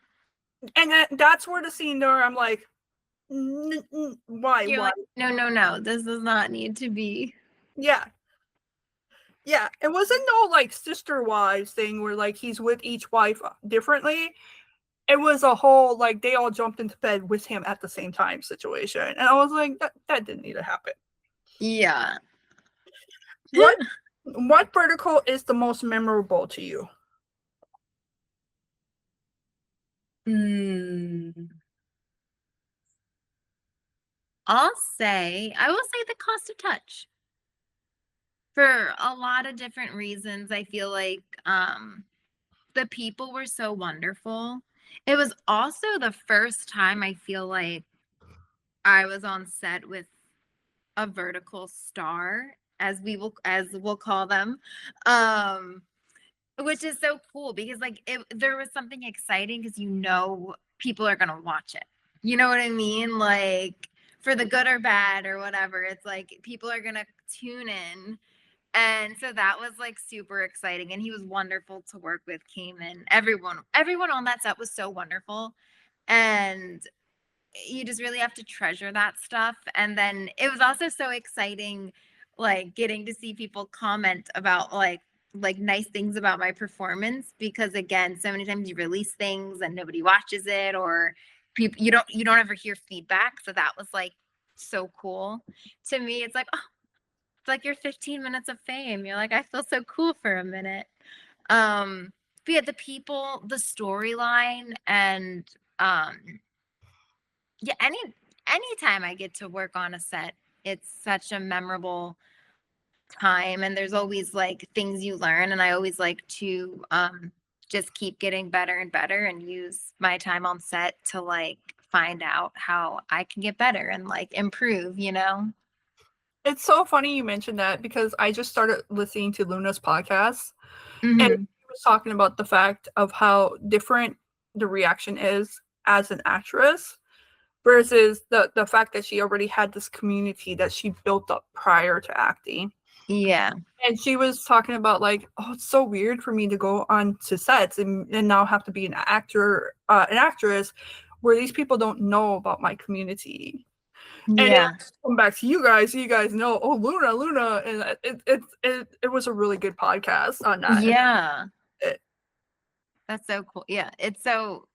and that's where the scene there. I'm like, why? you're Why? like, no, no, no, this does not need to be. Yeah, yeah. It wasn't no like sister wives thing where like he's with each wife differently. It was a whole like they all jumped into bed with him at the same time situation, and I was like, that didn't need to happen. Yeah. What vertical is the most memorable to you? Mm. I will say the cost of touch. For a lot of different reasons, I feel like the people were so wonderful. It was also the first time I feel like I was on set with a vertical star, as we'll call them. Um which is so cool because like there was something exciting because people are gonna watch it. You know what I mean? Like for the good or bad or whatever, it's like people are gonna tune in. And so that was like super exciting. And he was wonderful to work with, Cayman. Everyone on that set was so wonderful. And you just really have to treasure that stuff. And then it was also so exciting, like getting to see people comment about like nice things about my performance because again, so many times you release things and nobody watches it or people you don't ever hear feedback. So that was like so cool. To me, it's like, oh, it's like your 15 minutes of fame. You're like, I feel so cool for a minute. But yeah, the people, the storyline, and yeah, anytime I get to work on a set, it's such a memorable time and there's always like things you learn and I always like to just keep getting better and better and use my time on set to like find out how I can get better and like improve, you know? It's so funny you mentioned that because I just started listening to Luna's podcast, and Hmm. he was talking about the fact of how different the reaction is as an actress versus the fact that she already had this community that she built up prior to acting. Yeah. And she was talking about like, oh, it's so weird for me to go on to sets and now have to be an actress where these people don't know about my community. And then Yeah. come back to you guys, so you guys know, oh, Luna, and it was a really good podcast on that. Yeah. It, That's so cool. Yeah. It's so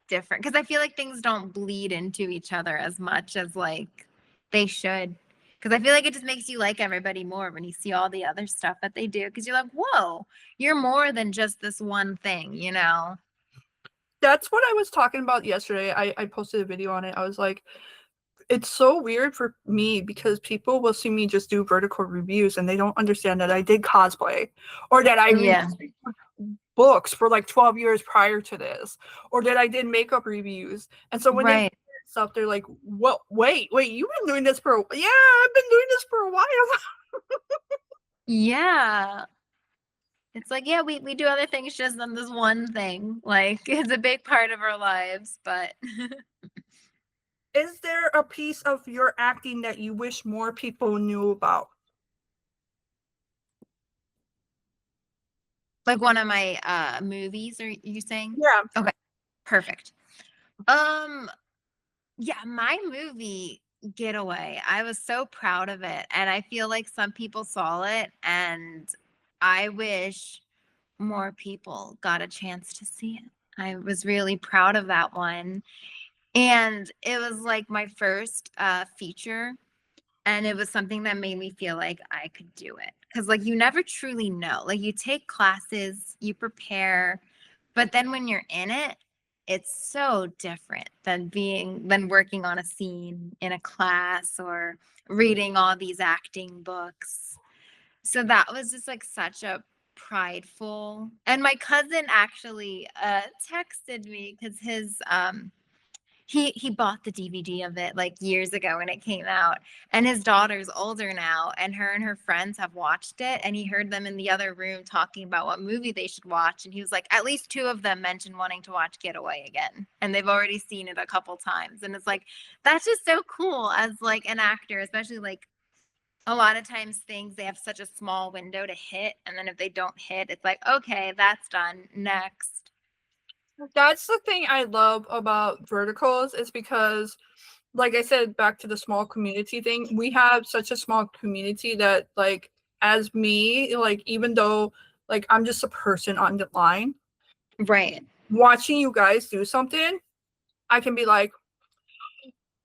different because I feel like things don't bleed into each other as much as like they should. Because I feel like it just makes you like everybody more when you see all the other stuff that they do. Because you're like, whoa, you're more than just this one thing, you know? that's what I was talking about yesterday. I posted a video on it. I was like, it's so weird for me because people will see me just do vertical reviews and they don't understand that I did cosplay or that I read Yeah. books for like 12 years prior to this or that I did makeup reviews. And so when they Right. stuff, they're like, "Well, wait, you've been doing this for yeah, I've been doing this for a while." Yeah. It's like, yeah, we do other things just than this one thing. Like it's a big part of our lives, but Is there a piece of your acting that you wish more people knew about? like one of my movies, are you saying? Yeah. Okay, perfect. Um Yeah, my movie Getaway, I was so proud of it, and I feel like some people saw it, and I wish more people got a chance to see it. I was really proud of that one, and it was like my first feature, and it was something that made me feel like I could do it. Because like you never truly know. Like you take classes, you prepare, but then when you're in it, it's so different than working on a scene in a class or reading all these acting books. So that was just like such a prideful. And my cousin actually texted me because he bought the DVD of it like years ago when it came out, and his daughter's older now, and her friends have watched it, and he heard them in the other room talking about what movie they should watch, and he was like, at least two of them mentioned wanting to watch Getaway again, and they've already seen it a couple times, and it's like that's just so cool as like an actor, especially like a lot of times things they have such a small window to hit, and then if they don't hit, it's like okay, that's done, next. That's the thing I love about verticals is because, like I said, back to the small community thing, we have such a small community that, like, as me, like, even though, like, I'm just a person on the line, Right. watching you guys do something, I can be like,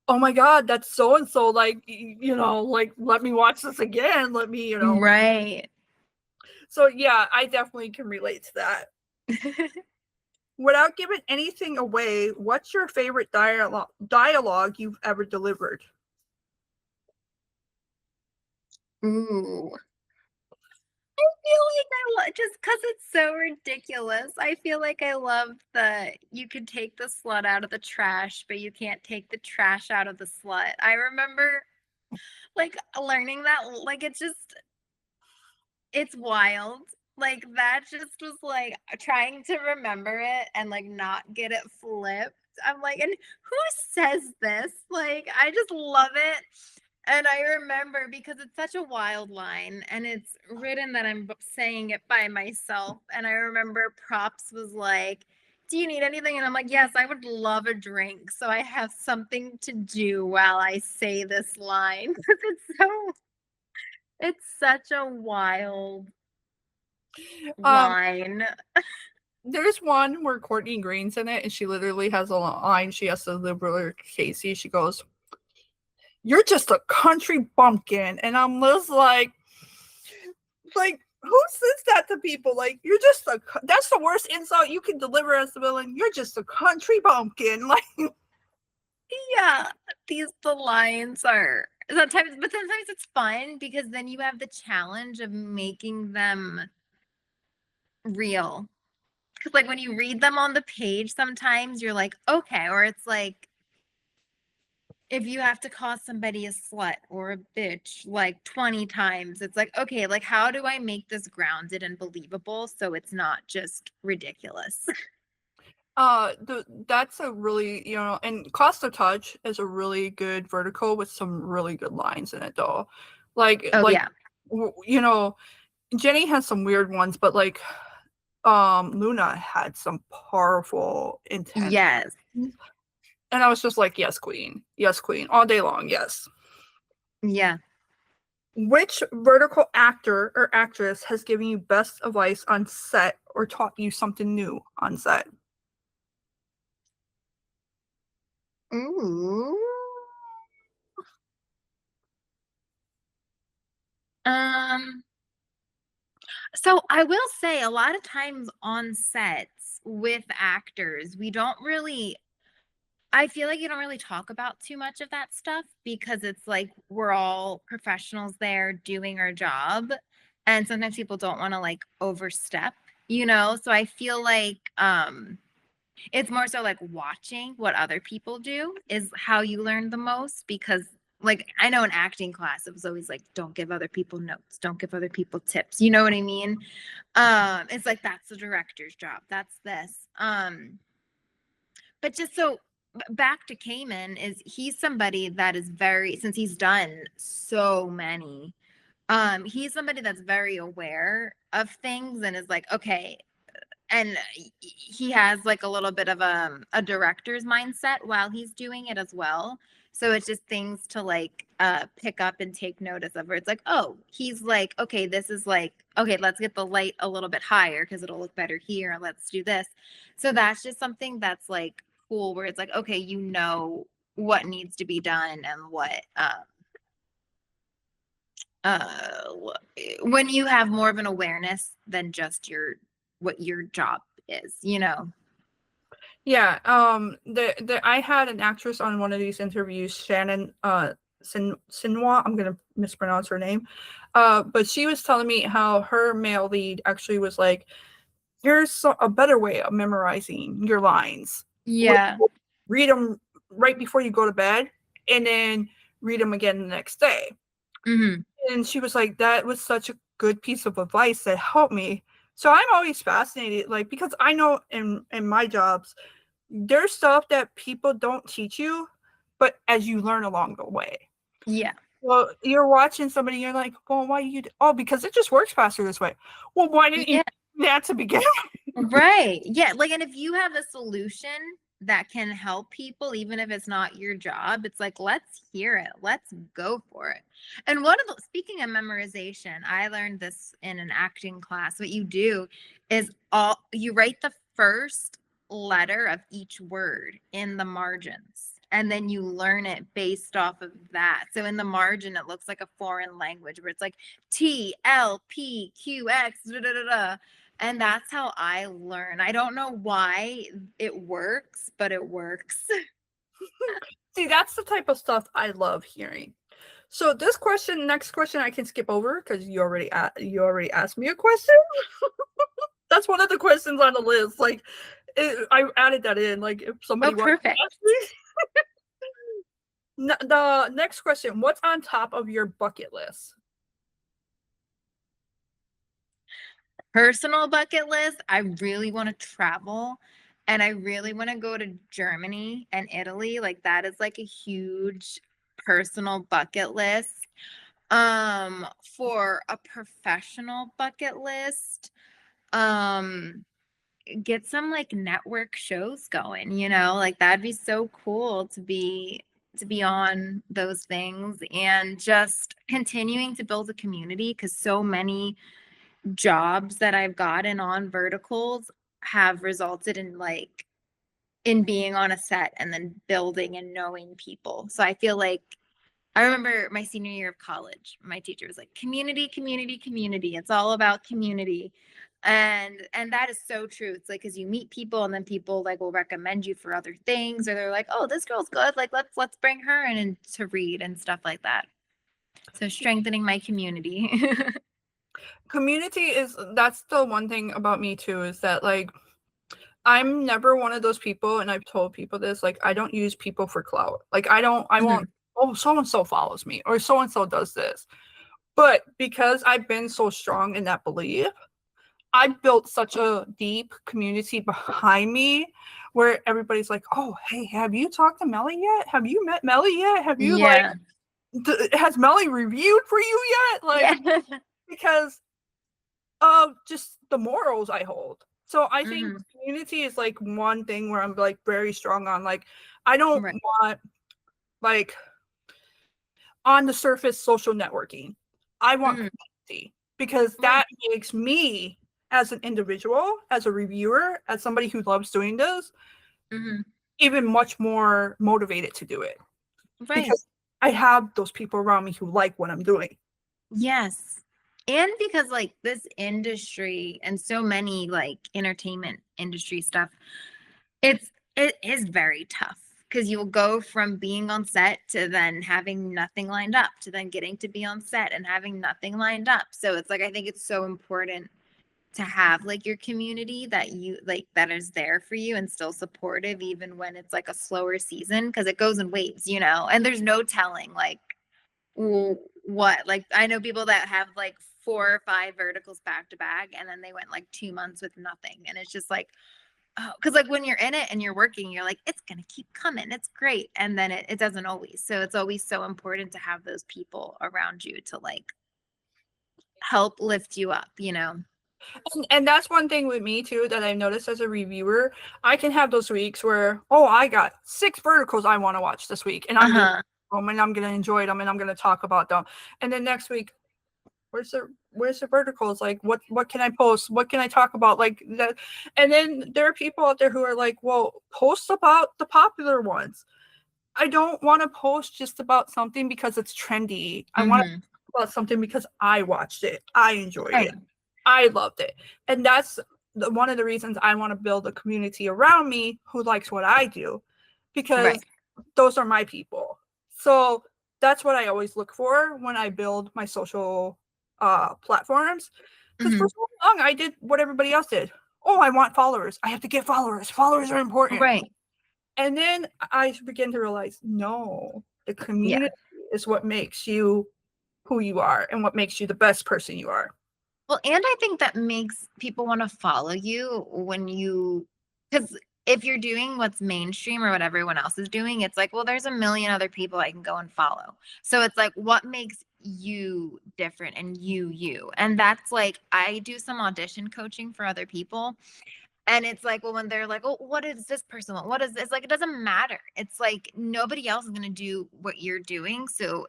oh my God, that's so and so, like, like, let me watch this again. Let me. Right. So, yeah, I definitely can relate to that. Without giving anything away, what's your favorite dialogue you've ever delivered? Ooh. I feel like just because it's so ridiculous. I feel like I love the you could take the slut out of the trash, but you can't take the trash out of the slut. I remember like learning that, like it's wild. Like that just was like trying to remember it and like not get it flipped. I'm like, and who says this? Like, I just love it. And I remember because it's such a wild line and it's written that I'm saying it by myself. And I remember Props was like, do you need anything? And I'm like, yes, I would love a drink. So I have something to do while I say this line. It's such a wild Um, line. there's one where Courtney Green's in it, and she literally has a line she has to deliver to Casey. She goes, "You're just a country bumpkin," and I'm just like, who says that to people? Like, you're just that's the worst insult you can deliver as a villain. You're just a country bumpkin. Like, Yeah, the lines are sometimes, but sometimes it's fun because then you have the challenge of making them real. Because like when you read them on the page, sometimes you're like, okay, or it's like if you have to call somebody a slut or a bitch like 20 times, it's like, okay, like how do I make this grounded and believable so it's not just ridiculous? that's a really, and Cost of Touch is a really good vertical with some really good lines in it, though. Like, Oh like, yeah. you know, Jenny has some weird ones, but like, Luna had some powerful, intense, Yes. and I was just like, yes, queen, all day long, yes. Yeah. Which vertical actor or actress has given you best advice on set or taught you something new on set? Ooh. Um, so I will say a lot of times on sets with actors, we don't really I feel like you don't really talk about too much of that stuff because it's like we're all professionals there doing our job. And sometimes people don't want to like overstep, you know? So I feel like it's more so like watching what other people do is how you learn the most because like I know in acting class it was always like don't give other people notes, don't give other people tips. You know what I mean? It's like that's the director's job. That's this. But just so back to Cayman is he's somebody that is very since he's done so many he's somebody that's very aware of things and is like okay and he has like a little bit of a director's mindset while he's doing it as well. So it's just things to like pick up and take notice of where it's like, oh, he's like, okay, this is like, okay, let's get the light a little bit higher because it'll look better here. Let's do this. So that's just something that's like cool where it's like, okay, you know what needs to be done and what uh when you have more of an awareness than just your what your job is, you know. Yeah, I had an actress on one of these interviews, Shannon Sinwa. I'm gonna mispronounce her name, but she was telling me how her male lead actually was like, "Here's a better way of memorizing your lines. Yeah. Read them right before you go to bed, and then read them again the next day." Hmm. And she was like, "That was such a good piece of advice that helped me." So I'm always fascinated, like because I know in my jobs there's stuff that people don't teach you, but as you learn along the way. Yeah. Well, you're watching somebody, you're like, well, why you? Oh, because it just works faster this way. Well, why didn't you Yeah. do that to begin? Right. Yeah. Like, and if you have a solution that can help people, even if it's not your job, it's like, let's hear it. Let's go for it. And one of the, speaking of memorization, I learned this in an acting class. What you do is you write the first letter of each word in the margins. And then you learn it based off of that. So in the margin, it looks like a foreign language where it's like TLPQX, da, da, da, da. And that's how I learn. I don't know why it works, but it works. See, that's the type of stuff I love hearing. So next question, I can skip over because you already asked me a question. That's one of the questions on the list. Like, I added that in. Like, if Oh, somebody wants to perfect. ask me. The next question: what's on top of your bucket list? Personal bucket list, I really want to travel and I really want to go to Germany and Italy. Like that is like a huge personal bucket list. For a professional bucket list, um get some like network shows going, like that'd be so cool to be on those things and just continuing to build a community because so many jobs that I've gotten on verticals have resulted in like in being on a set and then building and knowing people. So I feel like I remember my senior year of college, my teacher was like, community, community, community. It's all about community. And that is so true. It's like because you meet people and then people like will recommend you for other things, or they're like, oh, this girl's good. Like let's bring her in and to read and stuff like that. So strengthening my community. Community is that's the one thing about me too, is that like I'm never one of those people, and I've told people this, like I don't use people for clout. Like I won't, Mhm. oh, so and so follows me or so and so does this. But because I've been so strong in that belief, I built such a deep community behind me where everybody's like, "Oh, hey, have you talked to Melly yet? Have you met Melly yet? Have you like Yeah. has Melly reviewed for you yet?" Like Yeah. because of just the morals I hold. So I think Hmm. community is like one thing where I'm like very strong on. Like I don't Right. want like on the surface social networking. I want Hmm. community because Right. that makes me as an individual, as a reviewer, as somebody who loves doing this, Hmm. even much more motivated to do it Right. because I have those people around me who like what I'm doing. Yes. And because like this industry and so many like entertainment industry stuff, it is very tough because you'll go from being on set to then having nothing lined up to then getting to be on set and having nothing lined up. So it's like I think it's so important to have like your community that you like that is there for you and still supportive even when it's like a slower season because it goes in waves, and there's no telling like what like I know people that have like 4 or 5 verticals back to back and then they went like 2 months with nothing and it's just like oh because like when you're in it and you're working you're like it's gonna keep coming, it's great, and then it doesn't always, so it's always so important to have those people around you to like help lift you up. And that's one thing with me too that I've noticed as a reviewer. I can have those weeks where, oh, I got 6 verticals I want to watch this week, and I'm gonna Uh-huh. and I'm gonna enjoy them, and I'm gonna talk about them. And then next week, where's the verticals? Like, what can I post? What can I talk about? Like that. And then there are people out there who are like, well, post about the popular ones. I don't want to post just about something because it's trendy. I want to Mm-hmm. talk about something because I watched it. I enjoyed it. Right. I loved it. And one of the reasons I want to build a community around me who likes what I do, because Right. those are my people. So that's what I always look for when I build my social platforms. Because for Mhm. so long, I did what everybody else did. Oh, I want followers. I have to get followers. Followers are important. Right. And then I begin to realize, no, the Yeah. community is what makes you who you are and what makes you the best person you are. Well, and I think that makes people want to follow you when you, because if you're doing what's mainstream or what everyone else is doing, it's like, well, there's a million other people I can go and follow. So it's like, what makes you different and you? And that's like, I do some audition coaching for other people. And it's like, well, when they're like, oh, what is this person want? What is this? Like, it doesn't matter. It's like nobody else is going to do what you're doing. So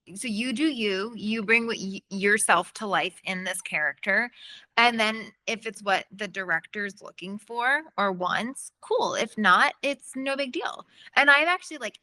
you do you bring yourself to life in this character, and then if it's what the director's looking for or wants, cool. If not, it's no big deal. And I've actually like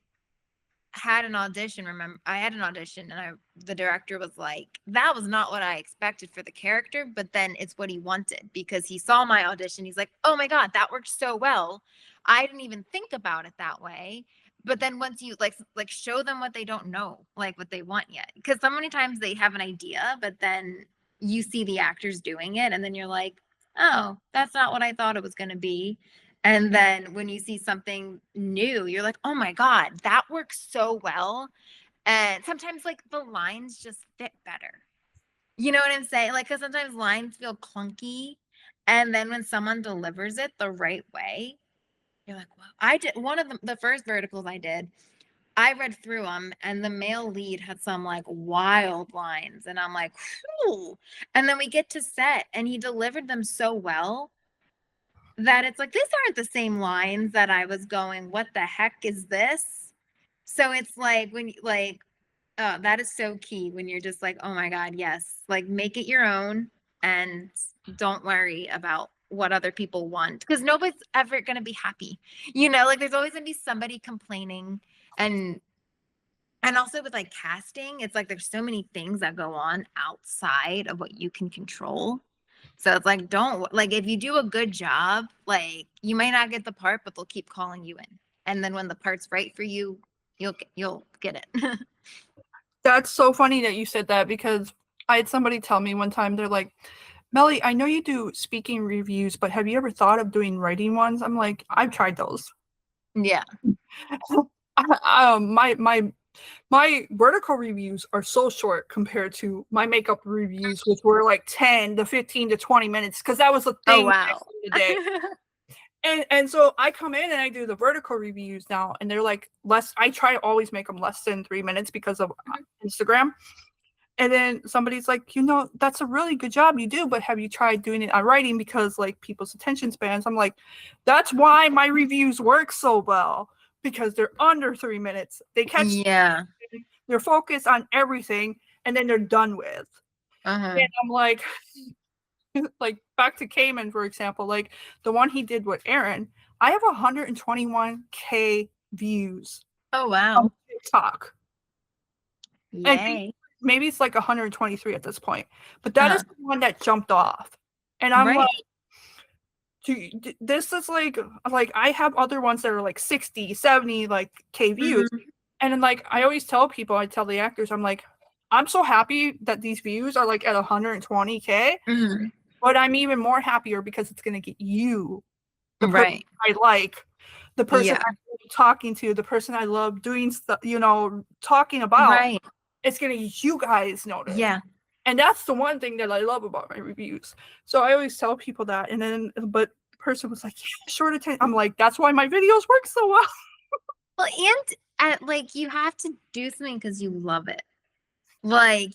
had an audition. Remember, I had an audition, and the director was like, that was not what I expected for the character, but then it's what he wanted because he saw my audition. He's like, oh my god, that worked so well. I didn't even think about it that way. But then once you like show them what they don't know, like what they want yet, because so many times they have an idea, but then you see the actors doing it, and then you're like, oh, that's not what I thought it was going to be. And then when you see something new, you're like, oh my God, that works so well. And sometimes like the lines just fit better. You know what I'm saying? Like, because sometimes lines feel clunky. And then when someone delivers it the right way, you're like, wow. I did one of the first verticals I did. I read through them, and the male lead had some like wild lines. And I'm like, whew. And then we get to set, and he delivered them so well that it's like, these aren't the same lines that I was going, what the heck is this? So it's like when you like, that is so key when you're just like, oh my God, yes, like make it your own and don't worry about what other people want because nobody's ever going to be happy. Like there's always going to be somebody complaining. And also with like casting, it's like there's so many things that go on outside of what you can control. So it's like, don't like if you do a good job, like you may not get the part, but they'll keep calling you in. And then when the part's right for you, you'll get it. That's so funny that you said that because I had somebody tell me one time, they're like, Melly, I know you do speaking reviews, but have you ever thought of doing writing ones? I'm like, I've tried those. Yeah. My vertical reviews are so short compared to my makeup reviews, which were like 10 to 15 to 20 minutes, because that was the Oh thing wow. today. And so I come in and I do the vertical reviews now, and they're like less. I try to always make them less than 3 minutes because of Instagram. And then somebody's like, that's a really good job you do, but have you tried doing it on writing because like people's attention spans? I'm like, that's why my reviews work so well because they're under 3 minutes. They catch, Yeah. they're focused on everything, and then they're done with. Uh-huh. And I'm like, like back to Cayman, for example, like the one he did with Aaron, I have 121K views Oh on wow. TikTok. I think Yay. maybe it's like 123 at this point, but that is Uh-huh. the one that jumped off. And I'm Right. like, this is like I have other ones that are like 60, 70 like K views. Mhm. And then like I always tell people, I tell the actors, I'm like, I'm so happy that these views are like at 120K, Mhm. but I'm even more happier because it's gonna get you the person Right. I like, the person Yeah. I'm talking to, the person I love doing stuff, talking about. Right. It's gonna get you guys notice. Yeah. And that's the one thing that I love about my reviews. So I always tell people that. And then, but the person was like, yeah, short attention. I'm like, that's why my videos work so well. Well, and like you have to do something because you love it. Like,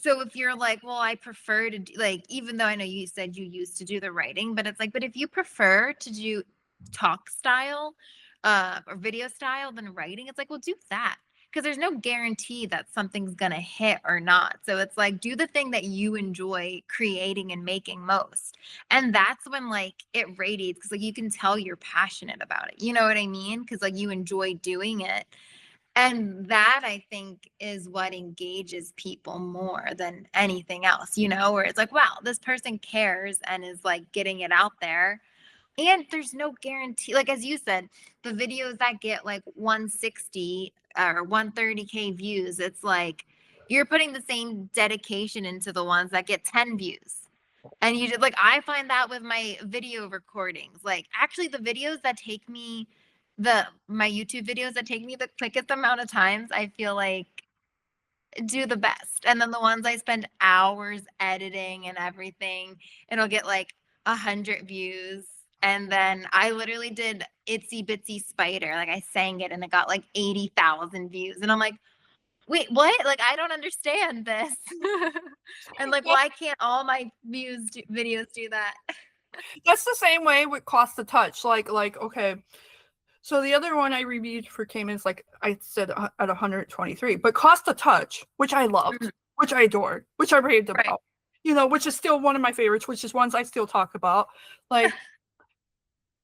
so if you're like, well, I prefer to do, like, even though I know you said you used to do the writing, but it's like, but if you prefer to do talk style, or video style than writing, it's like, well, do that. Because there's no guarantee that something's gonna hit or not. So it's like, do the thing that you enjoy creating and making most. And that's when like it radiates because like you can tell you're passionate about it. You know what I mean? Because like you enjoy doing it And that I think is what engages people more than anything else, where it's like, wow, this person cares and is like getting it out there. And there's no guarantee, like as you said, the videos that get like 160 or 130K views, it's like you're putting the same dedication into the ones that get 10 views. And you did, like, I find that with my video recordings. Like actually the videos that take me my YouTube videos that take me the quickest amount of times, I feel like do the best. And then the ones I spend hours editing and everything, it'll get like 100 views. And then I literally did Itsy Bitsy Spider. Like I sang it and it got like 80,000 views. And I'm like, wait, what? Like I don't understand this. And like, why can't all my videos do that? That's the same way with Cost to Touch. Like okay. So the other one I reviewed for came in is like I said at 123, but Cost to Touch, which I loved, which I adored, which I raved about, Right. which is still one of my favorites, which is ones I still talk about. Like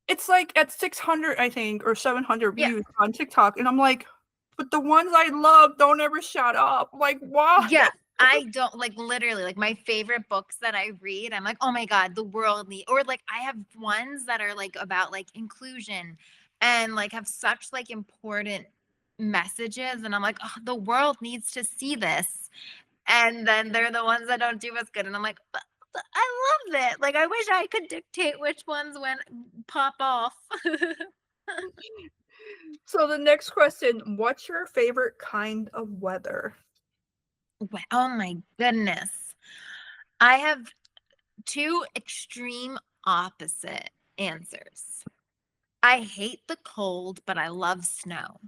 it's like at 600, I think, or 700 Yeah. views on TikTok, and I'm like, but the ones I love don't ever shut up. Like why? Yeah. I don't like literally like my favorite books that I read. I'm like, oh my God, the world need, or like I have ones that are like about like inclusion and like have such like important messages. And I'm like, oh, the world needs to see this. And then they're the ones that don't do as good. And I'm like, but I love it. Like I wish I could dictate which ones went pop off. So the next question, what's your favorite kind of weather? Oh my goodness. I have two extreme opposite answers. I hate the cold, but I love snow.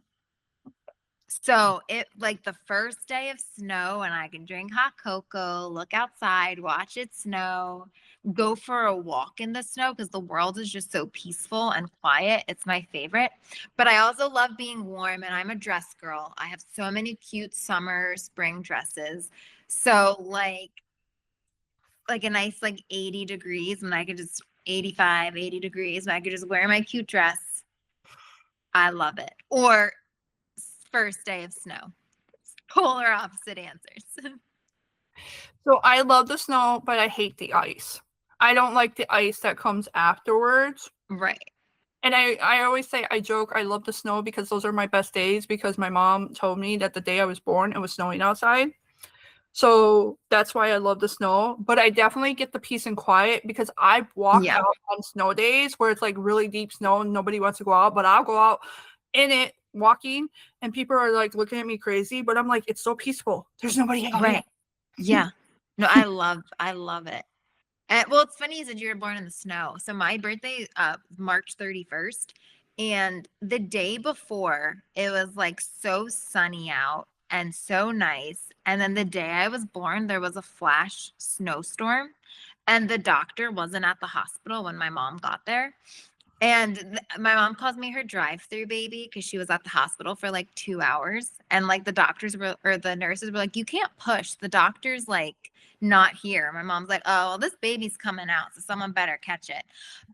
So it like the first day of snow and I can drink hot cocoa, look outside, watch it snow, go for a walk in the snow because the world is just so peaceful and quiet. It's my favorite. But I also love being warm and I'm a dress girl. I have so many cute summer, spring dresses. So like a nice like 80 degrees and I could just 85, 80 degrees and I could just wear my cute dress. I love it. Or first day of snow. Polar opposite answers. So I love the snow, but I hate the ice. I don't like the ice that comes afterwards. Right. And I always say, I joke, I love the snow because those are my best days because my mom told me that the day I was born, it was snowing outside. So that's why I love the snow. But I definitely get the peace and quiet because I've walked Yeah. out on snow days where it's like really deep snow and nobody wants to go out, but I'll go out in it walking and people are like looking at me crazy, but I'm like, it's so peaceful. There's nobody out here. Right. Yeah. No, I love it. Well, it's funny you said you were born in the snow. So my birthday, March 31st, and the day before it was like so sunny out and so nice. And then the day I was born, there was a flash snowstorm, and the doctor wasn't at the hospital when my mom got there. And my mom calls me her drive-through baby because she was at the hospital for like 2 hours. And like the doctors were, or the nurses were like, you can't push. The doctor's like not here. My mom's like, oh, well, this baby's coming out. So someone better catch it.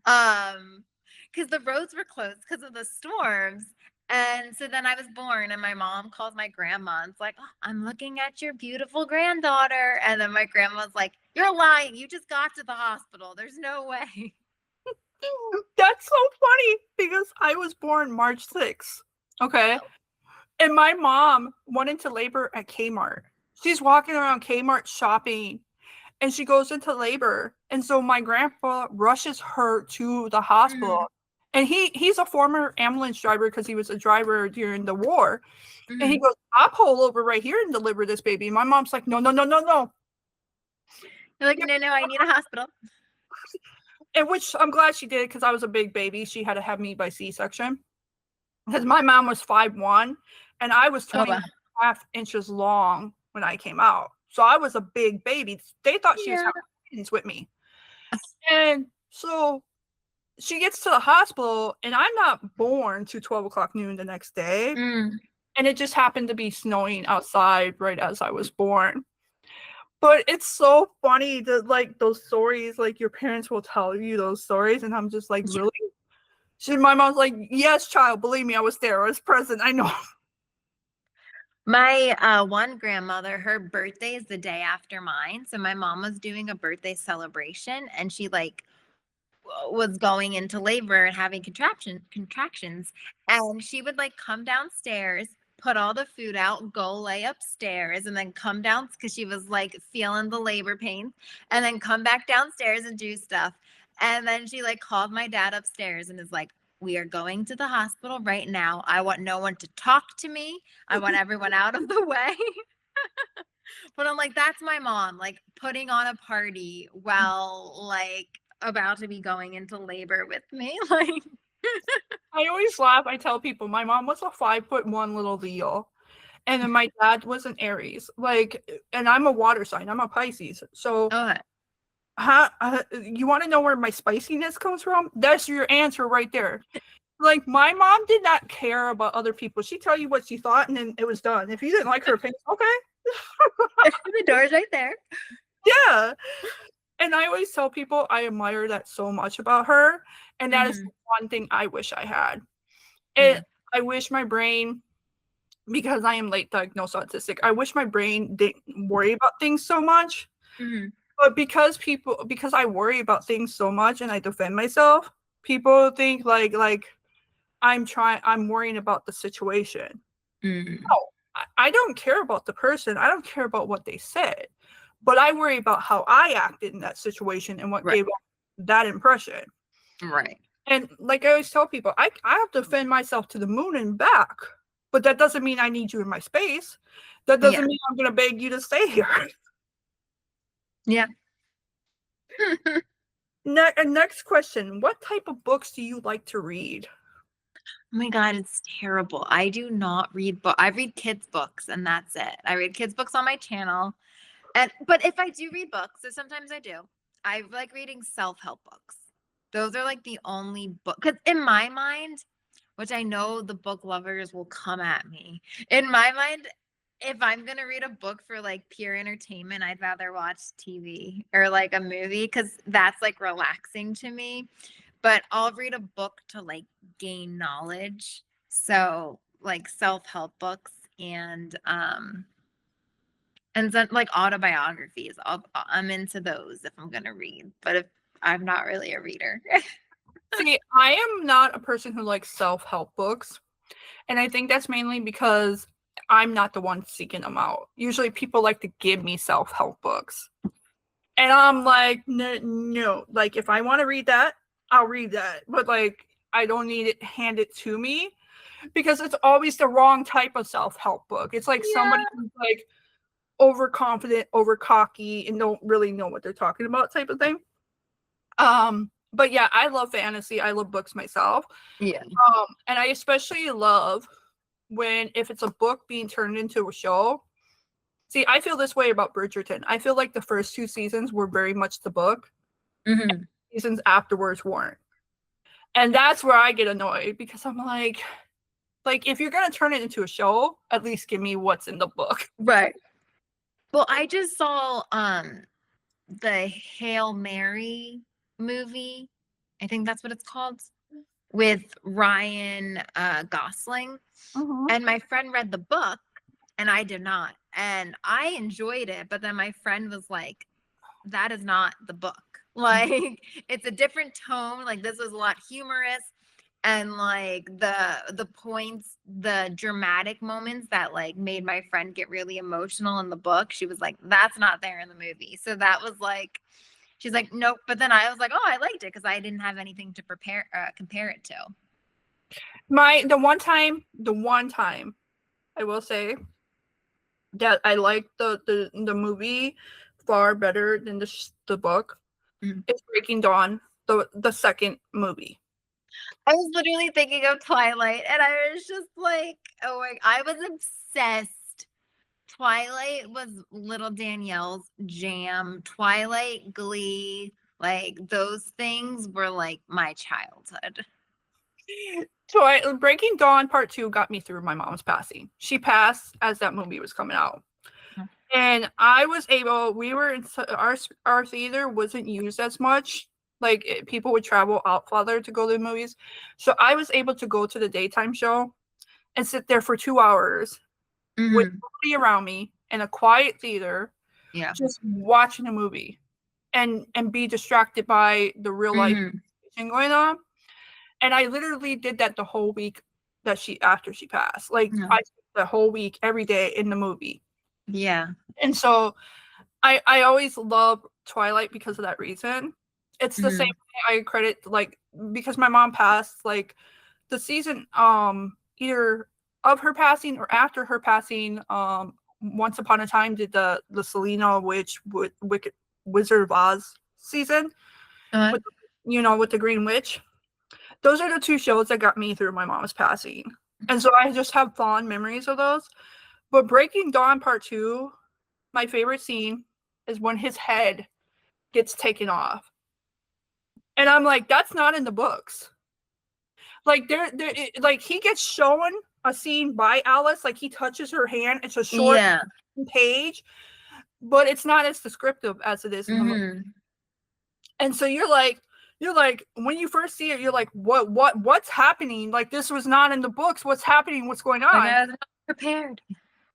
Because the roads were closed because of the storms. And so then I was born and my mom calls my grandma and it's like, oh, I'm looking at your beautiful granddaughter. And then my grandma's like, you're lying. You just got to the hospital. There's no way. That's so funny because I was born March 6th. Okay. And my mom went into labor at Kmart. She's walking around Kmart shopping and she goes into labor. And so my grandpa rushes her to the hospital. And he's a former ambulance driver because he was a driver during the war. And he goes, I'll pull over right here and deliver this baby. My mom's like, no. You're like, no, I need a hospital. And which I'm glad she did because I was a big baby. She had to have me by C-section. Because my mom was 5'1", and I was 20.5 inches long when I came out. So I was a big baby. They thought she was having kittens with me. And so she gets to the hospital, and I'm not born to 12 o'clock noon the next day. And it just happened to be snowing outside right as I was born. But it's so funny that like those stories, like your parents will tell you those stories, and I'm just like, really? My mom's like, yes, child, believe me, I was there, I was present, I know. My one grandmother, her birthday is the day after mine. So my mom was doing a birthday celebration and she like was going into labor and having contractions, and she would like come downstairs, put all the food out, go lay upstairs, and then come down because she was like feeling the labor pains, and then come back downstairs and do stuff. And then she like called my dad upstairs and is like, we are going to the hospital right now. I want no one to talk to me. I want everyone out of the way. But I'm like, that's my mom, like putting on a party while like about to be going into labor with me. Like, I always laugh. I tell people my mom was a 5'1" little Leo, and then my dad was an Aries. Like, and I'm a water sign. I'm a Pisces. So, oh, you want to know where my spiciness comes from? That's your answer right there. Like, my mom did not care about other people. She'd tell you what she thought, and then it was done. If you didn't like her opinion, okay. the door's right there. Yeah. And I always tell people I admire that so much about her. And that is Mhm. one thing I wish I had. Yeah. I wish my brain, because I am late diagnosed autistic, I wish my brain didn't worry about things so much. Mhm. But because I worry about things so much and I defend myself, people think like I'm worrying about the situation. Mhm. No, I don't care about the person. I don't care about what they said. But I worry about how I acted in that situation and what Right. gave off that impression. Right. And like I always tell people, I have to defend myself to the moon and back. But that doesn't mean I need you in my space. That doesn't Yeah. mean I'm going to beg you to stay here. Yeah. Next question. What type of books do you like to read? Oh my God, it's terrible. I do not read book. I read kids' books and that's it. I read kids' books on my channel. And but if I do read books, so sometimes I do, I like reading self-help books. Those are like the only book because in my mind, which I know the book lovers will come at me. In my mind, if I'm gonna read a book for like pure entertainment, I'd rather watch TV or like a movie because that's like relaxing to me. But I'll read a book to like gain knowledge. So like self-help books and then like autobiographies. I'm into those if I'm gonna read, but if I'm not really a reader. See, I am not a person who likes self-help books. And I think that's mainly because I'm not the one seeking them out. Usually people like to give me self-help books. And I'm like, no. Like, if I want to read that, I'll read that. But like, I don't need it handed to me because it's always the wrong type of self-help book. It's like somebody Yeah. who's like overconfident, over cocky, and don't really know what they're talking about type of thing. But yeah, I love fantasy. I love books myself. Yeah. And I especially love when if it's a book being turned into a show. See, I feel this way about Bridgerton. I feel like the first two seasons were very much the book. Hmm. Seasons afterwards weren't. And that's where I get annoyed because I'm like if you're gonna turn it into a show, at least give me what's in the book. Right. Well, I just saw the Hail Mary movie. I think that's what it's called with Ryan Gosling. Mhm. And my friend read the book and I did not. And I enjoyed it, but then my friend was like, that is not the book. Like it's a different tone. Like this was a lot humorous and like the points, the dramatic moments that like made my friend get really emotional in the book. She was like, that's not there in the movie. So that was like she's like, nope. But then I was like, oh, I liked it because I didn't have anything to compare it to. The one time I will say that I like the movie far better than the book. Mhm. It's Breaking Dawn, the second movie. I was literally thinking of Twilight and I was just like, oh my, I was obsessed. Twilight was little Danielle's jam. Twilight, Glee, like those things were like my childhood. So Breaking Dawn Part 2 got me through my mom's passing. She passed as that movie was coming out. And I was able, we were in our theater wasn't used as much. Like people would travel out farther to go to the movies. So I was able to go to the daytime show and sit there for 2 hours with Mhm. nobody around me in a quiet theater, Yeah. just watching a movie and be distracted by the real life Mhm. thing going on. And I literally did that the whole week that she after she passed. Like Yeah. I spent the whole week every day in the movie. Yeah. And so I always love Twilight because of that reason. It's the same Mhm. way I credit like because my mom passed like the season either of her passing or after her passing Once Upon a Time did the Selena Wicked Wizard of Oz season Uh, with with the Green Witch. Those are the two shows that got me through my mom's passing. And so I just have fond memories of those. But Breaking Dawn Part 2, my favorite scene is when his head gets taken off. And I'm like, that's not in the books. Like like he gets shown a scene by Alice, like he touches her hand. It's a short yeah. page, but it's not as descriptive as it is in the movie. Mhm. And so you're like when you first see it, you're like, what's happening? Like this was not in the books. What's happening? What's going Like on? I was not prepared.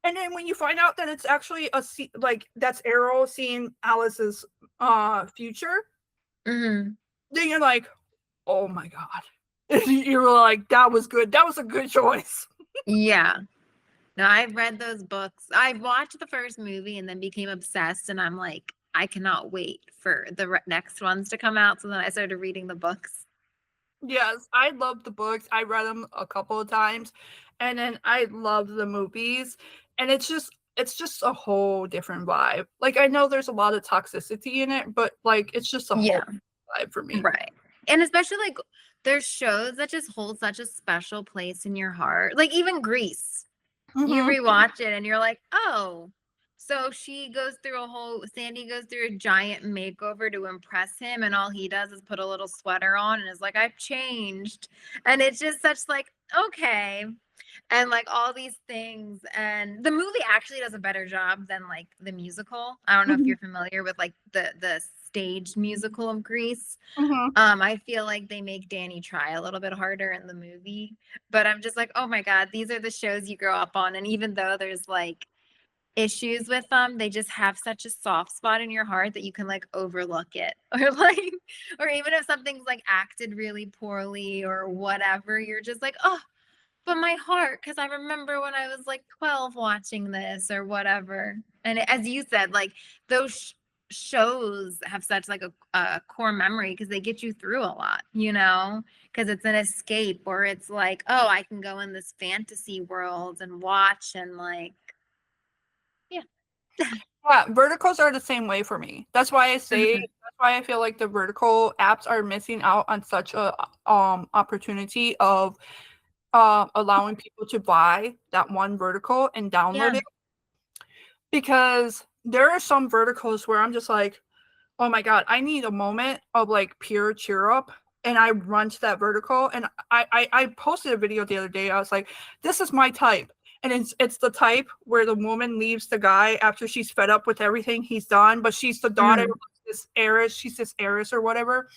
And then when you find out that it's actually like that's Arrow seeing Alice's future, Mhm. then you're like, oh my god. You're like, that was good. That was a good choice. Yeah. No, I've read those books. I watched the first movie and then became obsessed, and I'm like, I cannot wait for the next ones to come out. So then I started reading the books. Yes, I love the books. I read them a couple of times, and then I love the movies. And it's just a whole different vibe. Like I know there's a lot of toxicity in it, but like it's just a whole Yeah. vibe for me. Right. And especially like there's shows that just hold such a special place in your heart. Like even Grease. You Hmm. rewatch it and you're like, oh, so Sandy goes through a giant makeover to impress him, and all he does is put a little sweater on and is like, I've changed. And it's just such like, okay. And like all these things. And the movie actually does a better job than like the musical. I don't know if Hmm. you're familiar with like the staged musical of Grease. Hmm. I feel like they make Danny try a little bit harder in the movie, but I'm just like, oh my God, these are the shows you grow up on. And even though there's like issues with them, they just have such a soft spot in your heart that you can like overlook it. Or like, or even if something's like acted really poorly or whatever, you're just like, oh, but my heart, because I remember when I was like 12 watching this or whatever. And as you said, like those shows have such like a core memory because they get you through a lot, because it's an escape, or it's like, oh, I can go in this fantasy world and watch and like, yeah. Yeah, verticals are the same way for me. That's why I say Mhm. that's why I feel like the vertical apps are missing out on such a opportunity of allowing people to buy that one vertical and download Yeah. it because there are some verticals where I'm just like, oh my god, I need a moment of like pure cheer up. And I run to that vertical, and I posted a video the other day. I was like, this is my type. And it's the type where the woman leaves the guy after she's fed up with everything he's done, but she's the daughter of Mhm. this heiress, she's this heiress or whatever.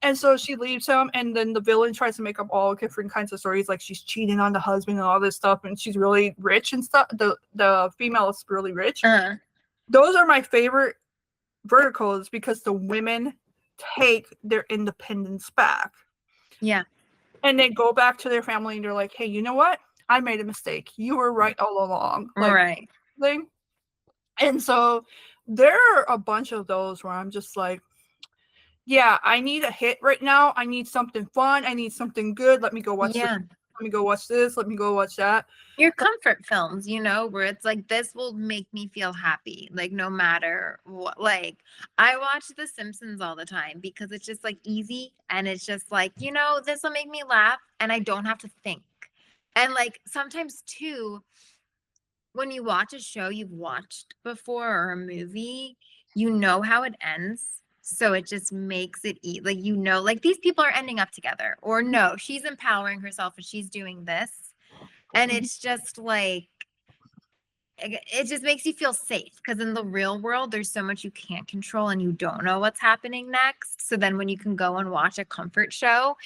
And so she leaves him, and then the villain tries to make up all different kinds of stories, like she's cheating on the husband and all this stuff, and she's really rich and stuff. The female is really rich. Uh, Those are my favorite verticals because the women take their independence back yeah. and they go back to their family and they're like, hey, you know what? I made a mistake. You were right all along. Like Right. thing. And so there are a bunch of those where I'm just like, yeah, I need a hit right now. I need something fun. I need something good. Let me go watch this. Yeah. Let me go watch this. Let me go watch that. Your comfort films, where it's like this will make me feel happy, like no matter what. Like I watch The Simpsons all the time because it's just like easy and it's just like, this will make me laugh and I don't have to think. And like sometimes too, when you watch a show you've watched before or a movie, you know how it ends. So it just makes it like, like these people are ending up together, or no, she's empowering herself and she's doing this. And it's just like, it just makes you feel safe because in the real world, there's so much you can't control and you don't know what's happening next. So then when you can go and watch a comfort show,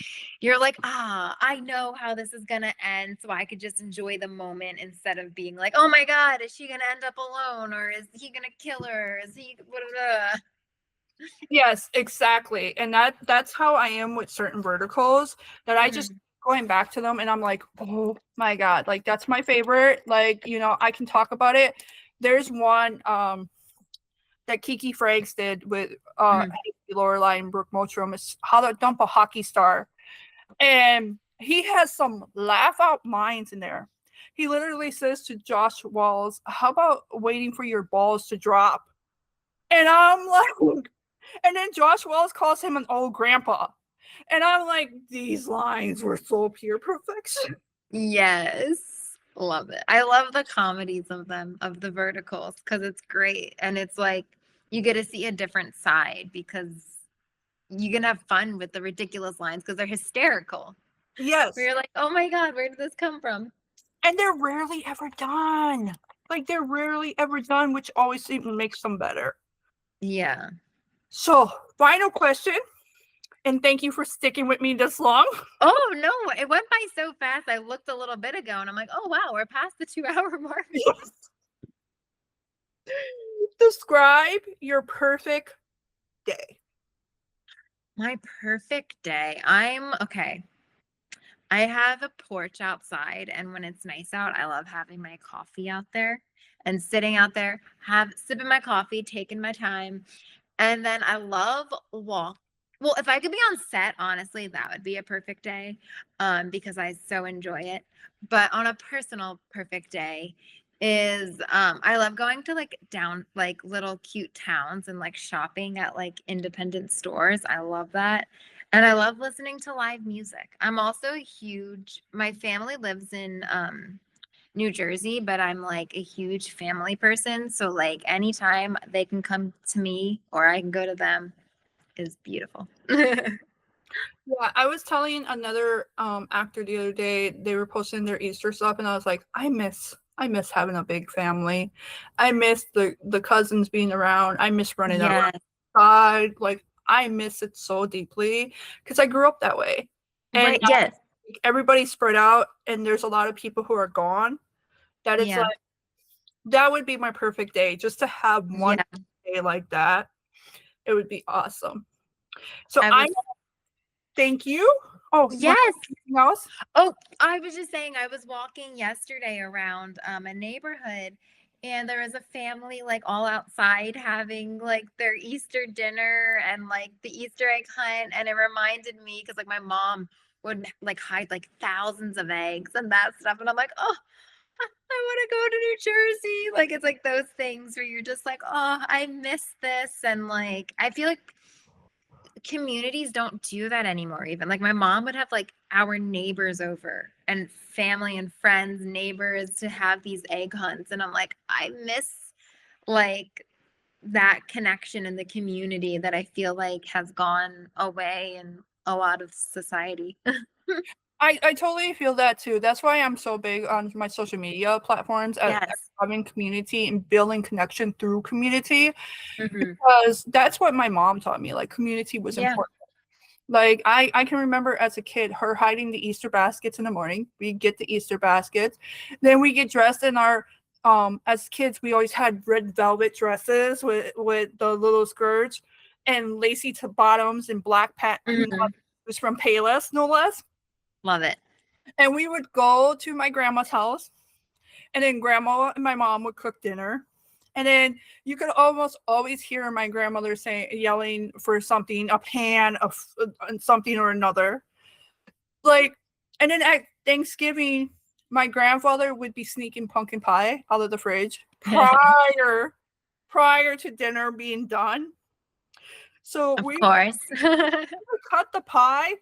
you're like, I know how this is going to end. So I could just enjoy the moment instead of being like, oh my God, is she going to end up alone? Or is he going to kill her? Is he, blah, blah, blah. Yes, exactly. And that's how I am with certain verticals, that I just going back to them and I'm like, oh my God, like that's my favorite. Like, you know, I can talk about it. There's one that Kiki Franks did with Haley Lorelai and Brooke Mottram, is How to Dump a Hockey Star. And he has some laugh out lines in there. He literally says to Josh Walls, how about waiting for your balls to drop? And I'm like, and then Josh Wells calls him an old grandpa. And I'm like, these lines were so pure perfection. Yes. Love it. I love the comedies of them, of the verticals, because it's great. And it's like you get to see a different side because you can have fun with the ridiculous lines because they're hysterical. Yes. Where you're like, oh my God, where did this come from? And they're rarely ever done. Like they're rarely ever done, which always even makes them better. Yeah. So, final question. And thank you for sticking with me this long. Oh no, it went by so fast. I looked a little bit ago and I'm like, oh wow, we're past the 2 hour mark. Yes. Describe your perfect day. My perfect day. I'm okay. I have a porch outside, and when it's nice out, I love having my coffee out there and sitting out there, sipping my coffee, taking my time. And then I love walk. Well, if I could be on set, honestly, that would be a perfect day, because I so enjoy it. But on a personal perfect day is I love going to like down like little cute towns and like shopping at like independent stores. I love that. And I love listening to live music. I'm also my family lives in New Jersey, but I'm like a huge family person. So like anytime they can come to me or I can go to them is beautiful. Yeah, I was telling another actor the other day, they were posting their Easter stuff, and I was like, I miss having a big family. I miss the cousins being around. I miss running outside. Like I miss it so deeply because I grew up that way. And Right. Yes. everybody's spread out, and there's a lot of people who are gone. That it's like that would be my perfect day, just to have one day like that. It would be awesome. So thank you. Oh, yes. Anything else? Oh, I was just saying, I was walking yesterday around a neighborhood and there was a family like all outside having like their Easter dinner and like the Easter egg hunt. And it reminded me because like my mom would like hide like thousands of eggs and that stuff. And I'm like, oh, I want to go to New Jersey. Like it's like those things where you're just like, oh, I miss this. And like I feel like communities don't do that anymore. Even like my mom would have like our neighbors over and family and friends, neighbors to have these egg hunts. And I'm like, I miss like that connection in the community that I feel like has gone away in a lot of society. I totally feel that too. That's why I'm so big on my social media platforms at having community and building connection through community, because that's what my mom taught me. Like community was important. Like I can remember as a kid her hiding the Easter baskets in the morning. We get the Easter baskets, then we get dressed in our as kids we always had red velvet dresses with the little skirts and lacy to bottoms and black patent. It was from Payless, no less. Love it. And we would go to my grandma's house, and then grandma and my mom would cook dinner. And then you could almost always hear my grandmother yelling for something, a pan of something or another. Like, and then at Thanksgiving, my grandfather would be sneaking pumpkin pie out of the fridge prior to dinner being done. So we would cut the pie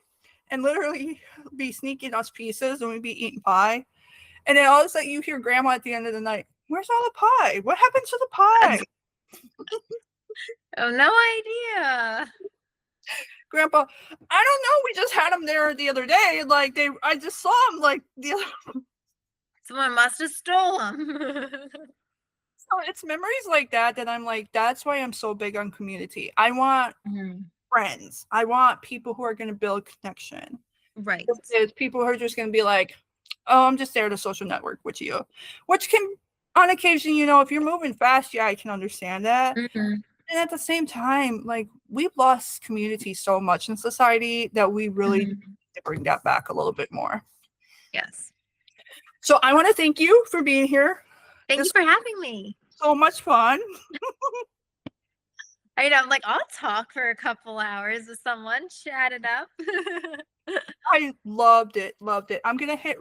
and literally be sneaking us pieces and we'd be eating pie. And then all of a sudden you hear grandma at the end of the night, where's all the pie? What happened to the pie? Oh, no idea. Grandpa, I don't know. We just had them there the other day. Like I just saw them like the other. Someone must have stole them. So it's memories like that I'm like, that's why I'm so big on community. I want Mhm. friends. I want people who are going to build connection. Right. There's people who are just going to be like, oh, I'm just there to social network with you, which can, on occasion, if you're moving fast, yeah, I can understand that. Mhm. And at the same time, like, we've lost community so much in society that we really need Mhm. to bring that back a little bit more. Yes. So I want to thank you for being here. Thank you This for having me. was so much fun. I know, I'm like, I'll talk for a couple hours with someone, chat it up. I loved it. Loved it. I'm going to hit